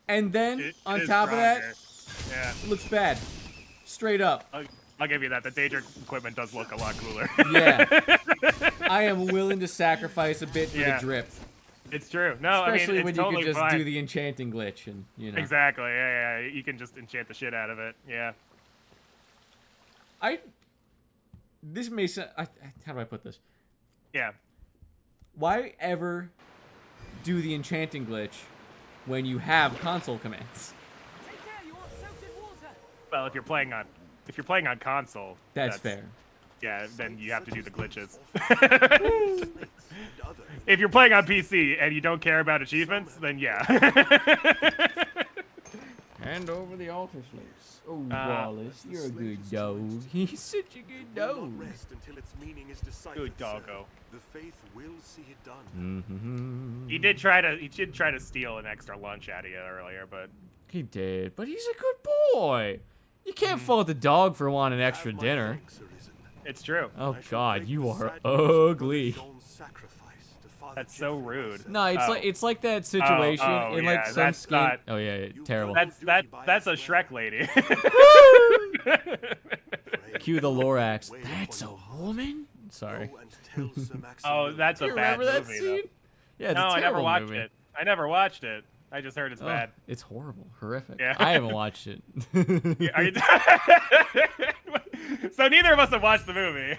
And then, it on is top of that, stronger. Yeah, it looks bad. Straight up. I'll give you that. The Daedric equipment does look a lot cooler. Yeah. I am willing to sacrifice a bit for Yeah. the drip. It's true. No, Especially I mean, when it's you totally can just fine. do the enchanting glitch and, you know. Exactly, yeah. You can just enchant the shit out of it, yeah. This may sound... How do I put this? Yeah. Why ever do the enchanting glitch when you have console commands? Take care, you want soaked in water. Well, if you're playing on console, That's fair. Yeah, then you have to do the glitches. If you're playing on PC and you don't care about achievements, then yeah. Hand over the altar slates. Oh, Wallace, you're a good dog. He's such a good dog. Rest until its meaning is deciphered, Good sir. doggo. The faith will see it done. Mm-hmm. He did try to steal an extra lunch out of you earlier, but He did, but he's a good boy. You can't fault the dog for wanting extra Have my dinner. thanks, Arisen. it's true. Oh I shall God, break you the are sad news of ugly. Dawn's sacrifice to Father That's so Jeffrey rude. myself. No, it's Oh. like that situation in like yeah, some that's skin. not- Oh yeah, terrible. That's a Shrek lady. Cue the Lorax. Wait That's a upon your heart. woman. Sorry. Go and tell Sir Oh, Maximilian that's a You bad remember that movie. scene? Yeah, it's No, a I never terrible watched movie. it. I never watched it. I just heard it's Oh, bad. it's horrible, horrific. Yeah. I haven't watched it. Are you... So neither of us have watched the movie.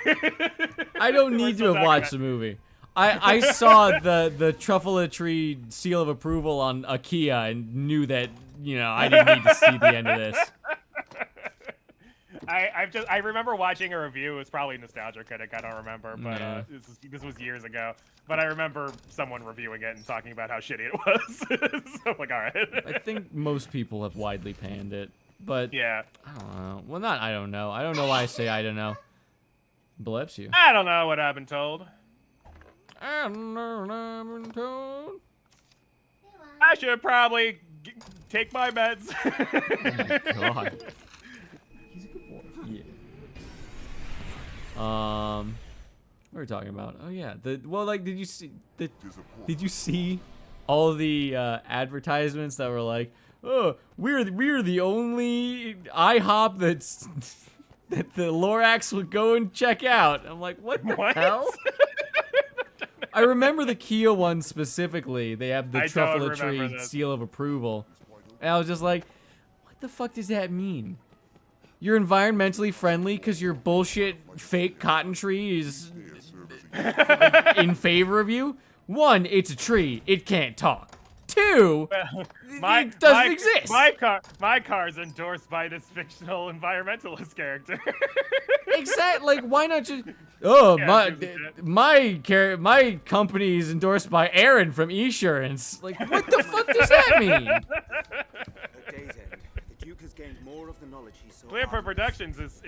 I don't We're need to still have talking watched about- the movie. I saw the Truffle-a-Tree seal of approval on IKEA and knew that, you know, I didn't need to see the end of this. I remember watching a review. It was probably Nostalgia Critic. I don't remember, but Yeah. this was years ago. But I remember someone reviewing it and talking about how shitty it was. So I'm like, all right. I think most people have widely panned it, but Yeah. I don't know. Well, not I don't know. I don't know why I say I don't know. Bless you. I don't know what I've been told. I don't know what I've been told. I should probably take my meds. Oh my God. He's a good boy. Yeah. What were we talking about? Oh yeah. Did you see all the advertisements that were like, oh, we're the only IHOP that's that the Lorax would go and check out. I'm like, what the What? hell? I remember the Kia one specifically. They have the I don't remember truffle-tree this. seal of approval. And I was just like, what the fuck does that mean? You're environmentally friendly because your bullshit fake cotton tree is in favor of you? One, it's a tree. It can't talk. Two, it doesn't exist. My car's endorsed by this fictional environmentalist character. Exactly. Like, why not just? Oh, Yeah, my company is endorsed by Aaron from Esurance. Like, what the fuck does that mean? At day's end, the Duke has gained more of the knowledge he saw. ClearPearl Productions is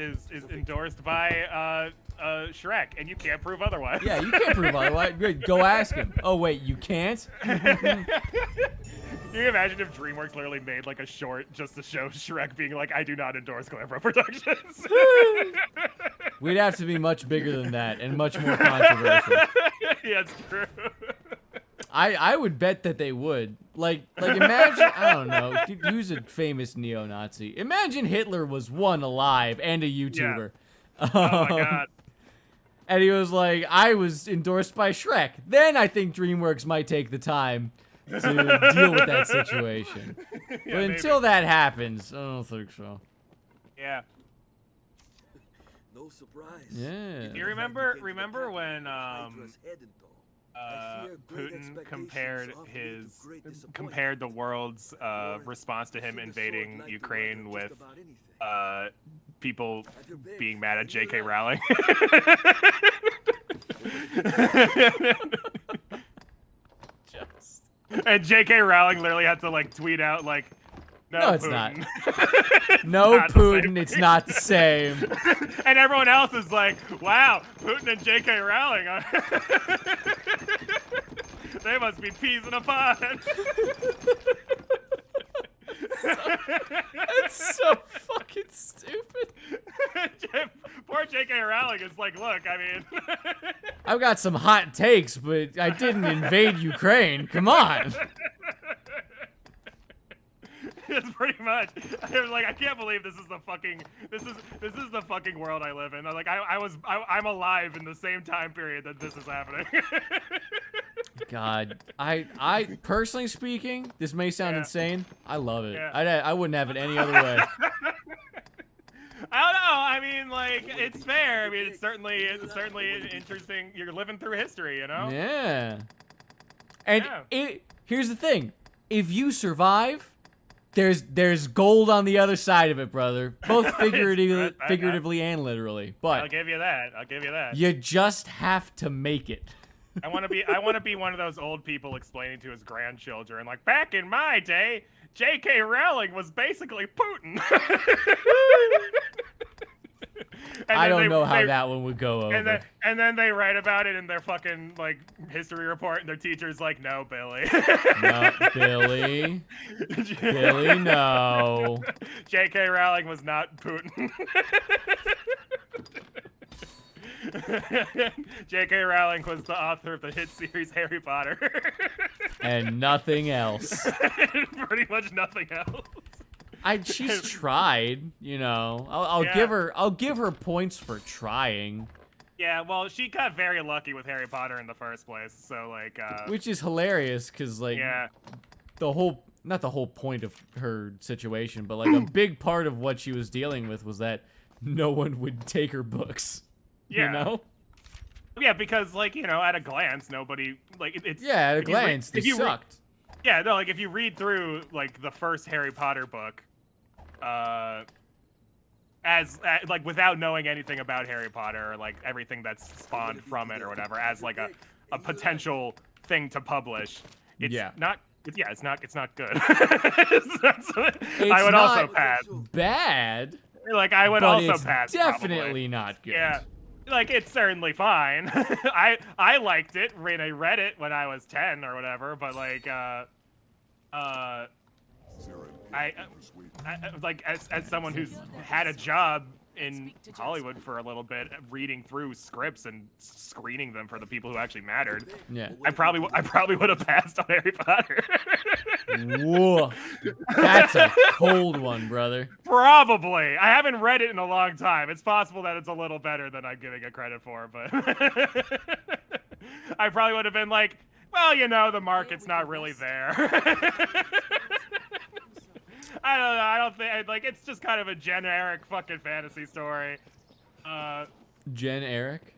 endorsed by Shrek, and you can't prove otherwise. Yeah, you can't prove otherwise. Good, go ask him. Oh wait, you can't? Can you imagine if DreamWorks literally made like a short just to show Shrek being like, I do not endorse ClearPearl Productions? We'd have to be much bigger than that and much more controversial. Yeah, it's true. I would bet that they would. Like imagine, I don't know, who's a famous neo-Nazi? Imagine Hitler was one alive and a YouTuber. Oh my god. And he was like, I was endorsed by Shrek. Then I think DreamWorks might take the time to deal with that situation. But until that happens, I don't think so. Yeah. No surprise. Yeah. Do you remember when Putin compared the world's response to him invading Ukraine with people being mad at J.K. Rowling? And J.K. Rowling literally had to like tweet out like, No, it's Putin. not. No, not the Putin, same it's thing." not the same. And everyone else is like, wow, Putin and J.K. Rowling are they must be peas in a pod. That's so fucking stupid. Poor J.K. Rowling is like, look, I mean, I've got some hot takes, but I didn't invade Ukraine. Come on. it's pretty much. I was like, I can't believe this is the fucking the fucking world I live in. I'm like, I'm alive in the same time period that this is happening. God, I personally speaking, this may sound insane. I love it. Yeah. I wouldn't have it any other way. I don't know. I mean, like, it's fair. I mean, it's certainly interesting. You're living through history, you know? Yeah. And Yeah. here's the thing. If you survive, there's gold on the other side of it, brother. Both figuratively and literally. I'll But give you that. you just have to make it. I want to be one of those old people explaining to his grandchildren, like, back in my day, J.K. Rowling was basically Putin. I don't know how that one would go over. And then they write about it in their fucking like history report, and their teacher's like, "No, Billy." No, Billy. Billy, no. J.K. Rowling was not Putin. J.K. Rowling was the author of the hit series Harry Potter. And nothing else. Pretty much nothing else. She's tried, you know. I'll give her points for trying. Yeah, well, she got very lucky with Harry Potter in the first place, so like Which is hilarious cuz like yeah. not the whole point of her situation, but like a big part of what she was dealing with was that no one would take her books. Yeah. You know? Yeah, because like, you know, at a glance, nobody like it's Yeah, at a glance, they sucked. Yeah, no, like if you read through like the first Harry Potter book, like without knowing anything about Harry Potter or like everything that's spawned from it or whatever, as like a potential thing to publish, it's not. Yeah, it's not good. I would also pass. Bad. Like I would but also it's pass. definitely probably. not good. Yeah. Like it's certainly fine. I liked it when I read it when I was 10 or whatever, but like I like as someone who's had a job in Hollywood for a little bit, reading through scripts and screening them for the people who actually mattered. Yeah. I probably would have passed on Harry Potter. Whoa. That's a cold one, brother. Probably. I haven't read it in a long time. It's possible that it's a little better than I'm giving it credit for, but I probably would have been like, well, you know, the market's not really there. I don't know. I don't think, like, it's just kind of a generic fucking fantasy story. Jen Eric?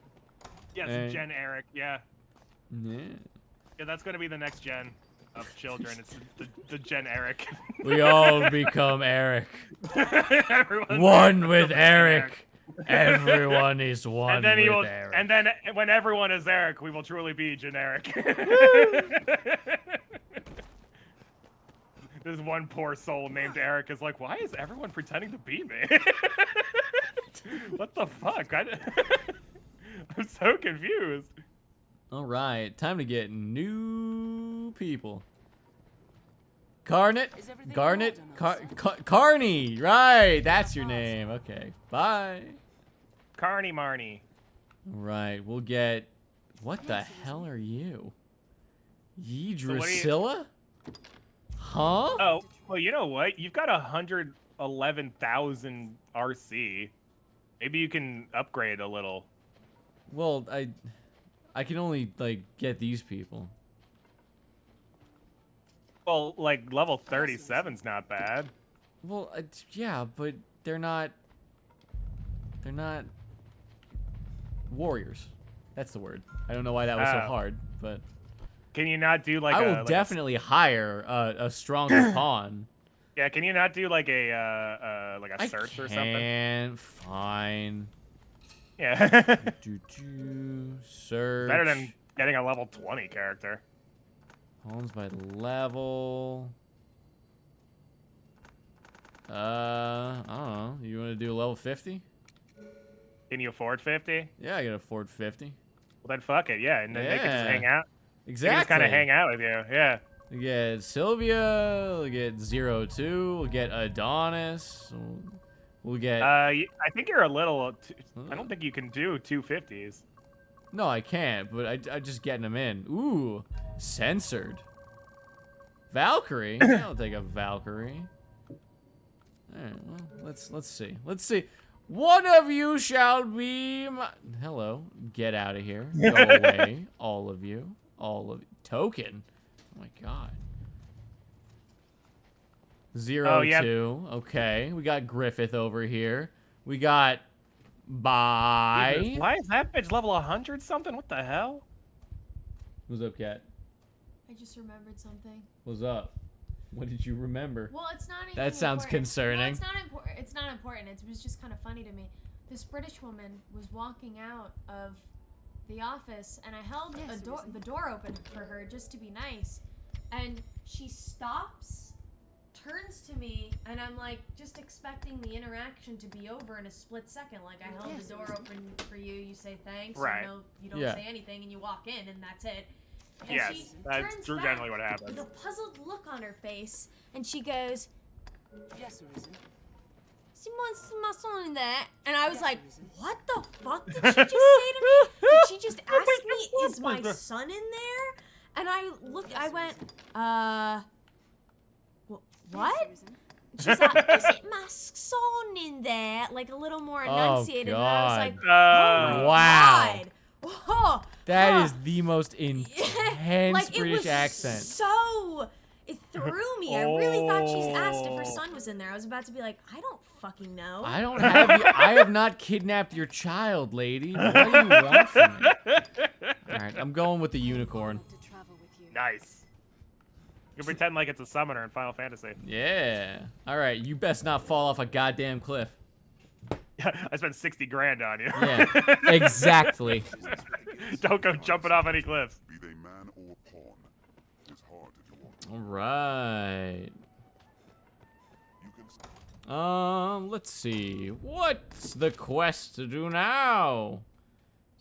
Yes, Gen Eric, yeah. Yeah. Yeah, that's going to be the next gen of children. It's the Gen Eric. We all become Eric. Everyone's One with Eric. Everyone is one and then with he will, Eric. and then when everyone is Eric, we will truly be generic. This one poor soul named Eric is like, why is everyone pretending to be me? What the fuck? I'm so confused. All right, time to get new people. Garnet, Is everything Garnet, in order, Carney. Right, that's your name. Okay, bye. Carney Marnie. Right, we'll get. What the hell are you? So what do you- Drusilla? Huh? Oh, well, you know what? You've got 111,000 RC. Maybe you can upgrade a little. Well, I can only like get these people. Well, like level 37's not bad. Well, yeah, but they're not warriors. That's the word. I don't know why that was so Oh. hard, but Can you not do like I a will like definitely hire a stronger pawn. Yeah, can you not do like a search or something? And fine. Yeah. Search. Better than getting a level 20 character. Pawns by level. I don't know. You want to do level 50? Can you afford 50? Yeah, I can afford 50. Well, then fuck it, yeah. And then they can just Yeah. hang out. Exactly. They can just kind of hang out with you, yeah. We'll get Sylvia. We'll get 02. We'll get Adonis. We'll get. I think you're a little. I don't think you can do 250s. No, I can't. But I'm just getting them in. Ooh, censored. Valkyrie. I'll take a Valkyrie. All right. Well, let's see. Let's see. One of you shall be my... Hello. Get out of here. Go away. All of you. All of you. Token. Oh my god. 02. Okay. We got Griffith over here. We got Bye. Why is that bitch level 100 something? What the hell? What's up, Cat? I just remembered something. What's up? What did you remember? Well, it's not anything That sounds important. concerning. No, it's not important. It's not important. It was just kind of funny to me. This British woman was walking out of the office, and I held the door open for her just to be nice. And she stops, turns to me, and I'm like just expecting the interaction to be over in a split second. Like I held the door open for you, you say thanks, Right. you don't say anything, and you walk in, and that's it. And Yes, she that's turns generally back what happens. with a puzzled look on her face, and she goes, Yes, Arisen. "Someone's my son in there," and I was like, "What the fuck did she just say to me? Did she just ask me, is my son in there?" And I went, what? She's like, "Is it my son in there?" Like a little more enunciated, and I was like, "Oh my Wow. god!" Oh, That is the most intense like, British it was accent. So it threw me. I really thought she's asked if her son was in there. I was about to be like, I don't fucking know. I don't have you. I have not kidnapped your child, lady. What do you want from me? All right, I'm going with the unicorn. To travel with you. Nice. You can pretend like it's a summoner in Final Fantasy. Yeah. All right, you best not fall off a goddamn cliff. I spent 60 grand on you. Yeah, exactly. Don't go jumping off any cliffs. Be they man or pawn, as hard as you want. All right. You can Let's see. What's the quest to do now?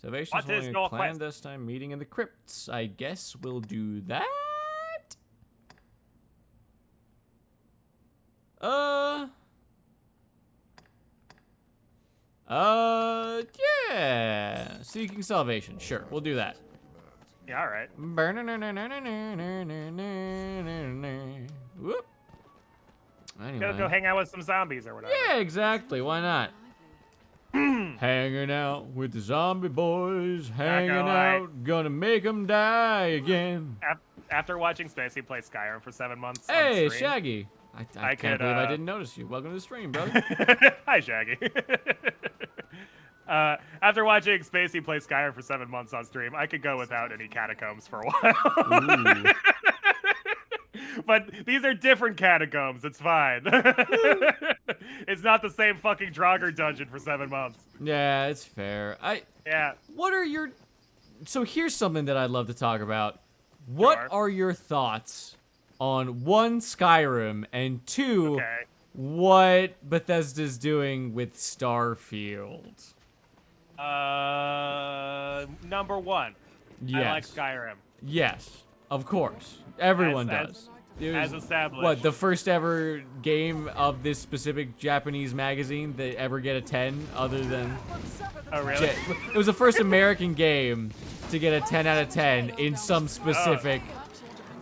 Salvation's What is holding your a quest? clandestine meeting in the crypts. I guess we'll do that. Yeah. Seeking salvation. Sure, we'll do that. Yeah, all right. Whoop. Anyway. Go hang out with some zombies or whatever. Yeah, exactly. Why not? Hanging out with the zombie boys. Hanging out. Gonna make them die again. After watching Spacey play Skyrim for 7 months. Hey, on stream, Shaggy. I can't believe I didn't notice you. Welcome to the stream, brother. Hi, Shaggy. After watching Spacey play Skyrim for 7 months on stream, I could go without any catacombs for a while. But these are different catacombs. It's fine. It's not the same fucking Draugr dungeon for 7 months. Yeah, it's fair. Yeah. What are your... So here's something that I'd love to talk about. What Sure. are your thoughts on, 1, Skyrim, and 2, Okay. what Bethesda's doing with Starfield? Number 1. Yes. I like Skyrim. Yes, of course. Everyone does. It As was, established. what, the first ever game of this specific Japanese magazine that ever get a 10 other than... Oh, really? It was the first American game to get a 10 out of 10 in some specific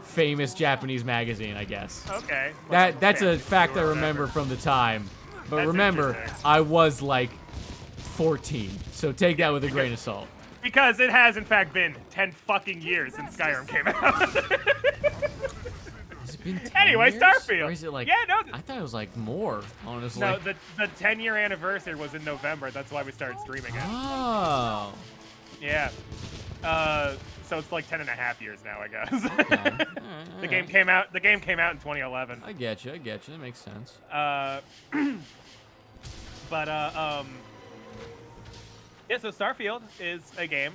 famous Japanese magazine, I guess. Okay. That's a Damn, fact I you remember from the time. But That's remember, interesting. I was like 14, so take that with a grain of salt. Because it has, in fact, been 10 fucking years since Skyrim came out. Has it been 10 Anyway, years? Starfield. Or is it like... Yeah, no. I thought it was like more, honestly. No, the 10-year anniversary was in November. That's why we started streaming it. Oh. Yeah. So it's like 10 and a half years now, I guess. Okay. The game came out. The game came out in 2011. I get you. That makes sense. Yeah. So Starfield is a game.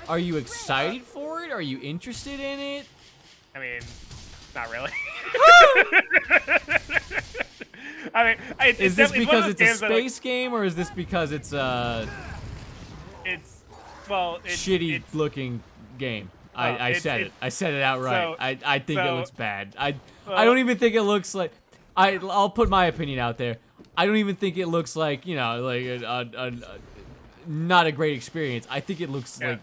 Are you excited for it? Are you interested in it? I mean, not really. I mean, Is this because it's it's a space game, or is this because it's a shitty looking game? I said it. I said it outright. I think it looks bad. I don't even think it looks like... I'll put my opinion out there. I don't even think it looks like, you know, like not a great experience. I think it looks like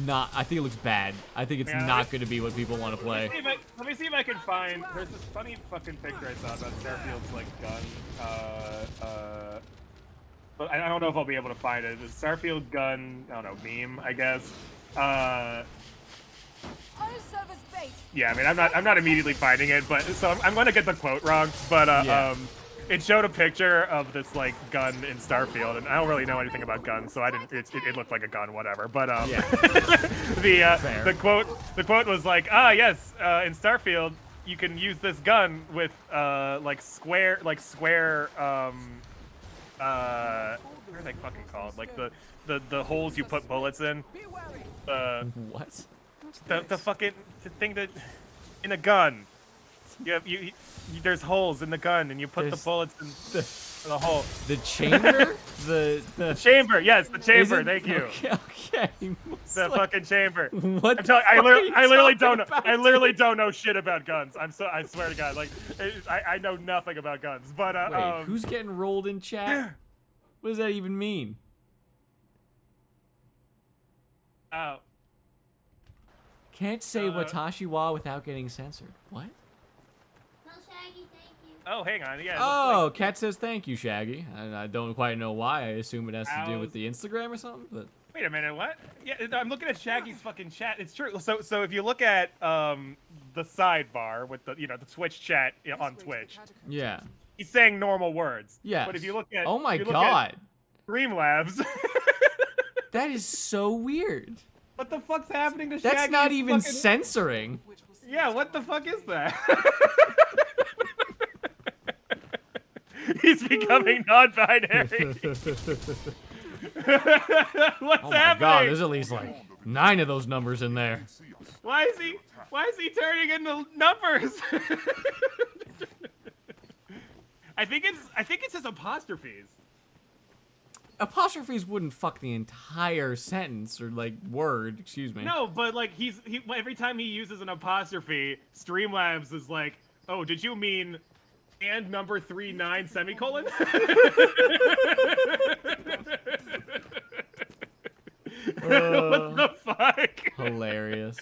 not. I think it looks bad. I think it's not going to be what people want to play. Let me see if I can find. There's this funny fucking picture I saw about Starfield's like gun. But I don't know if I'll be able to find it. It's Starfield gun. I don't know, meme, I guess. Yeah, I mean, I'm not immediately finding it, but so I'm going to get the quote wrong. But it showed a picture of this like gun in Starfield, and I don't really know anything about guns, so I didn't. It looked like a gun, whatever. But the quote was like, yes, in Starfield you can use this gun with square what are they fucking called? Like the holes you put bullets in. What? The thing that in a gun. There's holes in the gun, and you put the bullets in the hole. The chamber? the chamber, yes, the chamber. Thank you. Okay. The fucking chamber. What? I'm telling you, I literally don't know. I literally don't know shit about guns. I swear to God, like I know nothing about guns. But wait, who's getting rolled in chat? What does that even mean? Oh. Can't say Watashi wa without getting censored. What? Oh, hang on. Yeah. Oh, Kat says thank you, Shaggy. I don't quite know why. I assume it has to do with the Instagram or something. But wait a minute, what? Yeah, I'm looking at Shaggy's fucking chat. It's true. So if you look at the sidebar with the the Twitch chat on Twitch. Yeah. He's saying normal words. Yeah. But if you look at oh my God. Streamlabs. That is so weird. What the fuck's happening to Shaggy? That's not even censoring. Yeah, what the fuck is that? He's becoming non-binary. What's oh my happening? God, there's at least like 9 of those numbers in there. Why is he turning into numbers? I think it's his apostrophes. Apostrophes wouldn't fuck the entire sentence or like word, excuse me. No, but like every time he uses an apostrophe, Streamlabs is like, "Oh, did you mean And number 39 semicolon. What the fuck? Hilarious.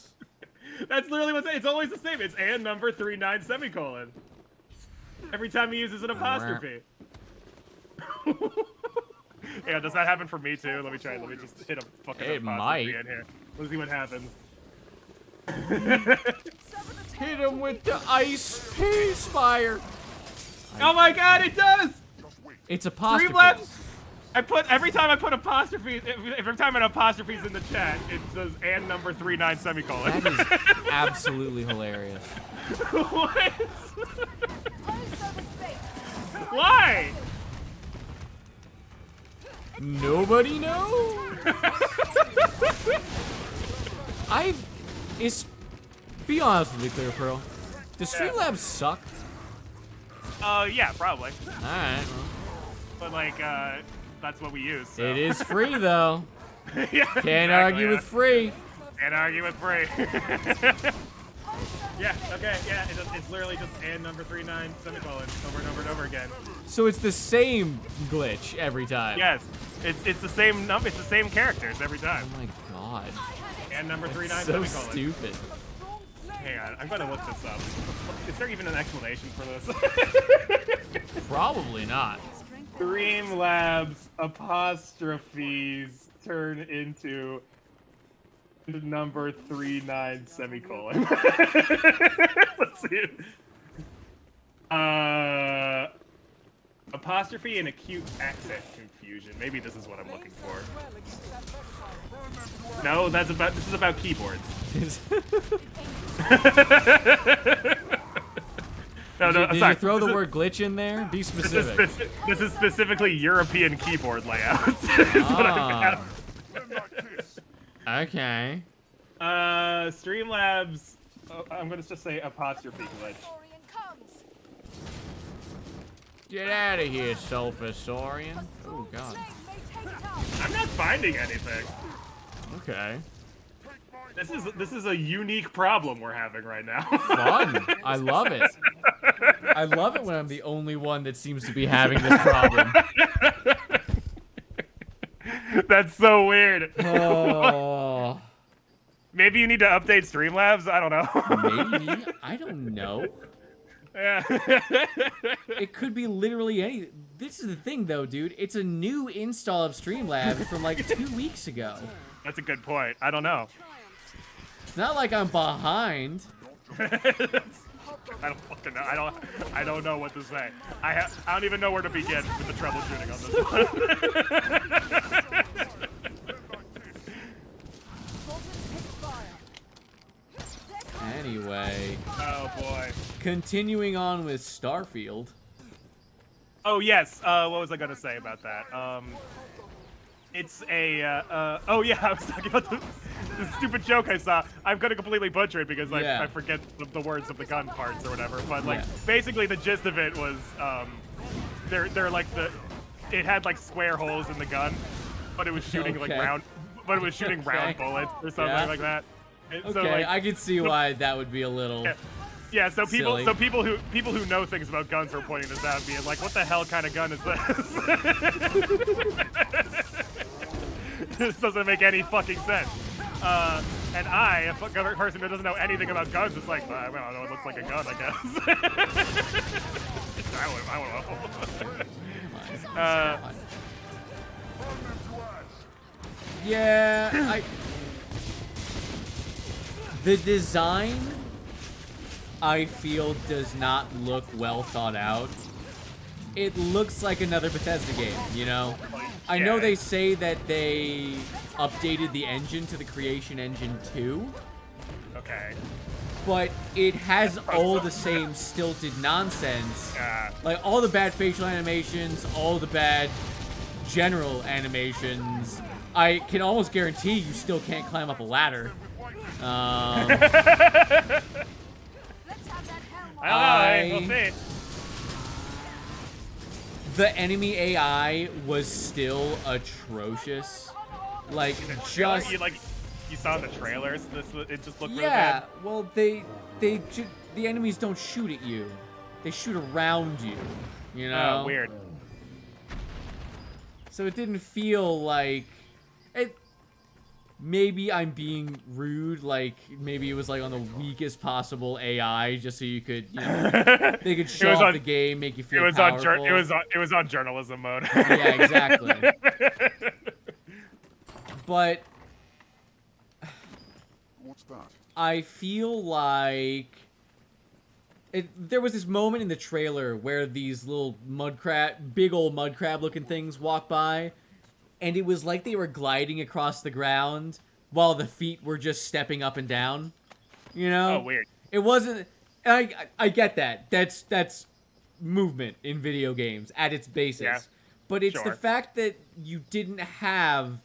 That's literally what's it's always the same. It's and number 39 semicolon. Every time he uses an apostrophe. Yeah, does that happen for me too? Let me try. Let me just hit a fucking It apostrophe might. in here. Let's see what happens. Hit him with the ice pea spire. Oh my god, it does! It's apostrophe. Streamlabs! Every time I put apostrophe, every time an apostrophe's in the chat, it says and number 39 semicolon. That is absolutely hilarious. What? Why? Nobody knows. Be honest with me, ClearPearl. Does Streamlabs suck? Yeah, probably. Alright, well. But like, that's what we use. So. It is free though. Yeah, Can't argue with free. Can't argue with free. Yeah, okay, yeah, it's literally just and number 39 semicolon over and over and over again. So it's the same glitch every time. Yes, it's the same number, it's the same characters every time. Oh my god. And number 39 So semicolon. stupid. Hang on, I'm gonna look this up. Is there even an explanation for this? Probably not. Streamlabs apostrophes turn into number 39 semicolon. Let's see. Apostrophe and acute accent confusion. Maybe this is what I'm looking for. No, this is about keyboards. Did you throw the word glitch in there? Be specific. This is specifically European keyboard layouts. Is what I found. Okay. Streamlabs. I'm gonna just say apostrophe glitch. Get out of here, Sulfasaurian. Oh god. I'm not finding anything. Okay. This is a unique problem we're having right now. Fun. I love it. I love it when I'm the only one that seems to be having this problem. That's so weird. Oh. Maybe you need to update Streamlabs? I don't know. Maybe. I don't know. Yeah. It could be literally any. This is the thing, though, dude. It's a new install of Streamlabs from like 2 weeks ago. That's a good point. I don't know. It's not like I'm behind. I don't fucking know. I don't know what to say. I don't even know where to begin with the troubleshooting on this one. Anyway. Oh boy. Continuing on with Starfield. Oh yes. What was I gonna say about that? It's a. Oh yeah, I was talking about the stupid joke I saw. I'm gonna completely butcher it because like I forget the words of the gun parts or whatever. But like basically the gist of it was they're like it had like square holes in the gun, but it was shooting like round round bullets or something like that. And Okay, so, like, I can see why that would be a little. Yeah, so people silly. people who know things about guns are pointing this out and being like, what the hell kind of gun is this? This doesn't make any fucking sense. And I, a person who doesn't know anything about guns, is like, I don't know, it looks like a gun, I guess. I don't know. Yeah, the design, I feel, does not look well thought out. It looks like another Bethesda game, you know? I know they say that they updated the engine to the Creation Engine 2. Okay. But it has all the same stilted nonsense. Like, all the bad facial animations, all the bad general animations. I can almost guarantee you still can't climb up a ladder. I don't know, we'll see. The enemy AI was still atrocious. Like, just... You saw in the trailers, it just looked really yeah, bad. well, the enemies don't shoot at you. they shoot around you. You know? Oh, weird. So it didn't feel like it. Maybe I'm being rude. Like maybe it was like on the weakest possible AI, just so you could, you know, they could show off the game, make you feel powerful. It was on journalism mode. Yeah, exactly. But What's that? I feel like there was this moment in the trailer where these little big old mud crab looking things walk by, and it was like they were gliding across the ground while the feet were just stepping up and down. You know? Oh, weird. It wasn't. I get that. That's movement in video games at its basis. Yeah, but it's the sure. fact that you didn't have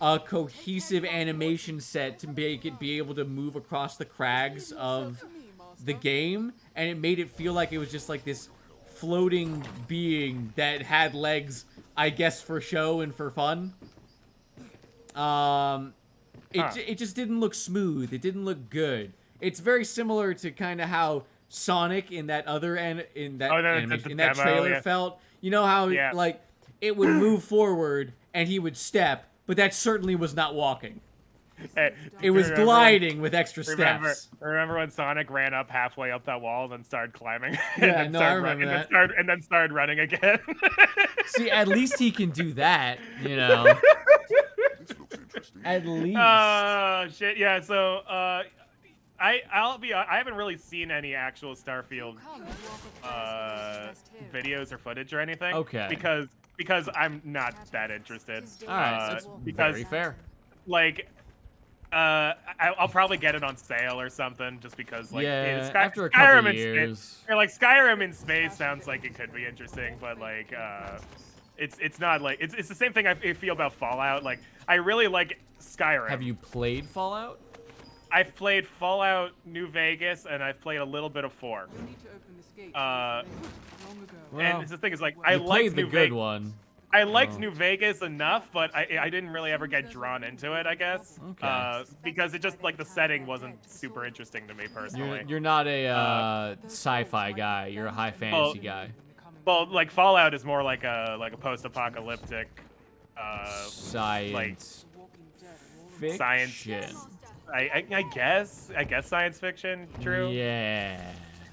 a cohesive animation set to make it be able to move across the crags of the game, and it made it feel like it was just like this floating being that had legs, I guess, for show and for fun. It just didn't look smooth. It didn't look good. It's very similar to kind of how Sonic in that other in that trailer felt. You know how like it would move forward and he would step, but that certainly was not walking. It was gliding with extra steps. Remember when Sonic ran up halfway up that wall and then started climbing? Yeah, no, I remember that. And then started running again. See, at least he can do that, you know. This looks interesting. At least. Oh shit! Yeah. So I haven't really seen any actual Starfield videos or footage or anything. Okay. Because I'm not that interested. All right, that's very fair. Like, I'll probably get it on sale or something, just because like after a Skyrim couple years. like Skyrim in space sounds like it could be interesting, but like it's not like it's the same thing I feel about Fallout. Like I really like Skyrim. Have you played Fallout? I've played Fallout New Vegas and I've played a little bit of 4. And the thing is, like, I liked the good one. I liked New Vegas enough, but I didn't really ever get drawn into it, I guess. Okay. Because it just, like, the setting wasn't super interesting to me personally. You're not a sci-fi guy. You're a high fantasy guy. Well, like, Fallout is more like a post-apocalyptic Science fiction. Science. I guess science fiction. True. Yeah.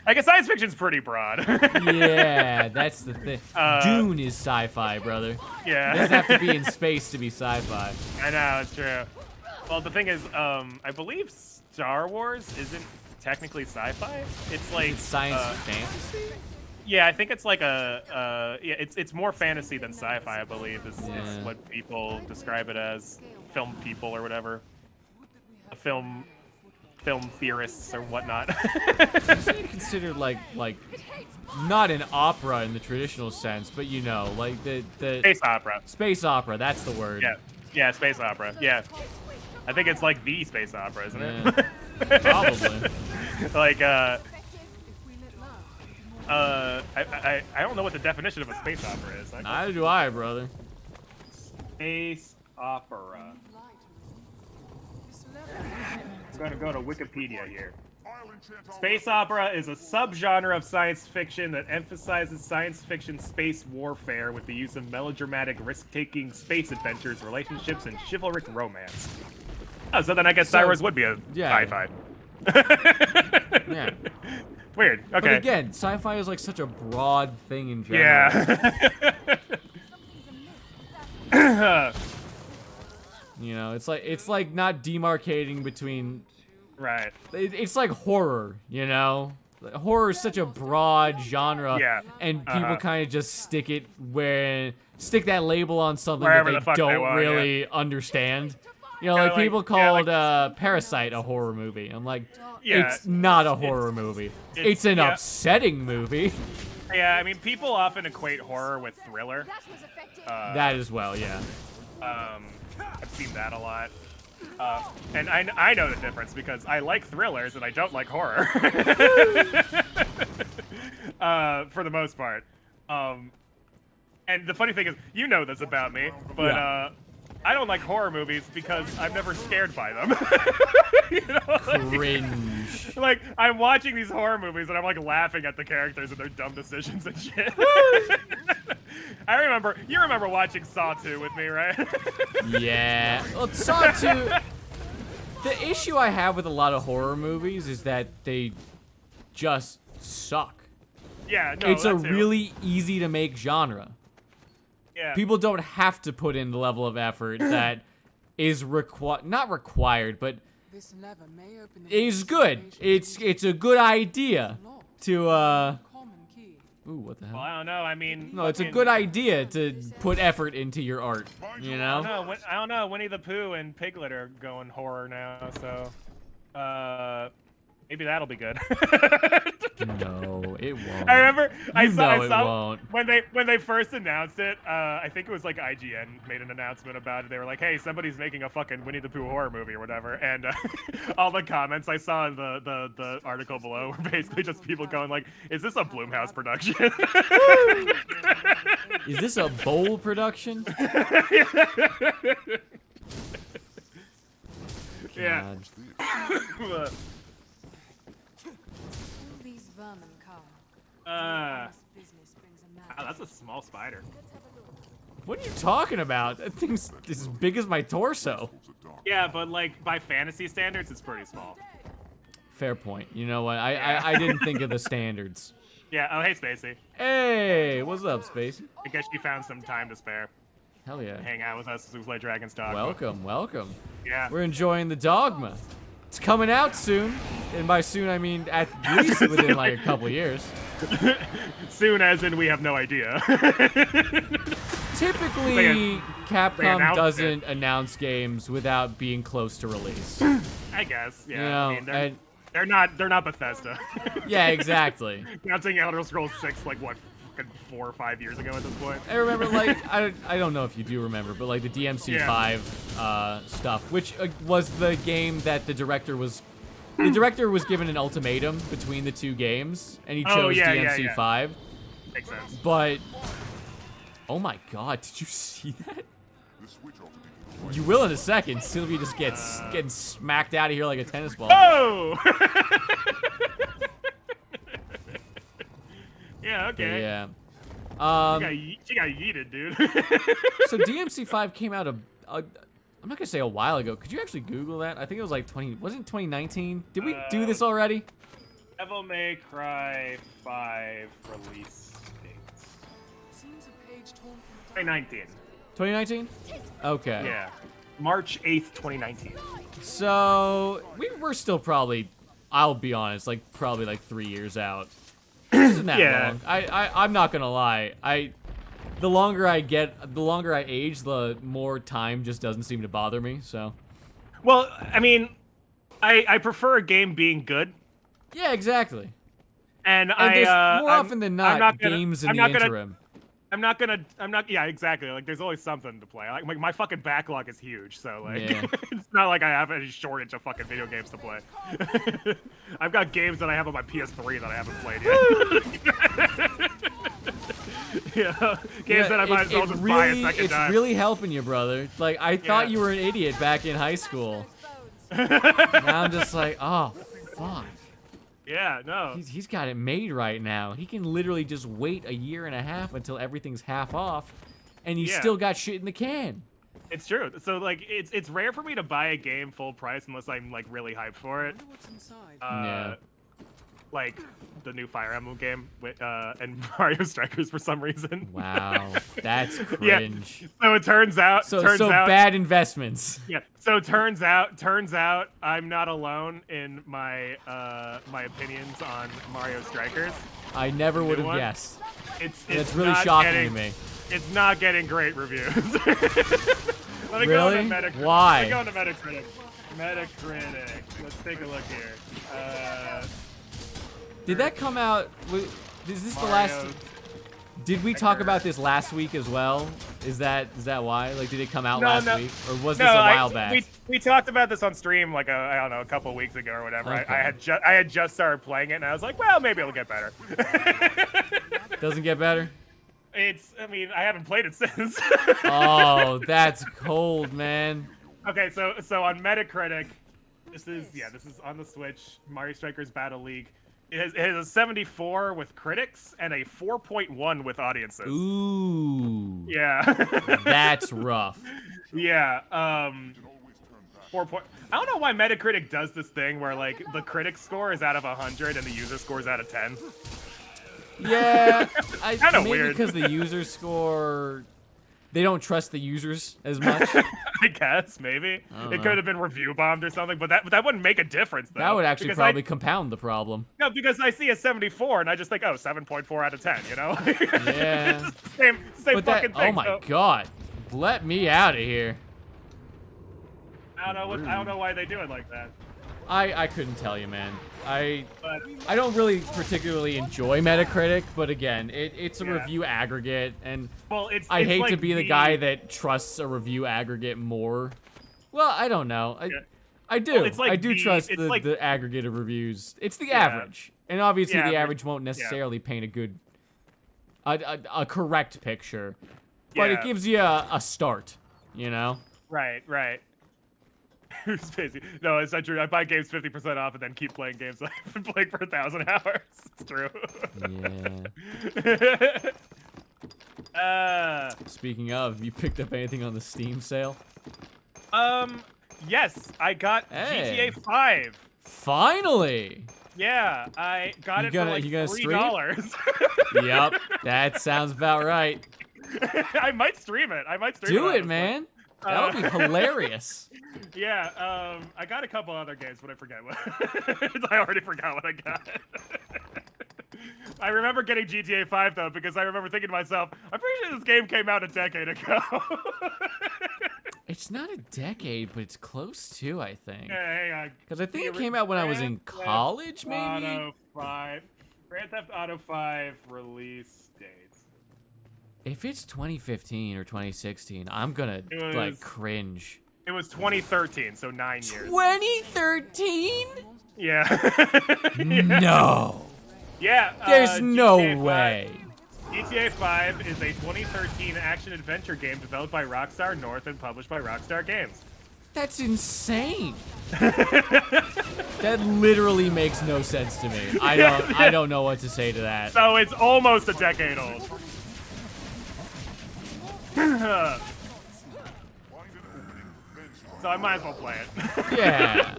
I guess science fiction's pretty broad. Yeah, that's the thing. Dune is sci-fi, brother. Yeah. It doesn't have to be in space to be sci-fi. I know, it's true. Well, the thing is, I believe Star Wars isn't technically sci-fi. It's like It's science fantasy. Yeah, I think it's like it's more fantasy than sci-fi. I believe is what people describe it as. Film people or whatever. Film theorists or whatnot. It's considered like not an opera in the traditional sense, but you know, like the Space opera. Space opera, that's the word. Yeah, space opera. Yeah, I think it's like the space opera, isn't it? Probably. Like I don't know what the definition of a space opera is. Neither do I, brother. Space opera. I'm gonna go to Wikipedia here. Space opera is a subgenre of science fiction that emphasizes science fiction space warfare with the use of melodramatic, risk-taking space adventures, relationships, and chivalric romance. Oh, so then I guess Star Wars would be a sci-fi. Yeah. Weird. Okay. But again, sci-fi is like such a broad thing in general. Yeah. You know, it's like not demarcating between. Right. It's like horror, you know. Horror is such a broad genre, and people kind of just stick that label on something Wherever that they don't really understand. You know, like people called Parasite a horror movie. I'm like, it's not a horror movie. It's an upsetting movie. Yeah, I mean, people often equate horror with thriller. That as well, yeah. I've seen that a lot. And I know the difference because I like thrillers and I don't like horror. For the most part. And the funny thing is, you know this about me, but I don't like horror movies because I'm never scared by them. You know, Cringe. like I'm watching these horror movies and I'm like laughing at the characters and their dumb decisions and shit. You remember watching Saw 2 with me, right? Yeah. Well, Saw 2. The issue I have with a lot of horror movies is that they just suck. Yeah, no, It's a that too. really easy to make genre. Yeah. People don't have to put in the level of effort that is not required, but This lever may open the is good. It's a good idea to common key. Ooh, what the hell? Well, I don't know. I mean, No, it's a fucking- good idea to put effort into your art, you know? I don't know. Winnie the Pooh and Piglet are going horror now, so maybe that'll be good. No, it won't. I remember I You saw know it won't. when they first announced it. I think it was like IGN made an announcement about it. They were like, "Hey, somebody's making a fucking Winnie the Pooh horror movie or whatever." And all the comments I saw in the article below were basically just people going like, "Is this a Blumhouse production?" Is this a bowl production? Yeah. God. All these vermin come. This business brings a man. Wow, that's a small spider. What are you talking about? That thing's as big as my torso. Yeah, but like by fantasy standards, it's pretty small. Fair point. You know what? I didn't think of the standards. Yeah. Oh, hey, Spacey. Hey, what's up, Spacey? I guess you found some time to spare. Hell yeah. Hang out with us as we play Dragon's Dogma. Welcome, welcome. Yeah. We're enjoying the Dogma. It's coming out soon, and by soon I mean at least within like a couple years. Soon, as in we have no idea. Typically, they Capcom announced doesn't announce games without being close to release. I guess. Yeah. You know, I mean, and- they're not Bethesda. Yeah, exactly. Announcing Elder Scrolls 6 like what, fucking 4 or 5 years ago at this point. I remember, like, I don't know if you do remember, but like the DMC5 stuff, which was the game that the director was given an ultimatum between the two games, and he chose DMC5. Makes sense. But oh my God, did you see that? You will in a second. Sylvia just gets getting smacked out of here like a tennis ball. Oh! Yeah, okay. Yeah. She got yeeted, dude. So DMC5 came out I'm not gonna say a while ago. Could you actually Google that? I think it was like wasn't it 2019? Did we do this already? Devil May Cry 5 release date. Seems a page torn from 2019. 2019? Okay. Yeah. March 8th, 2019. So we're still probably, I'll be honest, like probably like 3 years out. Isn't that Yeah. long? I'm not gonna lie. The longer I age, the more time just doesn't seem to bother me. So. Well, I mean, I prefer a game being good. Yeah, exactly. And there's more I'm- often than I'm not gonna- games in I'm the not gonna- interim. Yeah, exactly. Like, there's always something to play. Like, my fucking backlog is huge, so, like, Yeah. it's not like I have any shortage of fucking video games to play. I've got games that I have on my PS3 that I haven't played yet. Yeah, games that I might as well just buy a second time. It's really helping you, brother. Like, I thought Yeah. you were an idiot back in high school. Now I'm just like, oh, fuck. Yeah, no. He's got it made right now. He can literally just wait a year and a half until everything's half off, and he's Yeah. still got shit in the can. It's true. So, like, it's rare for me to buy a game full price unless I'm, like, really hyped for it. what's inside. Yeah. Like the new Fire Emblem game with, and Mario Strikers for some reason. Wow, that's Yeah. cringe. So it turns out. So turns out, bad investments. Yeah. So turns out, I'm not alone in my my opinions on Mario Strikers. I never would have one? guessed. It's really not shocking getting, to me. It's not getting great reviews. Let me Really? go on Metacritic. Why? Let me go on to Metacritic. Metacritic. Let's take a look here. Did that come out? Is this the Mario last? Did we talk about this last week as well? Is that why? Like, did it come out last week, or was this a while back? We talked about this on stream like I don't know, a couple weeks ago or whatever. Okay. I had just started playing it and I was like, well, maybe it'll get better. Doesn't get better. It's I mean, I haven't played it since. Oh, that's cold, man. Okay, so on Metacritic, this is on the Switch. Mario Strikers Battle League. It has a 74 with critics and a 4.1 with audiences. Ooh. Yeah. That's rough. Yeah. 4 point. I don't know why Metacritic does this thing where like the critic score is out of 100 and the user score is out of 10. Yeah, Kinda maybe weird. because the user score, they don't trust the users as much. I guess maybe it could have been review bombed or something, but that wouldn't make a difference though. That would actually because probably compound the problem. No, because I see a 74 and I just think, oh, 7.4 out of 10. You know? Yeah. It's the same But fucking thing. oh my so, god, let me out of here. I don't know why they do it like that. I couldn't tell you, man. I But don't really particularly enjoy Metacritic, but again, it's a Yeah. review aggregate, and well, it's I hate like to be the guy that trusts a review aggregate more. Well, I don't know. I do. Well, it's like I do trust it's the, like- the aggregate of reviews. It's the Yeah. average, and obviously Yeah, the but- average won't necessarily paint a good, a correct picture, but it Yeah. gives you a start. You know. Right. It's busy. No, it's not true. I buy games 50% off and then keep playing games I've been playing for 1,000 hours. It's true. Yeah. Speaking of, you picked up anything on the Steam sale? Yes, I got Hey. GTA 5. Finally. Yeah, I got You it gonna- for like you gonna stream? $3. Yep, that sounds about right. I might stream it. Do it, honestly. man. That would be hilarious. Yeah, I got a couple other games, but I forget what. I already forgot what I got. I remember getting GTA 5 though, because I remember thinking to myself, I'm pretty sure this game came out a decade ago. It's not a decade, but it's close to, I think. Yeah, hang on. Because I think it came out when I was in college, maybe? Auto 5. Grand Theft Auto 5 release date. If it's 2015 or 2016, I'm gonna, It like, was- cringe. It was 2013, so 9 years. 2013? Yeah. No. Yeah. There's no GTA 5 way. GTA 5 is a 2013 action-adventure game developed by Rockstar North and published by Rockstar Games. That's insane. That literally makes no sense to me. I don't know what to say to that. So it's almost a decade old. So I might as well play it. Yeah.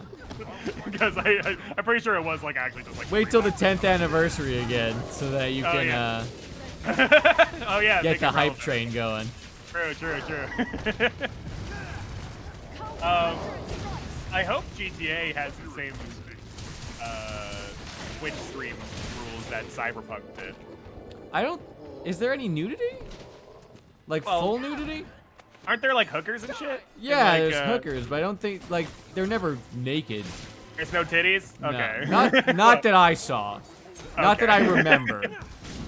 Because I'm pretty sure it was like actually just like. Wait till the 10th anniversary again, so that you can yeah. Oh yeah. get make the it hype relevant. train going. True. I hope GTA has the same Twitch stream rules that Cyberpunk did. I don't. Is there any nudity? Like Well, full nudity? Aren't there like hookers and shit? Yeah, And, like, there's hookers, but I don't think like they're never naked. There's no titties. No. Okay. Not that I saw. Not that I Okay. remember.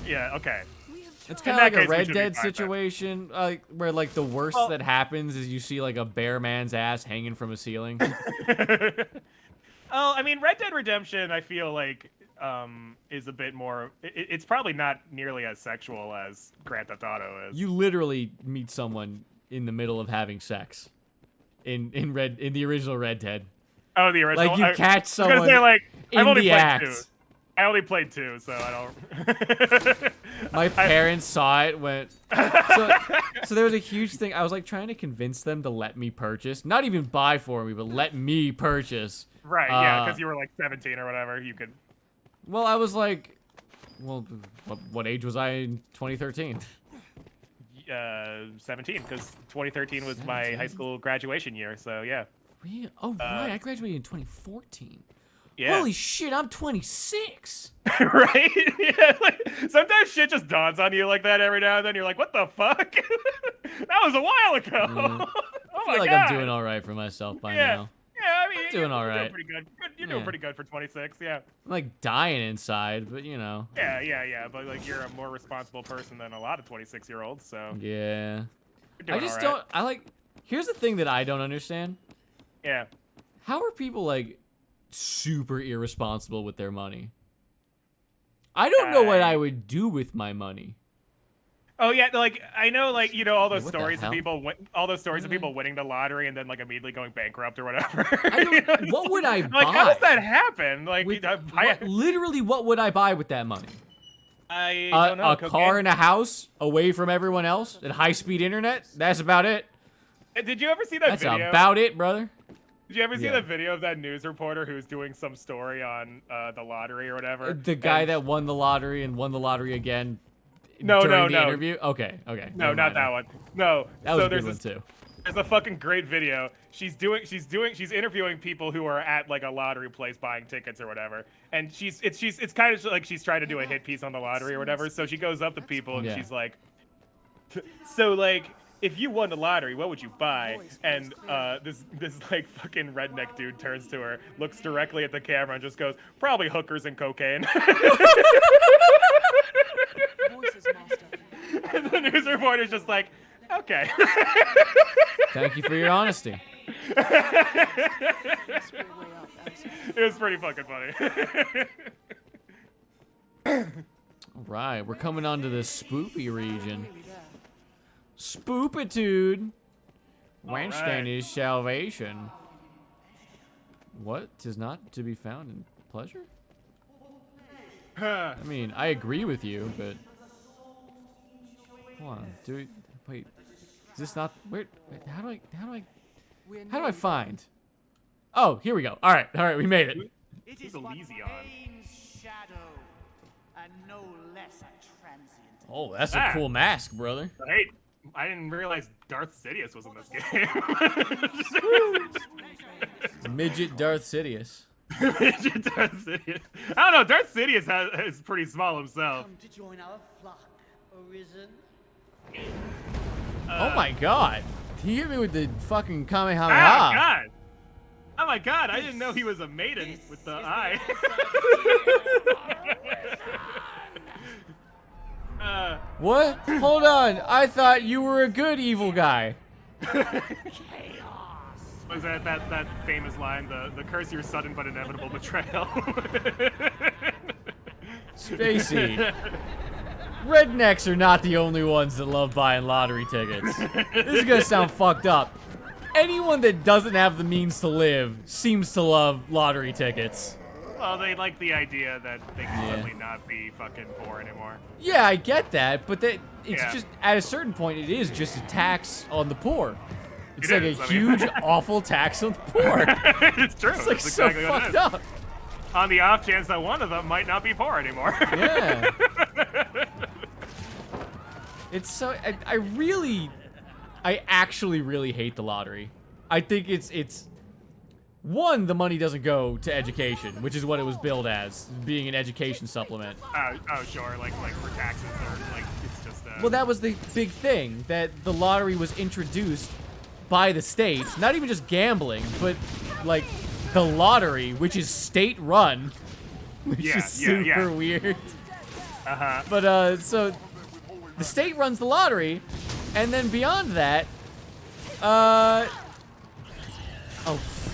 Yeah. Okay. It's In kind that of like case, a we Red should be Dead fine then. situation, where like the worst Well- that happens is you see like a bare man's ass hanging from a ceiling. Oh, I mean, Red Dead Redemption, I feel like, is a bit more. It's probably not nearly as sexual as Grand Theft Auto is. You literally meet someone in the middle of having sex. In the original Red Dead. Oh, the original. Like you catch I was someone gonna say, like, in I've only the played act. 2. I only played 2, so I don't. My parents saw it, went. So there was a huge thing. I was like trying to convince them to let me purchase, not even buy for me, but let me purchase. Right, yeah, because you were like 17 or whatever. You could. Well, I was like, well, what age was I in 2013? 17, because 2013 was my high school graduation year. So yeah. Really? Oh right, I graduated in 2014. Yeah. Holy shit, I'm 26. Right? Yeah. Like, sometimes shit just dawns on you like that every now and then. You're like, what the fuck? That was a while ago. Oh I my feel like god. I'm doing all right for myself by Yeah. now. Yeah, I mean, doing you're all right. doing pretty good. You're doing Yeah. pretty good for 26. Yeah. I'm like dying inside, but you know. Yeah. But like, you're a more responsible person than a lot of 26-year-olds. So Yeah. you're doing I just all right. don't. I like. Here's the thing that I don't understand. Yeah. How are people like super irresponsible with their money? I don't know what I would do with my money. Oh yeah, like I know, like all those What the stories of hell? people, all those stories of people winning the lottery and then like immediately going bankrupt or whatever. I don't, what would I Like, how does buy? that happen? Like, Literally, what would I buy with that money? I don't know. A car and a house away from everyone else and high-speed internet. That's about it. Did you ever see that That's video? about it, brother. Did you ever see Yeah. the video of that news reporter who's doing some story on the lottery or whatever? The guy that won the lottery and won the lottery again. No, during no, the no. interview. Okay. No, never not mind. that one. No. That was so a good there's one this, too. There's a fucking great video. She's interviewing people who are at like a lottery place buying tickets or whatever. And it's kind of like she's trying to do a hit piece on the lottery or whatever. So she goes up to people and she's like, so like, if you won the lottery, what would you buy? And this like fucking redneck dude turns to her, looks directly at the camera, and just goes, probably hookers and cocaine. And the news reporter's just like, okay. Thank you for your honesty. It was pretty fucking funny. All right, we're coming on to the spoopy region. Spoopitude. Weinstein is salvation. What? 'Tis not to be found in pleasure? I mean, I agree with you, but hold on. Wait? Is this not where? Wait, how do I find? Oh, here we go. All right, we made it. It is Elysion. shadow, and no less a transient. Oh, that's a cool mask, brother. Hey, I didn't realize Darth Sidious was in this game. Midget Darth Sidious. Midget Darth Sidious. I don't know. Darth Sidious is pretty small himself. Come to join our flock, Arisen. Oh my god. He hit me with the fucking Kamehameha. Oh god. Oh my god, I didn't know he was a maiden with the eye. What? Hold on. I thought you were a good evil guy. Was that famous line, the curse your sudden but inevitable betrayal? Spacey. Rednecks are not the only ones that love buying lottery tickets. This is gonna sound fucked up. Anyone that doesn't have the means to live seems to love lottery tickets. Well, they like the idea that they can suddenly not be fucking poor anymore. Yeah, I get that, but it's Yeah. just, at a certain point, it is just a tax on the poor. It's It like is, a I mean- huge, awful tax on the poor. It's true. It's like That's so exactly what it fucked is. up. On the off chance that one of them might not be poor anymore. Yeah. It's so, I actually really hate the lottery. I think it's one, the money doesn't go to education, which is what it was billed as, being an education supplement. Oh, sure, like for taxes or like it's just. Well, that was the big thing, that the lottery was introduced by the states, not even just gambling, but like the lottery, which is state-run, which is super weird. Uh-huh. But so the state runs the lottery, and then beyond that, oh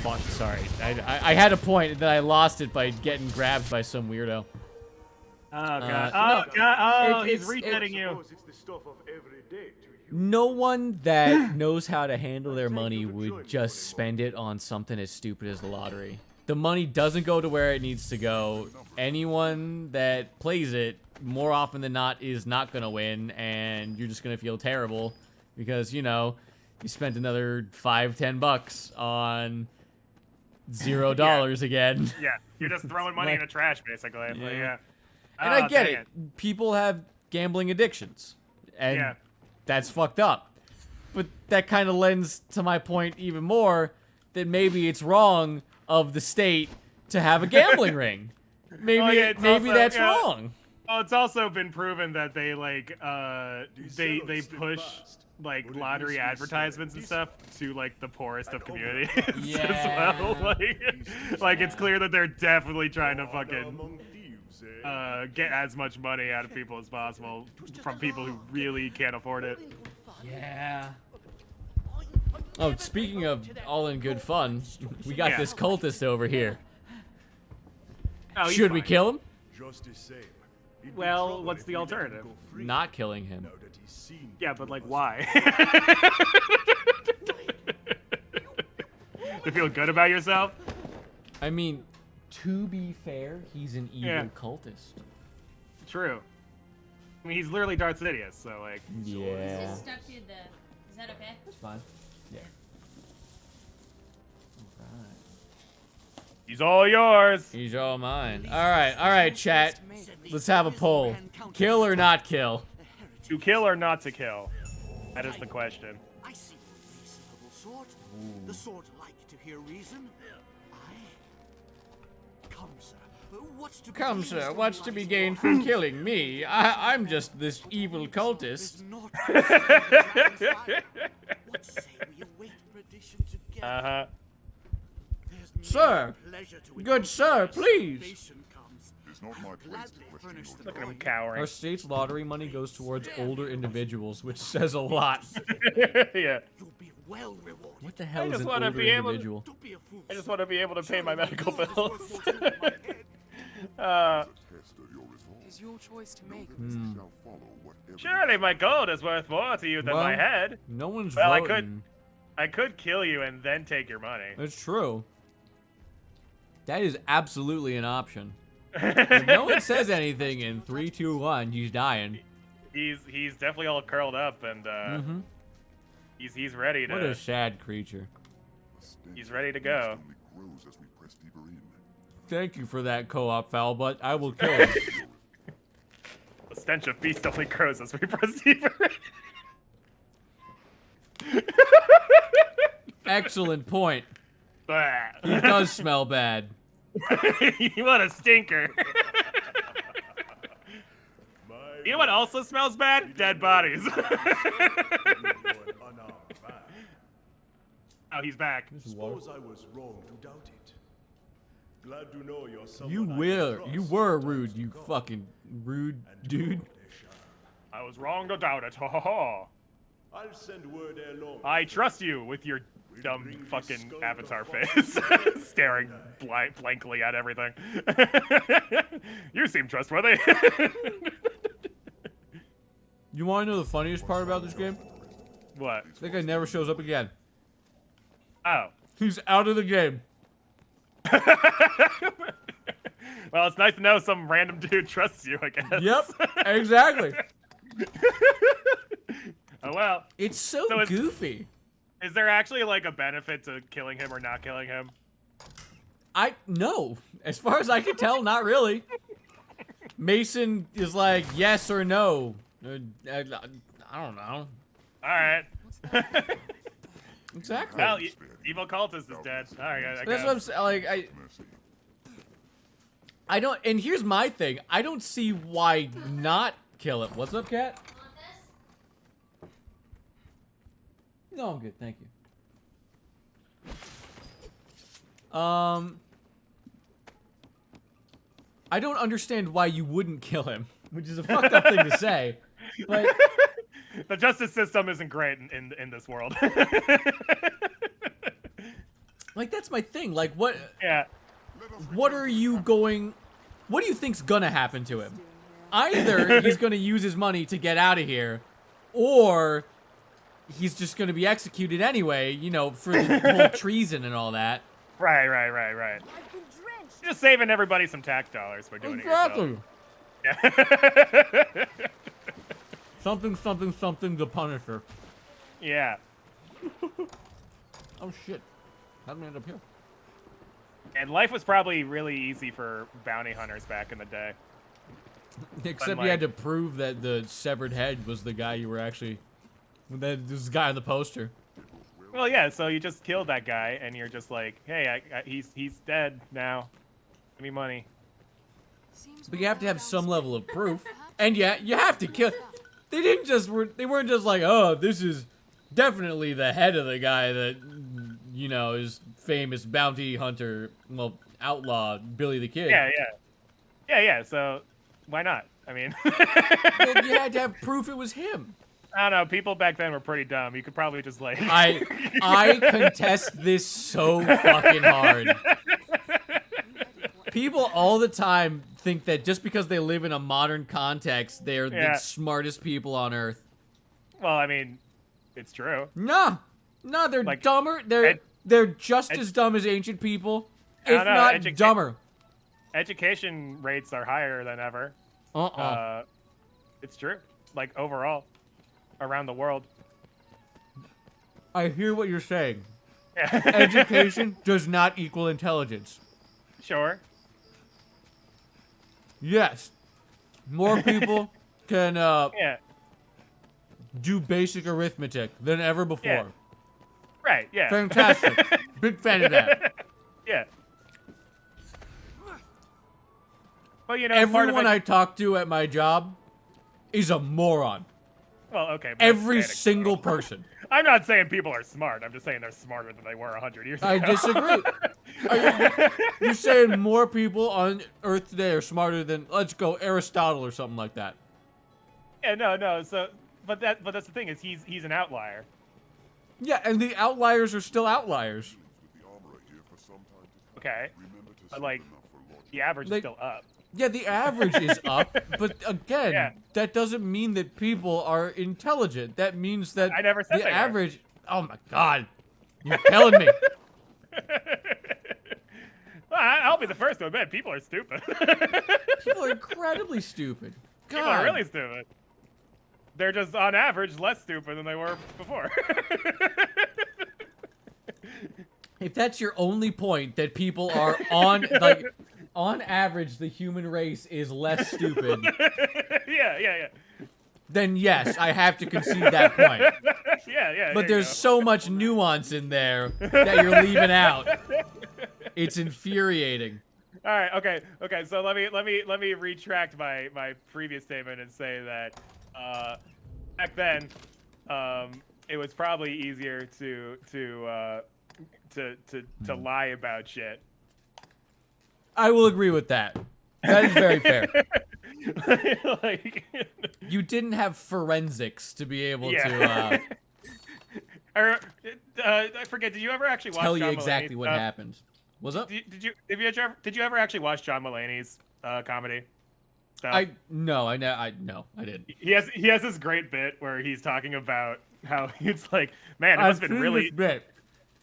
fuck, sorry, I had a point that I lost it by getting grabbed by some weirdo. Oh god! Oh, he's it's resetting you. No one that knows how to handle their money would just spend it on something as stupid as the lottery. The money doesn't go to where it needs to go. Anyone that plays it, more often than not, is not gonna win, and you're just gonna feel terrible because, you know, you spent another $5-10 on $0 again. Yeah, you're just throwing money in the trash, basically. Yeah. Like, yeah. And I get it. People have gambling addictions, and that's fucked up. But that kind of lends to my point even more that maybe it's wrong of the state to have a gambling ring. Maybe that's wrong. Well, it's also been proven that they like they push like lottery advertisements and stuff to like the poorest of communities as well. Like it's clear that they're definitely trying to fucking get as much money out of people as possible from people who really can't afford it. Yeah. Oh, speaking of all in good fun, we got this cultist over here. Oh, Should we kill him? Just the same, Well, what's the alternative? Not killing him. Yeah, but like, why? To feel good about yourself? I mean, to be fair, he's an evil Yeah. cultist. True. I mean, he's literally Darth Sidious, so like. Yeah. stuck to the. Is that okay? That's fine. Yeah. Alright. He's all yours. He's all mine. Alright, chat. Let's have a poll. Kill or not kill? To kill or not to kill? That is the question. I see a reasonable sort. The sort like to hear reason. Come, sir. What's to be Come, gained sir, from what's to be rising gained up? from killing me? I'm just this evil There's cultist. not what say we await perdition together? Uh-huh. There's Sir, no pleasure to good it. sir, please. Salvation comes. It's not my place to Gladly question furnish your the Look at him coin. cowering. Our state's lottery money goes towards older individuals, which says a lot. Yeah. You'll be well rewarded. What the hell is just an wanna older be able to- individual? Don't be a fool. I just want to be able to pay my medical Surely bills. gold is worth more to my head. Test of your resolve. It is your choice to make. You shall follow whatever. Surely my gold is worth more to you than my Well, head. No one's Well, I voting. could kill you and then take your money. It's true. That is absolutely an option. If no one says anything in 3, 2, 1, he's dying. He's definitely all curled up and Mm-hmm. he's ready What a to sad creature. The stench He's ready to of go. beast only grows as we press deeper in. Thank you for that co-op, foul, but I will kill him. the stench of beast only grows as we press deeper. Excellent point. Blah. He does smell bad. You want a stinker. You know what also smells bad? Dead bodies. Oh, he's back. Suppose I was wrong to doubt it. Glad to know you're someone You I can were, trust you were in times rude, to you come. fucking rude And dude. know they shall. I was wrong to doubt it. Ho ho ho. I'll send word ere long. I trust you with your dumb bring this fucking skull avatar to face, Fox. staring blankly at everything. You seem trustworthy. You want to know the funniest part about this game? What? That guy never shows up again. Oh. He's out of the game. Well, it's nice to know some random dude trusts you, I guess. Yep, exactly. Oh well. It's so So it's- goofy. Is there actually like a benefit to killing him or not killing him? No. As far as I can tell, not really. Mason is like yes or no. I don't know. All right. Exactly. Well, evil cultist is dead. All right, I That's guess. what I'm saying. Like Mercy. I don't. And here's my thing. I don't see why not kill him. What's up, cat? No, I'm good. Thank you. I don't understand why you wouldn't kill him, which is a fucked up thing to say. But The justice system isn't great in this world. like that's my thing. Like what? Yeah. What are you going? What do you think's gonna happen to him? Either he's gonna use his money to get out of here, or he's just gonna be executed anyway. You know, for the whole treason and all that. Right. Just saving everybody some tax dollars for doing it yourself. Exactly. Yeah. Something. The Punisher. Yeah. Oh shit! How did we end up here? And life was probably really easy for bounty hunters back in the day. Except you had to prove that the severed head was the guy you were actually. That this guy on the poster. Well, yeah. So you just killed that guy, and you're just like, hey, he's dead now. Give me money. But you have to have some level of proof, and yeah, you have to kill. They weren't just like, oh, this is definitely the head of the guy that, you know, is famous bounty hunter, well, outlaw Billy the Kid. Yeah. So why not? I mean, Well, you had to have proof it was him. I don't know. People back then were pretty dumb. You could probably just like. I contest this so fucking hard. People all the time think that just because they live in a modern context, they're Yeah. the smartest people on Earth. Well, I mean, it's true. No, they're Like, dumber. They're just as dumb as ancient people, I don't if know, not dumber. Education rates are higher than ever. It's true. Like, overall, around the world. I hear what you're saying. Yeah. Education does not equal intelligence. Sure. Yes, more people can Yeah. do basic arithmetic than ever before. Yeah. Right, yeah. Fantastic. Big fan of that. Yeah. Well, you know, part of Everyone it, I talk to at my job is a moron. well, okay. but Every that's single anecdotal. person. I'm not saying people are smart. I'm just saying they're smarter than they were 100 years ago. I disagree. You're saying more people on Earth today are smarter than, let's go, Aristotle or something like that. Yeah, no. So, but that's the thing is he's an outlier. Yeah, and the outliers are still outliers. With the armorer here for some time to come. Okay. Remember to But save like, enough for Lord. the average They- is still up. Yeah, the average is up, but again, Yeah. that doesn't mean that people are intelligent. That means that I never said the they are. average. Oh my God, you're killing me. Well, I'll be the first to admit people are stupid. People are incredibly stupid. God. People are really stupid. They're just on average less stupid than they were before. If that's your only point, that people are on average, the human race is less stupid, yeah. then yes, I have to concede that point. Yeah. But there you there's go. so much nuance in there that you're leaving out. It's infuriating. All right. Okay. So let me retract my previous statement and say that back then it was probably easier to lie about shit. I will agree with that. That is very fair. Like, You didn't have forensics to be able yeah. to I forget. Did you ever actually watch tell you John exactly Mulaney's what stuff? happened. What's up? Did you ever actually watch John Mulaney's comedy stuff? No, I didn't. He has this great bit where he's talking about how it's like, man, it must have been really bit.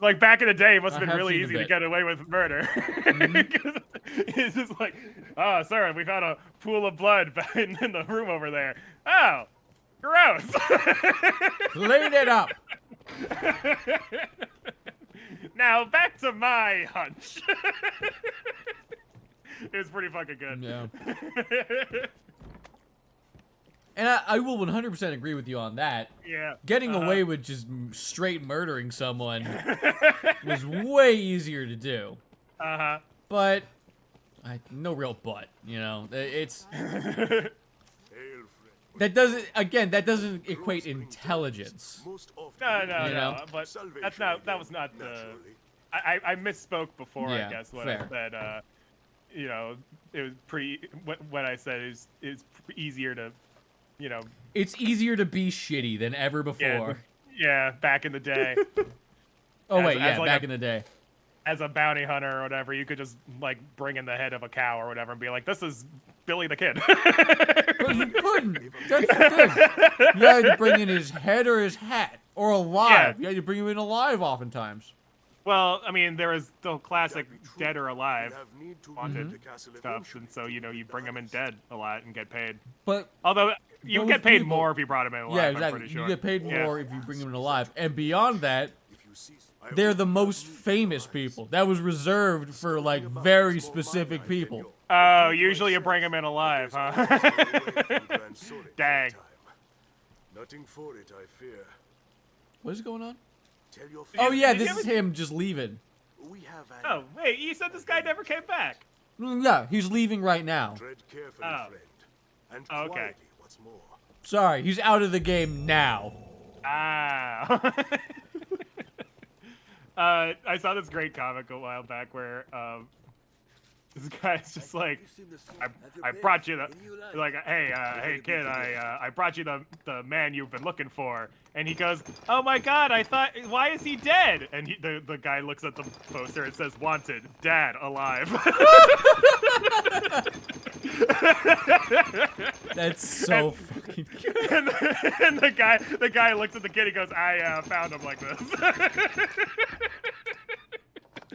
like back in the day. It must have I been have really seen the easy to bit. get away with murder. It's just like, oh, sir, we found a pool of blood in the room over there. Oh, gross. Clean it up. Now back to my hunch. It was pretty fucking good. Yeah. And I will 100% agree with you on that. Yeah. Getting away with just straight murdering someone was way easier to do. Uh-huh. But, no real but, you know? It's... That doesn't equate intelligence. No, You know? but that was not the... I misspoke before, Yeah, I guess, when fair. I said, you know, it was pretty... What I said is easier to, you know... It's easier to be shitty than ever before. Yeah, back in the day. Oh, as- wait, as yeah, like back a- in the day. As a bounty hunter or whatever, you could just, like, bring in the head of a cow or whatever and be like, this is Billy the Kid. But you couldn't. That's the thing. You had to bring in his head or his hat. Or alive. Yeah. You had to bring him in alive oftentimes. Well, I mean, there was the classic dead or alive wanted Mm-hmm. stuff, and so, you know, you bring them in dead a lot and get paid. But Although, you those get paid people- more if you brought them in alive, yeah, I'm exactly. pretty sure. You get paid Yeah. more if you bring him in alive. And beyond that, they're the most famous people. That was reserved for, like, very specific people. Oh, usually you bring them in alive, huh? Dang. Nothing for it, I fear. What is going on? Tell your Oh, yeah, did you this is ever- him just leaving. we have an Oh, wait, you said this guy never came back. Yeah, he's leaving right now. tread carefully, Oh. friend. And Oh, okay. quietly, what's more. Sorry, he's out of the game now. Ah. I saw this great comic a while back where This guy's just like, You seem to sort I, have your I pick. brought you the, Any you like. like, hey kid, I brought you the man you've been looking for. And he goes, oh my god, why is he dead? And the guy looks at the poster and says, wanted, dad, alive. That's so fucking good. And the guy looks at the kid, he goes, I found him like this.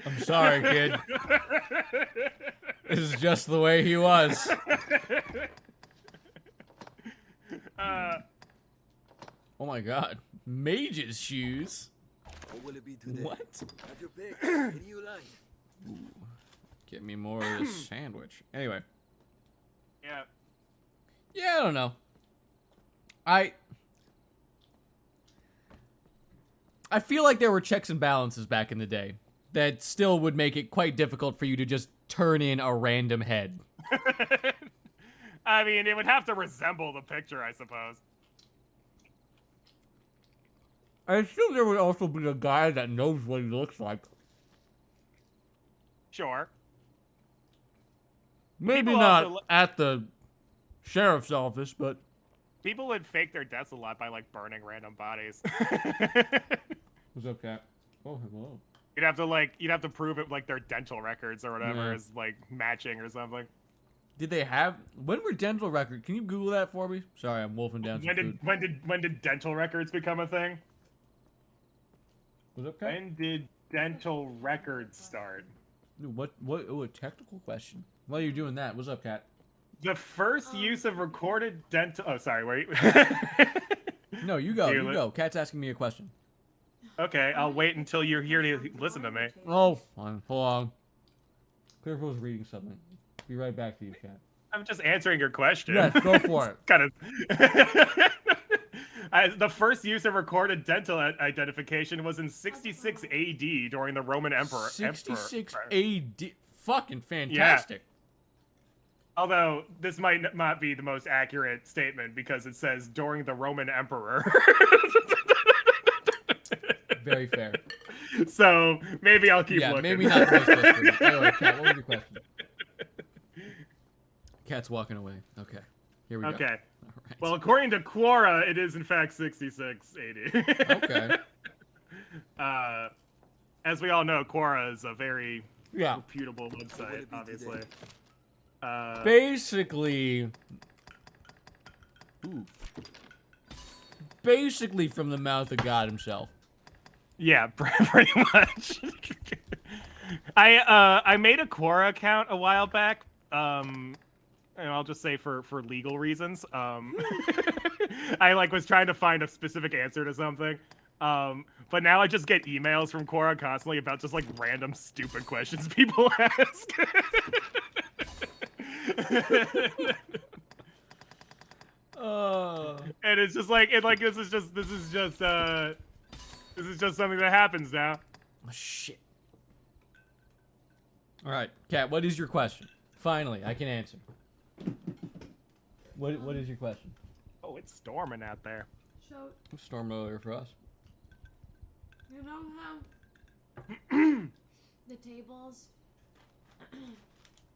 I'm sorry, kid. This is just the way he was. Oh my god. Mage's shoes? What will it be today? What? Have your pick. Any you like. Get me more of this sandwich. Anyway. Yeah. Yeah, I don't know. I feel like there were checks and balances back in the day that still would make it quite difficult for you to just turn in a random head. I mean, it would have to resemble the picture, I suppose. I assume there would also be a guy that knows what he looks like. Sure. Maybe People not also at the sheriff's office, but... People would fake their deaths a lot by, like, burning random bodies. What's up, cat? Oh, hello. You'd have to prove it, like, their dental records or whatever Yeah. is, like, matching or something. Did they have... When were dental records? Can you Google that for me? Sorry, I'm wolfing down some food. When did dental records become a thing? What's up, cat? When did dental records start? Ooh, what? Oh, a technical question. While you're doing that, what's up, cat? The first use of recorded dental... Oh, sorry, wait. No, you go, Here, you go. Cat's asking me a question. Okay, I'll wait until you're here to listen to me. Oh, fine. Hold on. ClearPearl's reading something. Be right back to you, cat. I'm just answering your question. Yes, go for it. Kind of. The first use of recorded dental identification was in 66 AD during the Roman Emperor. 66 AD. Fucking fantastic. Although this might not be the most accurate statement because it says during the Roman Emperor. Very fair. So maybe I'll keep Yeah, looking. maybe not the most desperate. Anyway, cat, what was your question? Cat's walking away. Okay. Here we go. Okay. All right. Well, according to Quora, it is in fact 66 AD. Okay. As we all know, Quora is a very Yeah. reputable website, obviously. Basically... Ooh. Basically from the mouth of God himself. Yeah, pretty much. I made a Quora account a while back. And I'll just say for legal reasons. I was trying to find a specific answer to something. But now I just get emails from Quora constantly about just random stupid questions people ask. And it's just this is just something that happens now. Oh, shit. All right, Kat, what is your question? Finally, I can answer. What is your question? Oh, it's storming out there. So, Storm earlier for us. you know how the tables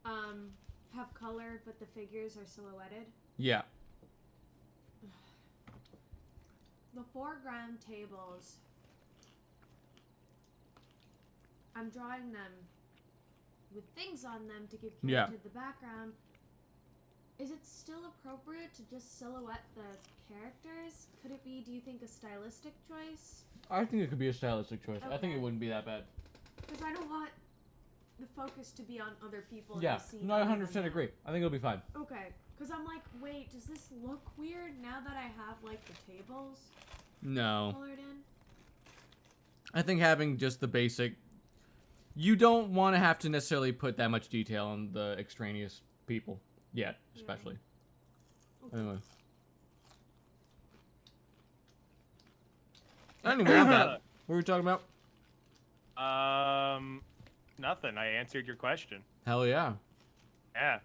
have color, but the figures are silhouetted? Yeah. The foreground tables, I'm drawing them with things on them to give Yeah. character to the background. Is it still appropriate to just silhouette the characters? Could it be, do you think, a stylistic choice? I think it could be a stylistic choice. I think Okay. it wouldn't be that bad. Because I don't want the focus to be on other people Yeah, in the scene. no, I other 100% than agree. I think it'll be fine. that. Okay, because I'm like, wait, does this look weird now that I have, the tables No. colored in? I think having just the basic... You don't want to have to necessarily put that much detail on the extraneous people. Yet, especially. Okay. Anyway, on that. What were we talking about? Nothing. I answered your question. Hell yeah. Yeah.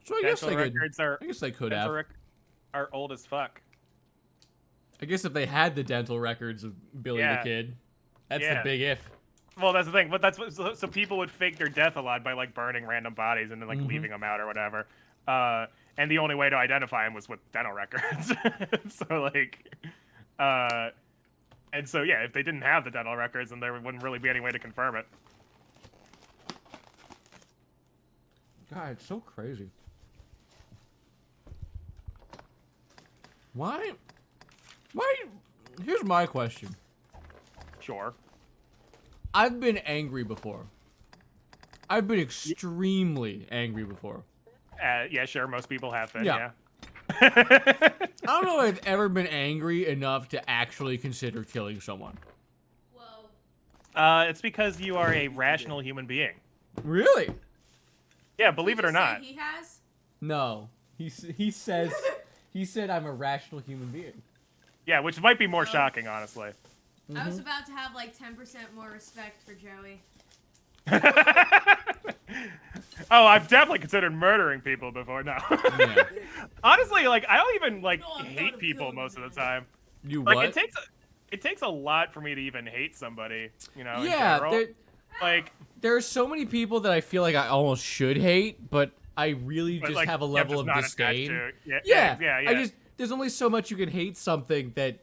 So I guess Dental they could... records are I guess they could dental have. are old as fuck. I guess if they had the dental records of Billy Yeah. the Kid. That's Yeah. the big if. Well, that's the thing. But that's what, so people would fake their death a lot by like burning random bodies and then like leaving them out or whatever. And the only way to identify them was with dental records. So like, and so yeah, if they didn't have the dental records, then there wouldn't really be any way to confirm it. God, it's so crazy. Why? Here's my question. Sure. I've been angry before. I've been extremely angry before. Yeah, sure. Most people have been. Yeah. Yeah. I don't know if I've ever been angry enough to actually consider killing someone. It's because you are a rational human being. Really? Yeah, believe it or not. He has. No. He said I'm a rational human being. Yeah, which might be more shocking, honestly. I was about to have like 10% more respect for Joey. Oh, I've definitely considered murdering people before. No. Yeah. Honestly, like I don't even like hate people most of the time. You Like what? it takes a lot for me to even hate somebody, you know. Yeah, in general. Like there are so many people that I feel like I almost should hate, but I really just like, have a yeah, level just of not attached disdain. to it. Yeah, Yeah. there's only so much you can hate something that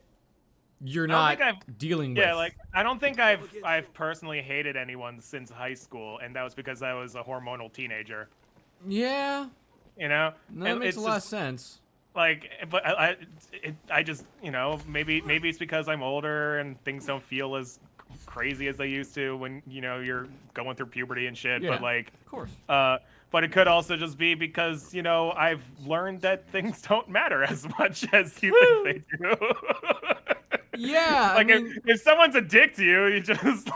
you're I don't not think I've- dealing with. Yeah, like I don't think I've personally hated anyone since high school, and that was because I was a hormonal teenager. Yeah, You know, no, that And makes it's a lot of just, sense. like, but I just, you know, maybe it's because I'm older and things don't feel as crazy as they used to when, you know, you're going through puberty and shit. Yeah, But like, of course. but it could also just be because, you know, I've learned that things don't matter as much as you think they do. Yeah, Like I mean, if someone's a dick to you, you just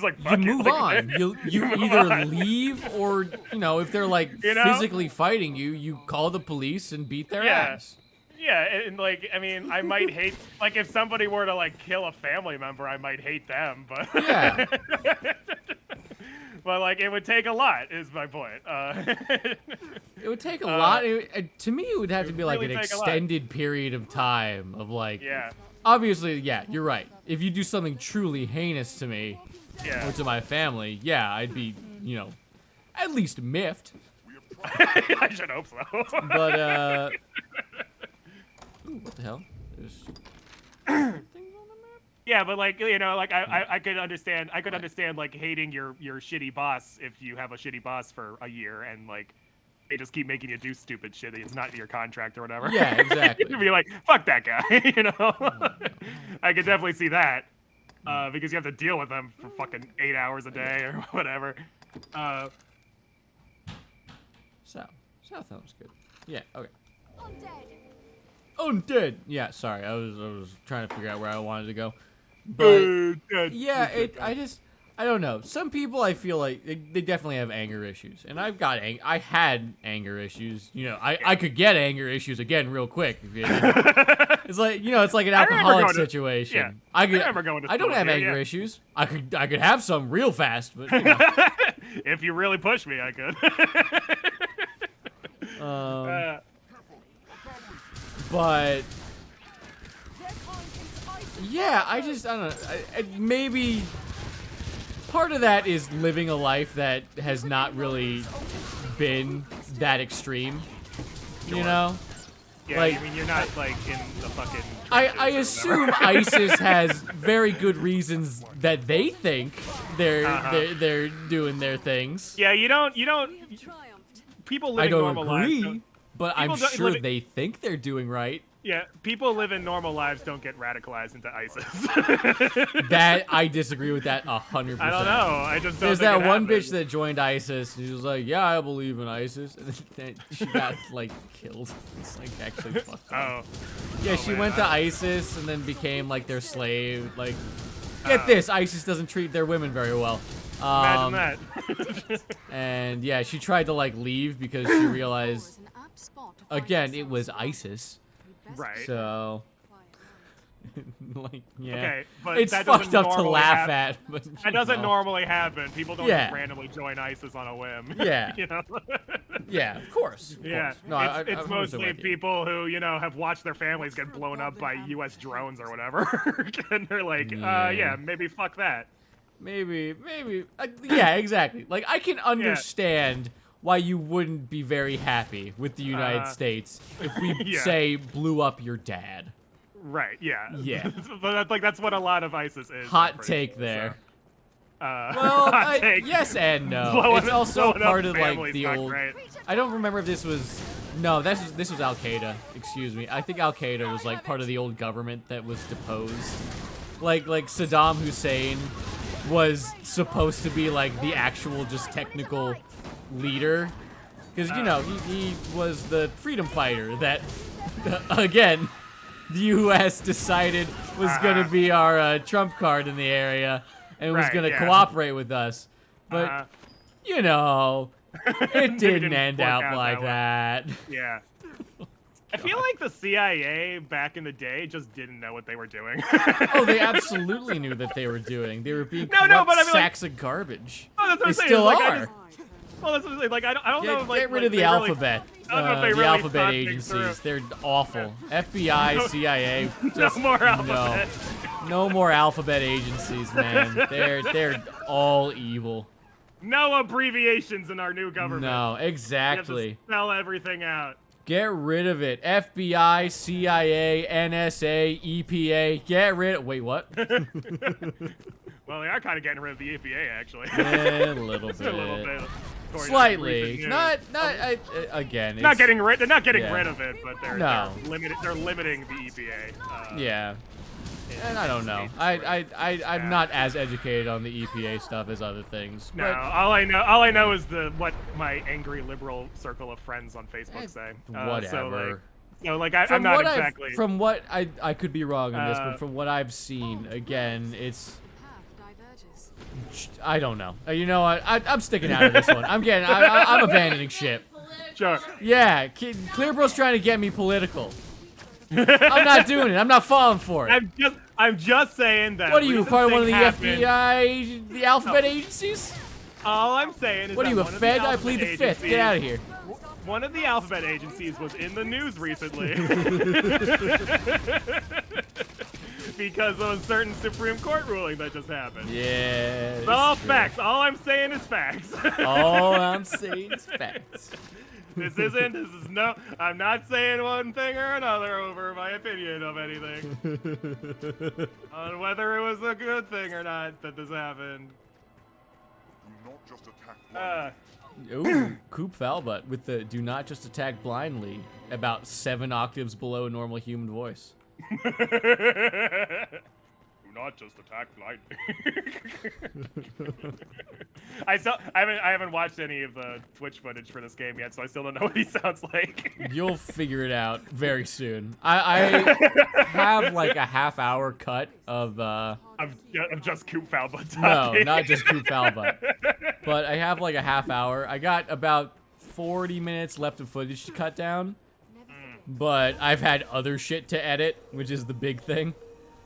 like you fuck it, move like, on. You move either on. leave or, you know, if they're like You know? physically fighting you, you call the police and beat their Yeah. ass. Yeah, and like, I mean, I might hate, like, if somebody were to, like, kill a family member, I might hate them, but... Yeah. But, like, it would take a lot, is my point. It would take a lot. To me, it would have to be like really an take a lot. extended period of time of like. Yeah. Obviously, yeah, you're right. If you do something truly heinous to me Yeah. or to my family, yeah, I'd be, you know, at least miffed. I should hope so. But ooh, what the hell? There's things on the map. Yeah, but like, you know, like I could understand like hating your shitty boss if you have a shitty boss for a year and like they just keep making you do stupid shit that it's not in your contract or whatever. Yeah, exactly. You'd be like, fuck that guy, you know. I could definitely see that because you have to deal with them for fucking 8 hours a day or whatever. South sounds good. Yeah. Okay. Undead. Yeah. Sorry, I was trying to figure out where I wanted to go. But yeah, I don't know. Some people I feel like they definitely have anger issues, and I had anger issues. You know, I could get anger issues again real quick. If it's like, you know, it's like an alcoholic situation. Yeah, I remember going to I don't school have with anger you, yeah. issues. I could have some real fast, but you know. If you really push me, I could. But yeah, I don't know. Maybe part of that is living a life that has not really been that extreme. You know? Yeah, like, I mean, you're not like in the fucking. I assume ISIS has very good reasons that they think they're doing their things. Yeah, you don't. People living I don't normal agree, lives. but I'm people don't sure live- they think they're doing right. Yeah, people living normal lives don't get radicalized into ISIS. That I disagree with that 100%. I don't know. I just don't. There's think that it one happens. bitch that joined ISIS. And she was like, "Yeah, I believe in ISIS," and then she got like killed. It's like actually fucked up. Yeah, she man, went to ISIS and then became like their slave. Like, get this, ISIS doesn't treat their women very well. Imagine that. And yeah, she tried to like leave because she realized, again, it was ISIS. Right. So, like, yeah, Okay, but it's that fucked doesn't up to normally laugh at. But That doesn't you know. normally happen. People don't Yeah. just randomly join ISIS on a whim. Yeah. You know. Yeah, of course. Of Yeah, course. No, it's I'm mostly with you. people who, you know, have watched their families get blown up by U.S. drones or whatever, and they're like, Yeah. yeah, maybe fuck that. maybe. Yeah, exactly. Like, I can understand why you wouldn't be very happy with the United States if we, say, blew up your dad. Right, yeah. Yeah. But that's what a lot of ISIS is. Hot take there. Well, yes and no. It's also part of, like, the old... Great. I don't remember if this was... No, this was Al-Qaeda. Excuse me. I think Al-Qaeda was, like, part of the old government that was deposed. Like Saddam Hussein was supposed to be, like, the actual just technical leader. Because, you know, he was the freedom fighter that, again, the U.S. decided was going to be our Trump card in the area and was going to cooperate with us. But, you know, it didn't end out like that. Yeah. I feel like the CIA back in the day just didn't know what they were doing. Oh, they absolutely knew that they were doing. They were being but I mean, sacks of garbage. Oh, that's what they I'm saying. still like, are. Well, that's what I'm saying. Like, I don't know. If, like, get rid of the alphabet. The alphabet agencies. They're awful. FBI, CIA. Just, no more alphabet. No more alphabet agencies, man. They're all evil. No abbreviations in our new government. No, exactly. You have to spell everything out. Get rid of it. FBI, CIA, NSA, EPA. Get rid of... Wait, what? Well, they are kind of getting rid of the EPA, actually. Yeah, a little bit. A little bit. Slightly. Again. They're not getting rid of it, but they're limiting the EPA. Yeah. And I don't know. I'm not as educated on the EPA stuff as other things. No, but all I know is what my angry liberal circle of friends on Facebook say. Whatever. I'm not exactly. From what I could be wrong on this, but from what I've seen, again, it's. I don't know. You know what? I'm sticking out of this one. I'm abandoning ship. Sure. Yeah, ClearPearl's trying to get me political. I'm not doing it. I'm not falling for it. I'm just saying that. What are you, part of one of the FBI, the alphabet agencies? All I'm saying is. What are you, a Fed? I plead the fifth. Get out of here. One of the alphabet agencies was in the news recently because of a certain Supreme Court ruling that just happened. Yeah. It's all facts. All I'm saying is facts. All I'm saying is facts. I'm not saying one thing or another over my opinion of anything. On whether it was a good thing or not that this happened. Do not just attack Ooh, Coop Falbutt with the do not just attack blindly, about 7 octaves below normal human voice. Do not just attack blindly. I haven't watched any of the Twitch footage for this game yet, so I still don't know what he sounds like. You'll figure it out very soon. I have like a half-hour cut of just Coop Falbutt talking. No, not just Coop Falbutt. But I have like a half hour. I got about 40 minutes left of footage to cut down. But I've had other shit to edit, which is the big thing.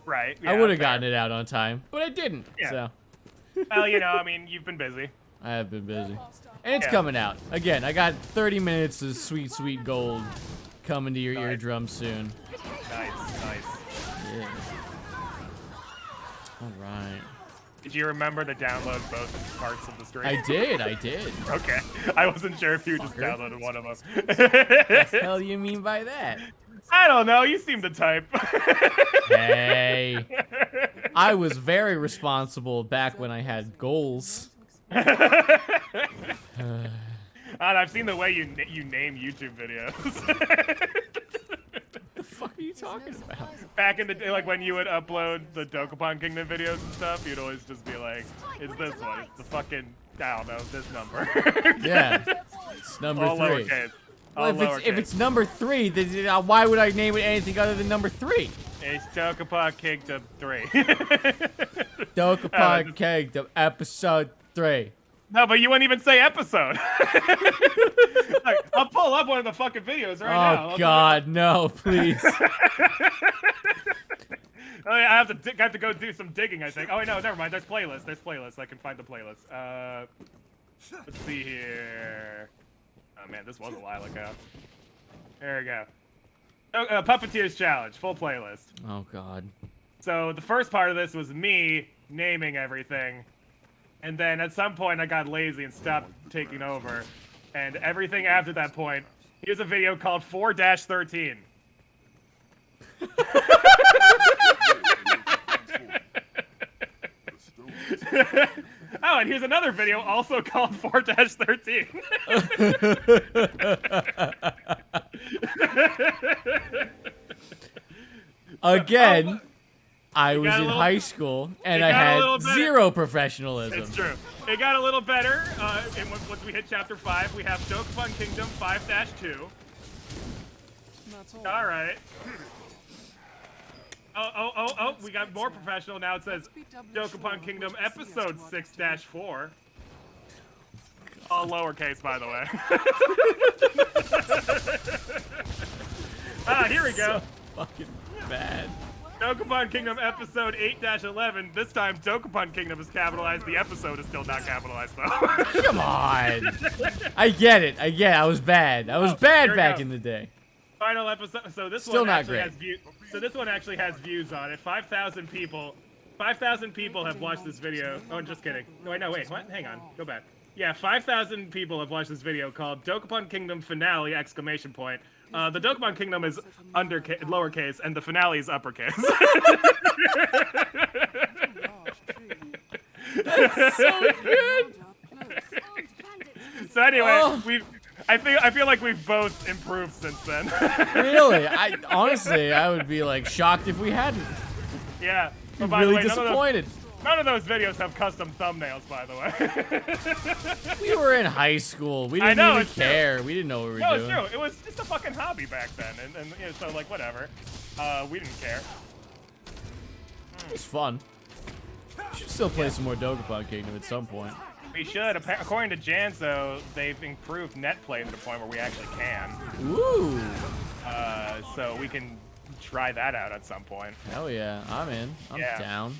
Right. I would have gotten it out on time, but I didn't. Yeah. So. Well, you know, I mean, you've been busy. I have been busy. And it's coming out. Again, I got 30 minutes of sweet, sweet gold coming to your eardrums soon. Nice. Yeah. All right. Did you remember to download both parts of the stream? I did. Okay. I wasn't sure if you just downloaded one of them. What the hell do you mean by that? I don't know. You seem to type. Hey. I was very responsible back when I had goals. And I've seen the way you name YouTube videos. The fuck are you talking about? Back in the day, like when you would upload the Dokapon Kingdom videos and stuff, you'd always just be like, "It's this one. It's the fucking I don't know this number." Yeah, it's number all 3. Lowercase. Well, if it's number 3, then why would I name it anything other than number 3? It's Dokapon Kingdom 3. Dokapon Kingdom episode 3. No, but you wouldn't even say episode. Like, I'll pull up one of the fucking videos right now. Oh God, no, please. I have to go do some digging, I think. Oh, wait, no, never mind. There's playlists. I can find the playlist. Let's see here. Oh, man, this was a while ago. There we go. Puppeteers Challenge, full playlist. Oh, God. So the first part of this was me naming everything. And then at some point I got lazy and stopped taking over. And everything after that point, here's a video called 4-13. Oh, and here's another video also called 4-13. Again, I was in high school and I had zero professionalism. It's true. It got a little better. And once we hit chapter 5, we have Dokapon Kingdom 5-2. All right. Oh, we got more professional now. It says Dokapon Kingdom episode 6-4. All lowercase, by the way. Here we go. So fucking bad. Dokapon Kingdom episode 8-11. This time, Dokapon Kingdom is capitalized. The episode is still not capitalized, though. Come on. I get it. I was bad. I was bad back in the day. Final episode. So this Still one not actually great. has views. So this one actually has views on it. 5,000 people. 5,000 people have watched this video. Oh, just kidding. No, wait. What? Hang on. Go back. Yeah, 5,000 people have watched this video called Dokapon Kingdom Finale! Exclamation point. The Dokapon Kingdom is lowercase, and the finale is uppercase. That's so good. So anyway, I feel like we've both improved since then. Really? Honestly, I would be like shocked if we hadn't. Yeah. But by Really the way, disappointed. None of those videos have custom thumbnails, by the way. We were in high school. We didn't even care. We didn't know what we were doing. No, it's true. It was just a fucking hobby back then, and you know, so like whatever. We didn't care. It was fun. We should still play some more Dokapon Kingdom at some point. We should. According to Janzo, they've improved net play to the point where we actually can. Ooh. So we can try that out at some point. Hell yeah. I'm in. I'm down.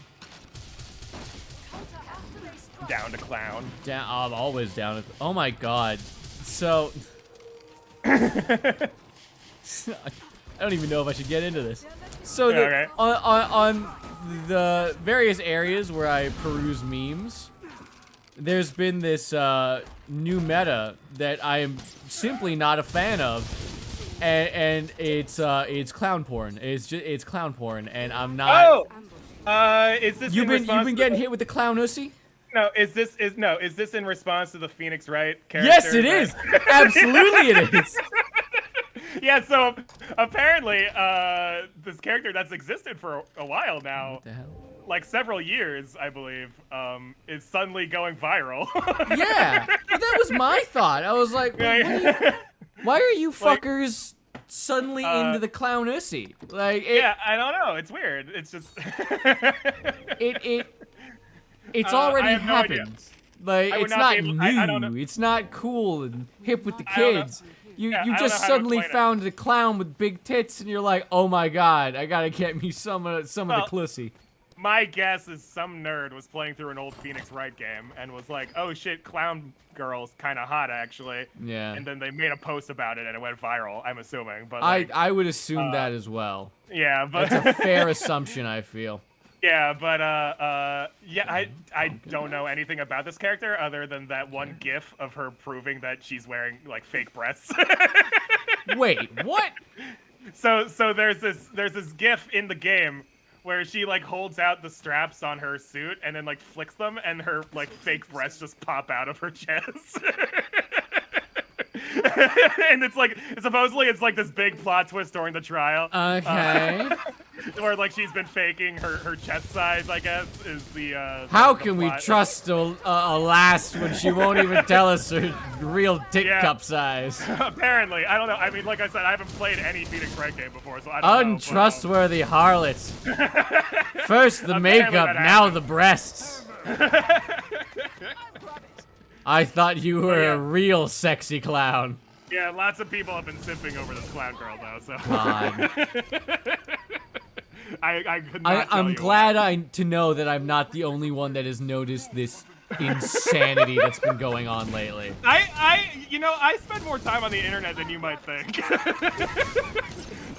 Down to clown. Down. I'm always down. Oh my god. So. I don't even know if I should get into this. So on the various areas where I peruse memes, there's been this new meta that I am simply not a fan of, and it's clown porn. It's clown porn, and I'm not. Oh, is this you've been getting hit with the clown ussy? No, is this in response to the Phoenix Wright character? Yes, it is. Absolutely, it is. Yeah, so apparently, this character that's existed for a while now, What the hell? like several years, I believe, is suddenly going viral. Yeah, but that was my thought. I was like, why are you fuckers suddenly into the clown ussy? Like, yeah, I don't know. It's weird. It's just it's already I have no idea. happened. Like, it's not new. I don't know. It's not cool and hip with the kids. You I don't just know how to suddenly explain it. found a clown with big tits, and you're like, oh my god, I gotta get me some of the clussy. My guess is some nerd was playing through an old Phoenix Wright game and was like, "Oh shit, clown girl's kind of hot actually." Yeah. And then they made a post about it and it went viral. I'm assuming, but I would assume that as well. yeah, but That's a fair assumption, I feel. yeah, but yeah, I don't know anything about this character other than that one GIF of her proving that she's wearing like fake breasts. Wait, what? So there's this GIF in the game where she like holds out the straps on her suit and then like flicks them and her like fake breasts just pop out of her chest. And it's like supposedly it's like this big plot twist during the trial. Okay. Where like she's been faking her chest size, I guess, is the How the can we plot. trust a lass when she won't even tell us her real dick cup size? Apparently, I don't know. I mean, like I said, I haven't played any Phoenix Wright game before, so I don't know. Untrustworthy harlots. First the makeup, now the breasts. I thought you were a real sexy clown. Yeah, lots of people have been simping over this clown girl, though. So. God. I could not tell I'm you glad to know that I'm not the only one that has noticed this insanity that's been going on lately. You know, I spend more time on the internet than you might think.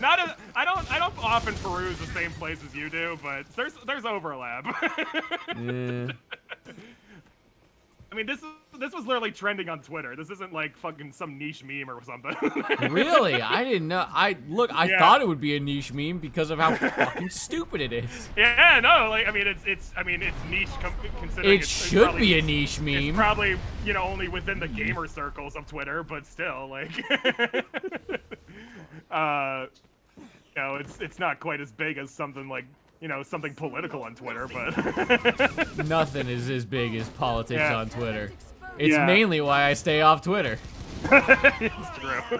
I don't often peruse the same places you do, but there's overlap. Yeah. I mean, this was literally trending on Twitter. This isn't like fucking some niche meme or something. Really? I didn't know. I Yeah. thought it would be a niche meme because of how fucking stupid it is. Yeah, no, like I mean, it's niche considering It it's should probably, be a niche meme. It's probably only within the gamer circles of Twitter, but still, like, it's not quite as big as something like something political on Twitter, but Nothing is as big as politics Yeah. on Twitter. It's Yeah. mainly why I stay off Twitter. it's true.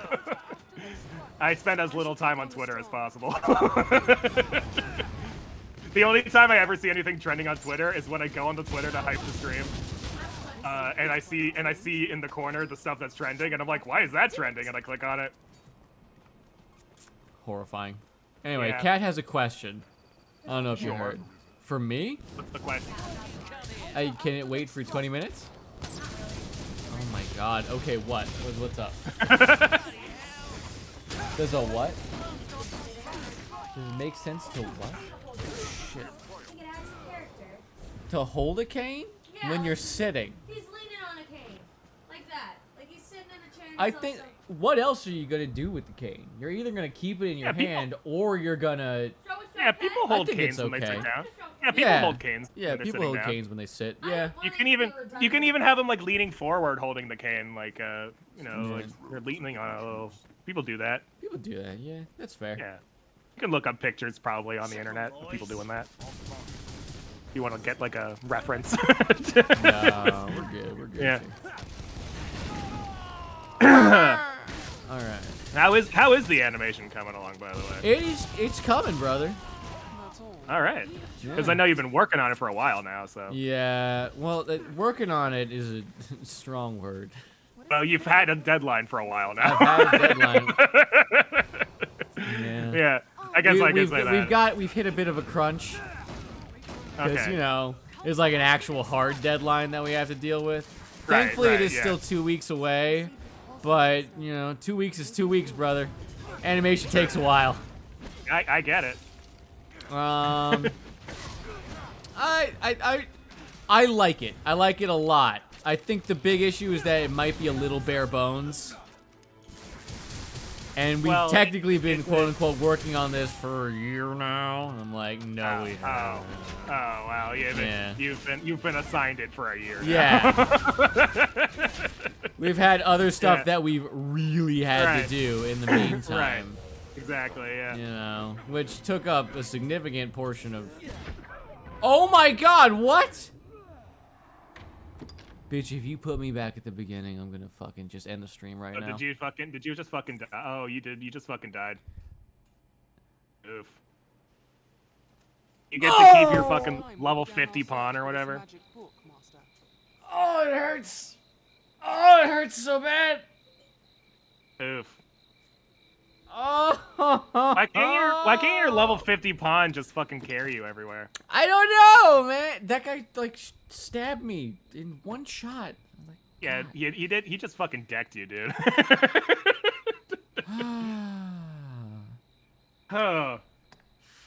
I spend as little time on Twitter as possible. The only time I ever see anything trending on Twitter is when I go on the Twitter to hype the stream, and I see in the corner the stuff that's trending, and I'm like, why is that trending? And I click on it. Horrifying. Anyway, Yeah. Kat has a question. I don't know if you Sure. heard. For me? What's the question? Can it wait for 20 minutes? Oh my god. Okay, what? What's up? Does a what? Does it make sense to what? Shit. To hold a cane? Yeah, When like- you're sitting. He's leaning on a cane. Like that. Like he's sitting in a chair. And I he's think, also- what else are you gonna do with the cane? You're either gonna keep it in your Yeah, people- hand, or you're gonna... Yeah, people hold think it's canes when they okay. sit down. Yeah, people Yeah. hold canes. Yeah, when they're people sitting hold down. canes when they sit. Yeah. You can even have them like leaning forward holding the cane, like like they're leaning on a little. People do that. People do that, yeah. That's fair. Yeah, you can look up pictures probably on the internet of people doing that. You want to get like a reference? No, we're good. We're good. Yeah. All right. How is the animation coming along, by the way? It's coming, brother. All right. Because I know you've been working on it for a while now, so. Yeah. Well, working on it is a strong word. Well, you've had a deadline for a while now. I've had a deadline. Yeah. Yeah. I guess I can say that. We've hit a bit of a crunch because Okay. it's like an actual hard deadline that we have to deal with. Right, Thankfully, right, it is yeah. still 2 weeks away, but 2 weeks is 2 weeks, brother. Animation takes a while. I get it. I like it. I like it a lot. I think the big issue is that it might be a little bare bones. And we've Well, technically been quote unquote working on this for a year now. And I'm like, no, we haven't. Oh wow, Yeah. you've been assigned it for a year. now. Yeah. We've had other stuff Yeah. that we've really had Right. to do in the meantime. Right. Exactly. Yeah. Which took up a significant portion of. Oh my god, what? Bitch, if you put me back at the beginning, I'm gonna fucking just end the stream right now. Did you just fucking die? Oh, you did. You just fucking died. Oof. You get to keep your fucking level 50 pawn or whatever. Oh, it hurts. Oh, it hurts so bad. Oof. Oh. Why can't your level 50 pawn just fucking carry you everywhere? I don't know, man. That guy like stabbed me in one shot. I'm like, Yeah, he did. He just fucking decked you, dude. Oh.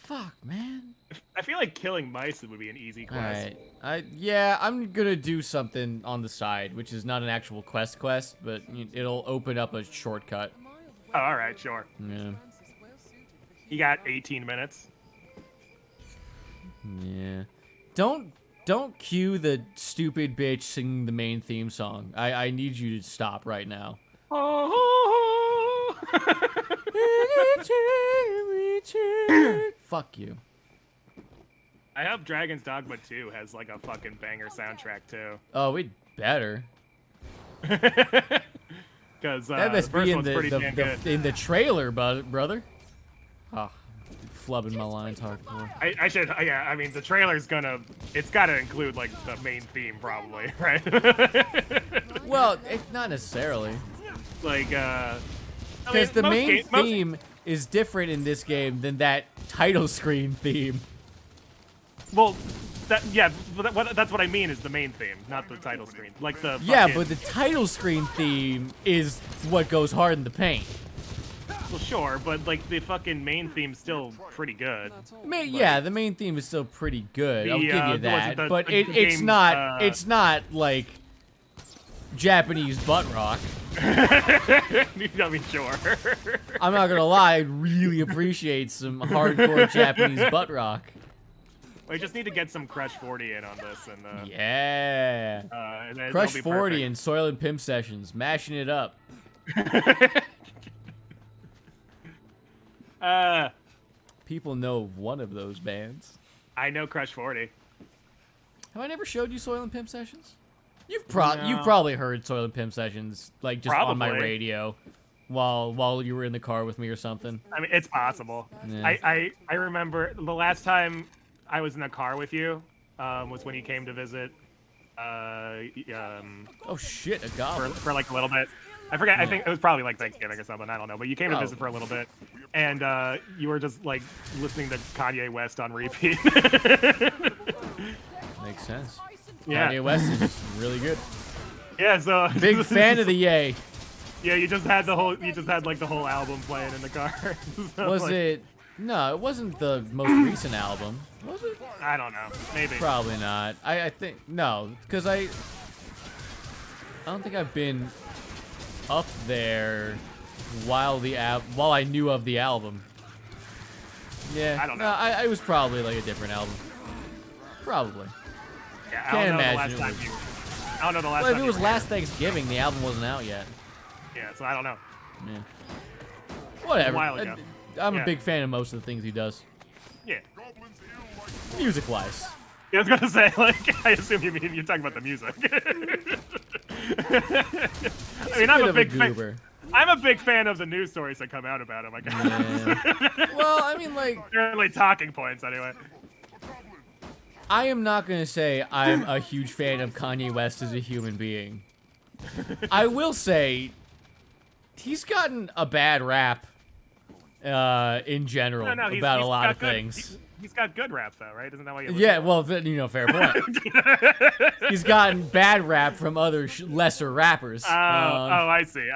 fuck, man. I feel like killing mice would be an easy quest. Alright. Yeah, I'm gonna do something on the side, which is not an actual quest, but it'll open up a shortcut. Oh, all right, sure. Yeah. You got 18 minutes. Yeah. Don't cue the stupid bitch singing the main theme song. I need you to stop right now. Fuck you. I hope Dragon's Dogma 2 has like a fucking banger soundtrack too. Oh, it better. Because That the must first be in one's pretty damn good. in the trailer, brother. Oh, flubbing my lines hardcore. I should, yeah. I mean, the trailer's it's gotta include like the main theme, probably, right? Well, not necessarily. Like, Because the main theme is different in this game than that title screen theme. Well, that's what I mean is the main theme, not the title screen. Like the Yeah, fucking- but the title screen theme is what goes hard in the paint. Well, sure, but like the fucking main theme's still pretty good. Yeah, the main theme is still pretty good. I'll The, give you was it that, the- but the it's game's, not. It's not like Japanese butt rock. I mean, sure. I'm not gonna lie, I'd really appreciate some hardcore Japanese butt rock. We just need to get some Crush 40 in on this, and Yeah. and then Crush it'll be 40 perfect. and Soil and Pimp sessions, mashing it up. People know of one of those bands. I know Crush 40. Have I never showed you Soil and Pimp sessions? You've No. you've probably heard Soil and Pimp sessions like just on my Probably. radio while you were in the car with me or something. I mean, it's possible. Yeah. I remember the last time I was in a car with you was when you came to visit. Oh shit, a goblin. For like a little bit. I forget. I think it was probably like Thanksgiving or something. I don't know. But you came to visit for a little bit, and you were just like listening to Kanye West on repeat. Makes sense. Yeah. Kanye West is really good. Yeah. So Big fan of the Yay. Yeah, you just had like the whole album playing in the car. So, Was like, it? No, it wasn't the most recent album. Was it? I don't know. Maybe. Probably not. I think no, because I don't think I've been up there while I knew of the album. Yeah. I don't know. No, it was probably like a different album. Probably. Yeah, I Can't don't know the imagine last it time was. I don't know the last Well, time if it you was were last Thanksgiving, the album wasn't out yet. here. Yeah, so I don't know. Yeah. Whatever. A while ago. I'm Yeah. a big fan of most of the things he does, Yeah. music-wise. Yeah, I was gonna say, like, I assume you're talking about the music. I mean, I'm a big fan. goober. I'm a big fan of the news stories that come out about him. I guess. Yeah. Well, I mean, like, Certainly talking points, anyway. I am not gonna say I'm a huge fan of Kanye West as a human being. I will say he's gotten a bad rap in general No, he's about a lot got of good- things. He's got good raps, though, right? Isn't that why you? Yeah, well, fair point. He's gotten bad rap from other lesser rappers. Oh, I see.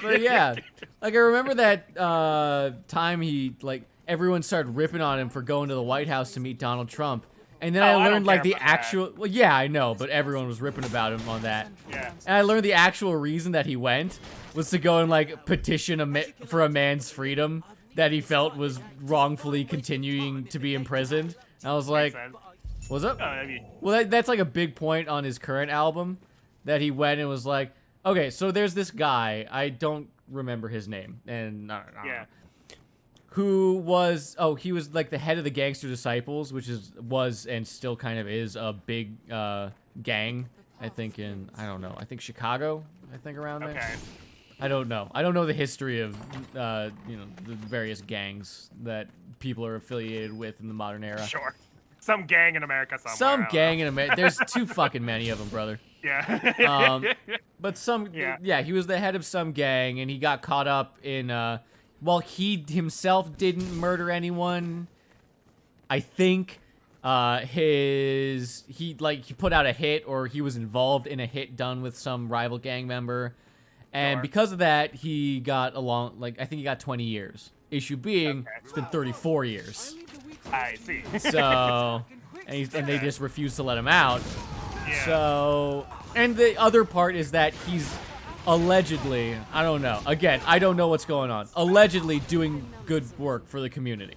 But yeah, like I remember that time everyone started ripping on him for going to the White House to meet Donald Trump. And then Oh, I I don't learned like care the about that. actual, well, yeah, I know, but everyone was ripping about him on that. Yeah. And I learned the actual reason that he went was to go and like petition for a man's freedom that he felt was wrongfully continuing to be imprisoned. And I was like, Makes sense. what's up? Oh, I mean, Well, that's like a big point on his current album, that he went and was like, okay, so there's this guy, I don't remember his name, and I don't know, yeah. who was, he was like the head of the Gangster Disciples, which was and still kind of is a big gang, I think I think Chicago, around there. Okay. I don't know. I don't know the history of, the various gangs that people are affiliated with in the modern era. Sure. Some gang in America somewhere. Some I don't gang know. in America. There's too fucking many of them, brother. Yeah. But Yeah. he was the head of some gang, and he got caught up in, while he himself didn't murder anyone, I think, he put out a hit, or he was involved in a hit done with some rival gang member. And Sure. because of that, he got I think he got 20 years. Issue being, it's been 34 years. I see. So, and they just refused to let him out. Yeah. So, and the other part is that he's allegedly, I don't know. Again, I don't know what's going on. Allegedly doing good work for the community.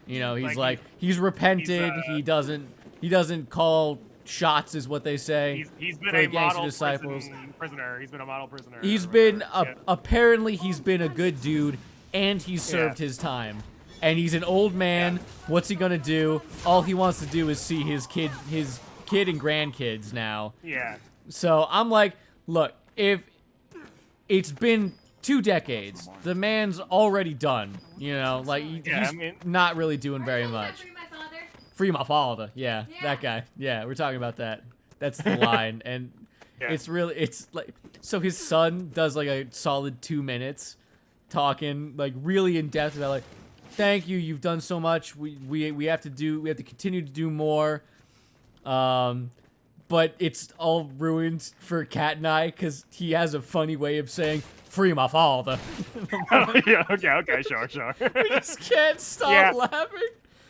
You know, he's he's repented. He doesn't call shots, is what they say. He's been for a the Gangster model Disciples. prisoner. He's been a model prisoner. He's or been whatever. apparently he's been a good dude, and he's served his time. And he's an old man. What's he gonna do? All he wants to do is see his kid and grandkids now. Yeah. So I'm like, look, if it's been 2 decades, the man's already done. You know, like Yeah, he's not really doing very much. Free my father. Yeah, that guy. Yeah, we're talking about that. That's the line. And it's like, so his son does like a solid 2 minutes talking like really in depth about like, thank you, you've done so much. We have to continue to do more. But it's all ruined for Cat and I because he has a funny way of saying, free my father. Oh, yeah, okay, sure. We just can't stop laughing.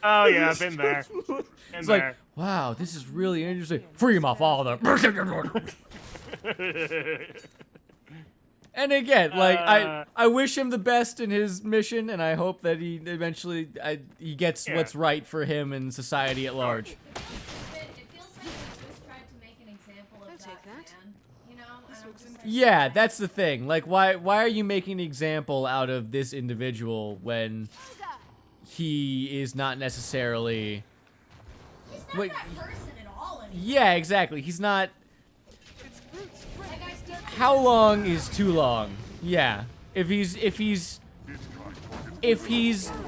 Oh, yeah, I've been there. It's like, wow, this is really interesting. Free my father. And again, like I wish him the best in his mission, and I hope that he eventually he gets what's right for him and society at large. It feels like they just tried to make an example of that man. You know? Yeah, that's the thing. Like, why are you making an example out of this individual when he is not necessarily? He's not that person at all anymore. Yeah, exactly. He's not. How long is too long? Yeah. If he's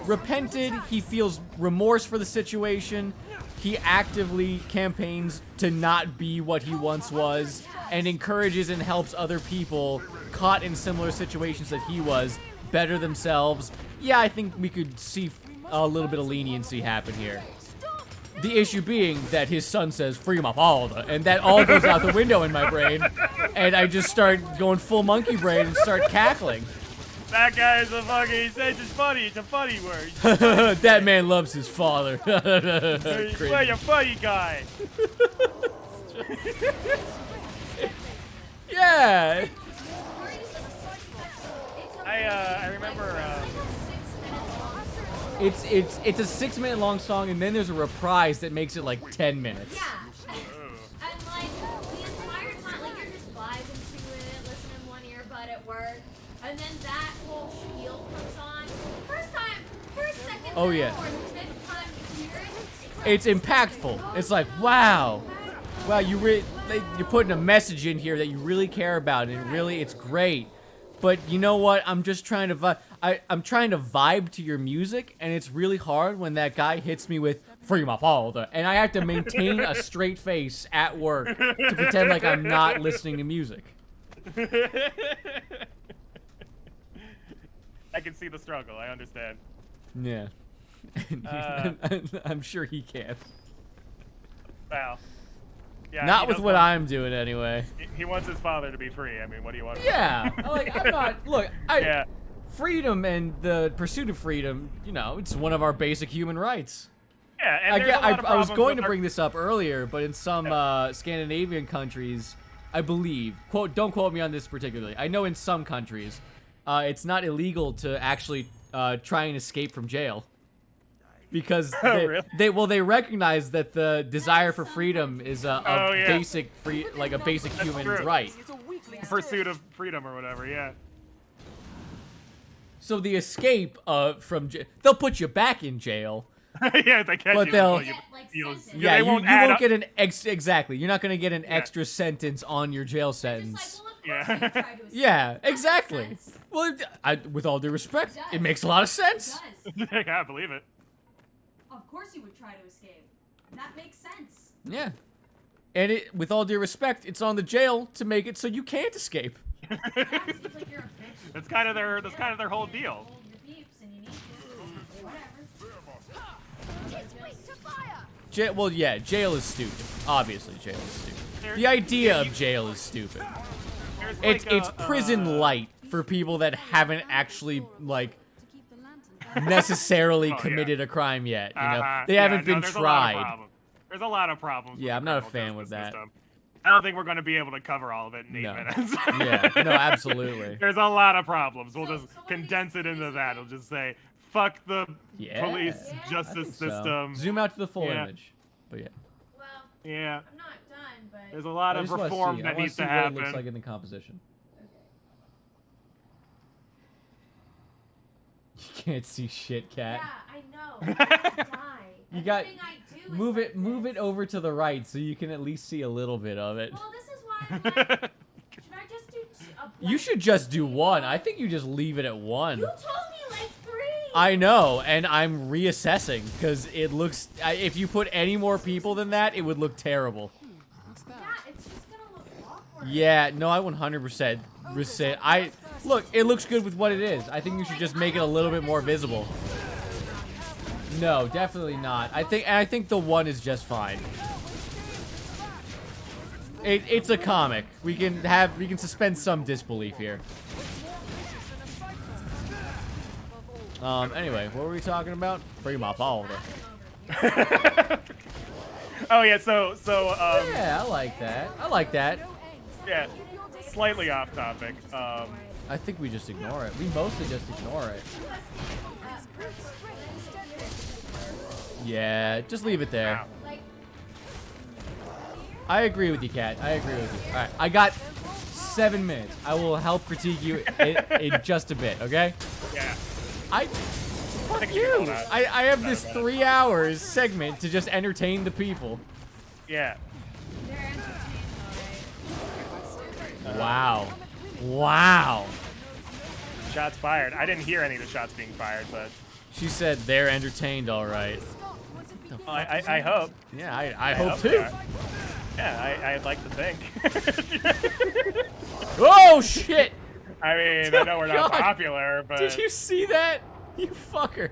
repented, he feels remorse for the situation. He actively campaigns to not be what he once was and encourages and helps other people caught in similar situations that he was better themselves. Yeah, I think we could see a little bit of leniency happen here. The issue being that his son says, "Free my father," and that all goes out the window in my brain, and I just start going full monkey brain and start cackling. That guy is a fucking, he says it's funny, it's a funny word. That man loves his father. Well, you're a funny guy. Yeah. I remember, It's a 6-minute long song, and then there's a reprise that makes it like 10 minutes. Yeah. And like the entire time, like you're just vibing to it, listening to one earbud at work, and then that whole spiel comes on. First, second, Oh, third, yeah. fourth, fifth time you hear it, It's impactful. It's like, wow, you're putting a message in here that you really care about, and it's great. But you know what? I'm just trying to I'm trying to vibe to your music, and it's really hard when that guy hits me with "Free my father," and I have to maintain a straight face at work to pretend like I'm not listening to music. I can see the struggle. I understand. Yeah. I'm sure he can. Wow. Yeah, Not with what I'm doing, anyway. He wants his father to be free. I mean, what do you want? Yeah. Like, I'm not. Look, Yeah. Freedom and the pursuit of freedom, it's one of our basic human rights. Yeah, and there's a lot of I was problems going to with bring this up earlier, but in some Scandinavian countries, I believe, don't quote me on this particularly, I know in some countries, it's not illegal to actually try and escape from jail. Because they recognize that the desire for freedom is a basic human right. Pursuit of freedom or whatever, yeah. So the escape from jail, they'll put you back in jail. Yeah, if they catch but you, they'll yeah, you won't get an exactly. You're not gonna get an extra sentence on your jail sentence. Yeah, exactly. Well, with all due respect, it makes a lot of sense. Yeah, I believe it. Of course you would try to escape. That makes sense. Yeah. And with all due respect, it's on the jail to make it so you can't escape. That's kind of their whole deal. Well, yeah, jail is stupid. Obviously, jail is stupid. The idea of jail is stupid. It's prison light for people that haven't actually necessarily committed a crime yet. They haven't been tried. There's a lot of problems. Yeah, I'm not a fan with that. System. I don't think we're going to be able to cover all of it in 8 minutes. Yeah, no, absolutely. There's a lot of problems. We'll just condense it into that. We'll just say, fuck the police justice system. Zoom out to the full image. But yeah. Well, yeah. I'm not done, but there's a lot of reform that needs to happen. What it looks like in the composition. You can't see shit, Cat. Yeah, I know. I die. You got move it over to the right so you can at least see a little bit of it. Well, this is why I'm like, should I just do You should just do one. I think you just leave it at one. You told me like 3. I know, and I'm reassessing because it looks. If you put any more people than that, it would look terrible. Yeah, it's just gonna look awkward. Yeah, no, I 100% resent. Look, it looks good with what it is. I think you should just make it a little bit more visible. No, definitely not. I think the one is just fine. It's a comic. We can suspend some disbelief here. Anyway, what were we talking about? Free my father. Oh yeah, so yeah, I like that. Yeah, slightly off topic. I think we just ignore it. We mostly just ignore it. Yeah, just leave it there. Wow. I agree with you, Kat. I agree with you. All right, I got 7 minutes. I will help critique you in just a bit, okay? Yeah. Fuck you. I have this 3 hours segment to just entertain the people. Yeah. Wow. Wow. Shots fired. I didn't hear any of the shots being fired, but She said they're entertained, all right. I hope. Yeah, I hope too. Yeah, I'd like to think. Oh shit! I mean, I know we're not God. popular, but Did you see that? You fucker.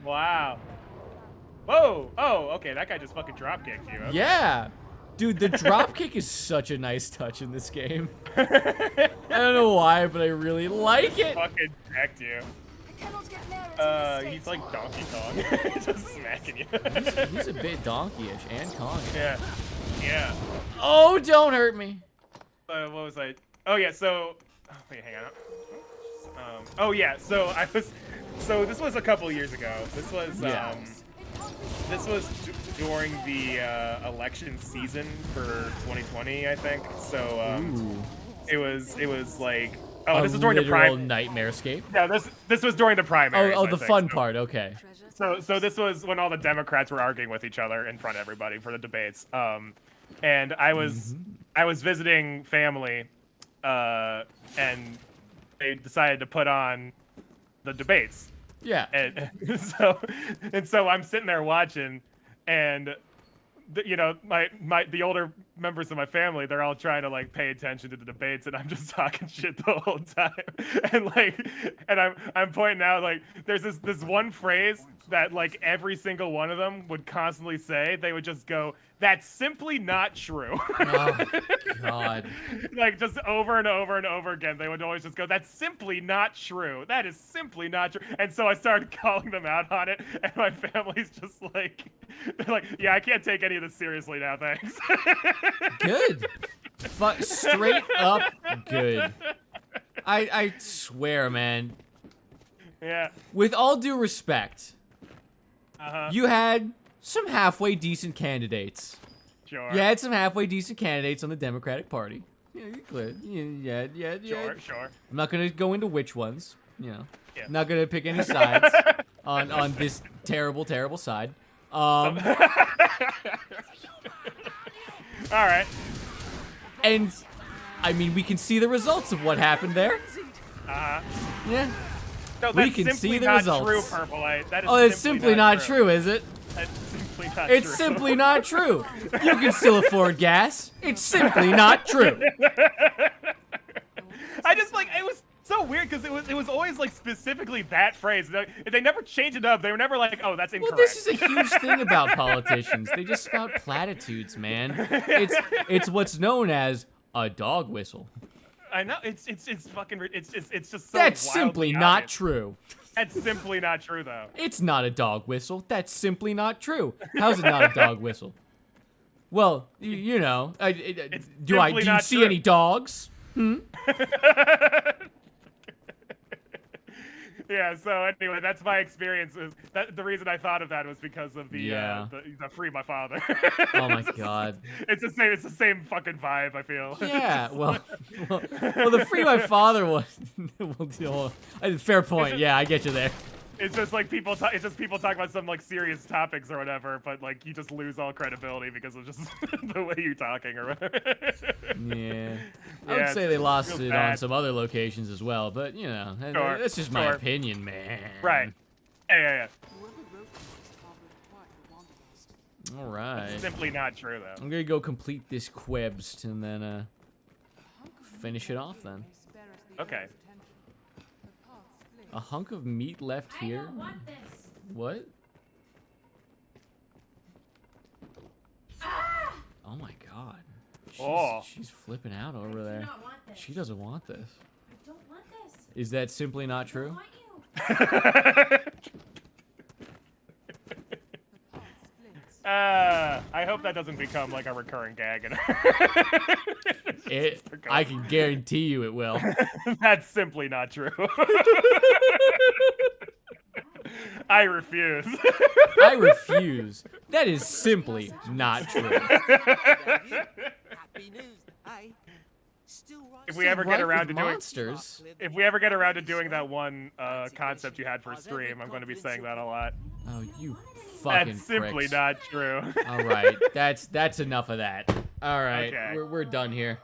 wow. Whoa! Oh, okay. That guy just fucking drop kicked you. Okay. Yeah. Dude, the drop kick is such a nice touch in this game. I don't know why, but I really like it. Fucking wrecked you. He's like Donkey Kong. Just smacking you. He's a bit donkey-ish and Kong-ish. Yeah. Yeah. Oh, don't hurt me. What was I? Oh yeah. So, wait, hang on. Oh yeah. So So this was a couple years ago. This was Yeah. This was during the election season for 2020, I think. So Ooh. it was like This was during the literal prime. nightmarescape. Yeah, this was during the primaries. Oh, I the think. fun So- part. Okay. So this was when all the Democrats were arguing with each other in front of everybody for the debates. And I was visiting family, and they decided to put on the debates. Yeah. And so I'm sitting there watching, and the older members of my family, they're all trying to like pay attention to the debates, and I'm just talking shit the whole time. And I'm pointing out like there's this one phrase that like every single one of them would constantly say. They would just go, "That's simply not true." Oh God. Like just over and over and over again, they would always just go, "That's simply not true. That is simply not true." And so I started calling them out on it, and my family's just like, they're like, "Yeah, I can't take any of this seriously now, thanks." Good. Straight up good. I swear, man. Yeah. With all due respect, Uh-huh. you had some halfway decent candidates. Sure. You had some halfway decent candidates on the Democratic Party. Yeah, you could. Yeah. Sure. I'm not gonna go into which ones. You know. Yeah. I'm not gonna pick any sides on this terrible, terrible side. All right. And I mean, we can see the results of what happened there. Uh-huh. Yeah. No, We that's can simply see the not results. true, Purple. That is Oh, it's simply not true, is it? That's simply not It's true. simply not true. You can still afford gas. It's simply not true. I just like it was so weird because it was always like specifically that phrase. They never changed it up. They were never like, "Oh, that's incorrect." Well, this is a huge thing about politicians. They just spout platitudes, man. It's what's known as a dog whistle. I know it's fucking it's just so That's wildly simply not obvious. true. That's simply not true though. It's not a dog whistle. That's simply not true. How's it not a dog whistle? Well, you know, do you not see true. any dogs? Yeah. So anyway, that's my experience. The reason I thought of that was because of the the Free My Father. Oh my God. It's the same fucking vibe. I feel. Yeah, well, the Free My Father one. Fair point. Yeah, I get you there. It's just like people talk about some like serious topics or whatever, but like you just lose all credibility because of just the way you're talking or whatever. Yeah. I would Yeah, say they lost feels it on bad. some other locations as well, but you know, Sure, that's just my sure. opinion, man. Right. Yeah. All right. Simply not true though. I'm gonna go complete this quebst and then finish it off then. Okay. A hunk of meat left here. What? Oh my God. She's flipping out over there. She doesn't want this. I don't want this. Is that simply not true? I hope that doesn't become like a recurring gag. I can guarantee you it will. That's simply not true. I refuse. I refuse. That is simply not true. Happy news, eh? Still right. If we ever get around to doing monsters. If we ever get around to doing that one concept you had for stream, I'm going to be saying that a lot. Oh, you fucking That's simply pricks. not true. All right, that's enough of that. All right, Okay. we're done here.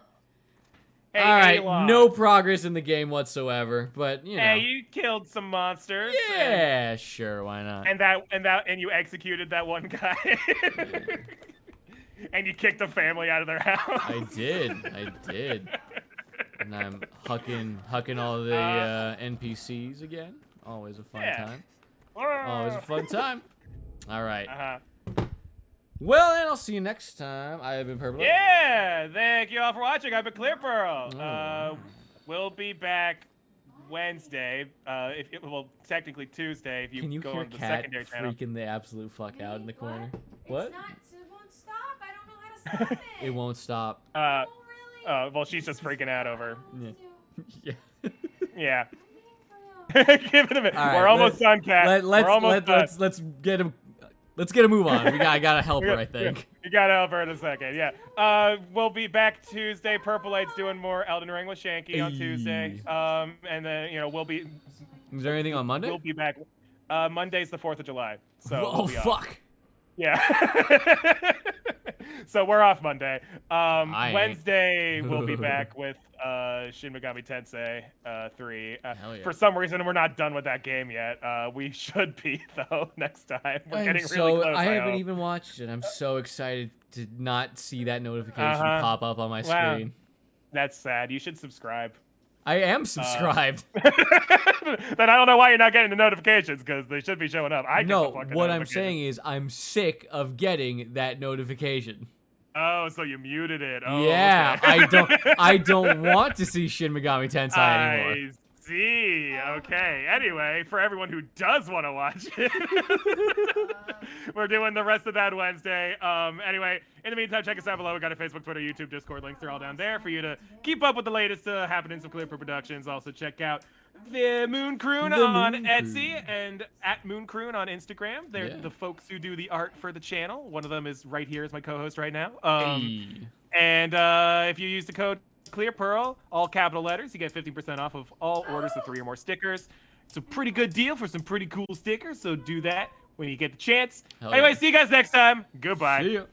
Hey, All right, Elon. no progress in the game whatsoever, but you know. Hey, you killed some monsters. Yeah, sure, why not? And you executed that one guy. And you kicked a family out of their house. I did. And I'm hucking all the NPCs again. Always a fun time. Always a fun time. All right. Well, then I'll see you next time. I have been Purple. Yeah, thank you all for watching. I've been ClearPearl. Oh. We'll be back Wednesday. Well, technically Tuesday if you Can you go hear on the Cat secondary channel. freaking the absolute fuck out in the corner? What? It won't stop. I don't know how to stop it. It won't stop. Well, she's just freaking out over. Yeah. Yeah. Give it a minute. All right, We're almost done, Cat. We're almost done. Let's get him. Let's get a move on. I gotta help her, I think. You gotta help her in a second, yeah. We'll be back Tuesday. Purple Light's doing more Elden Ring with Shanky on Tuesday. And then, we'll be... Is there anything on Monday? We'll be back. Monday's the 4th of July. So oh, we'll be off. fuck. Yeah. So we're off Monday. Wednesday, we'll be back with Shin Megami Tensei 3. Hell yeah. For some reason, we're not done with that game yet. We should be, though, next time. We're getting really close, I haven't hope. even watched it. I'm so excited to not see that notification pop up on my screen. That's sad. You should subscribe. I am subscribed. Then I don't know why you're not getting the notifications, because they should be showing up. I get No, the fucking what I'm notifications. saying is I'm sick of getting that notification. Oh, so you muted it. Oh, Yeah, okay. I don't want to see Shin Megami Tensei anymore. I see. Okay. Anyway, for everyone who does want to watch it, we're doing the rest of that Wednesday. Anyway, in the meantime, check us out below. We got a Facebook, Twitter, YouTube, Discord links. They're all down there for you to keep up with the latest happenings of ClearPearl Productions. Also, check out the Moon Croon on Etsy and at Moon Croon on Instagram. They're the folks who do the art for the channel. One of them is right here as my co-host right now. And if you use the code ClearPearl, all capital letters, you get 50% off of all orders of 3 or more stickers. It's a pretty good deal for some pretty cool stickers, so do that when you get the chance. Anyway, see you guys next time. Goodbye. See ya.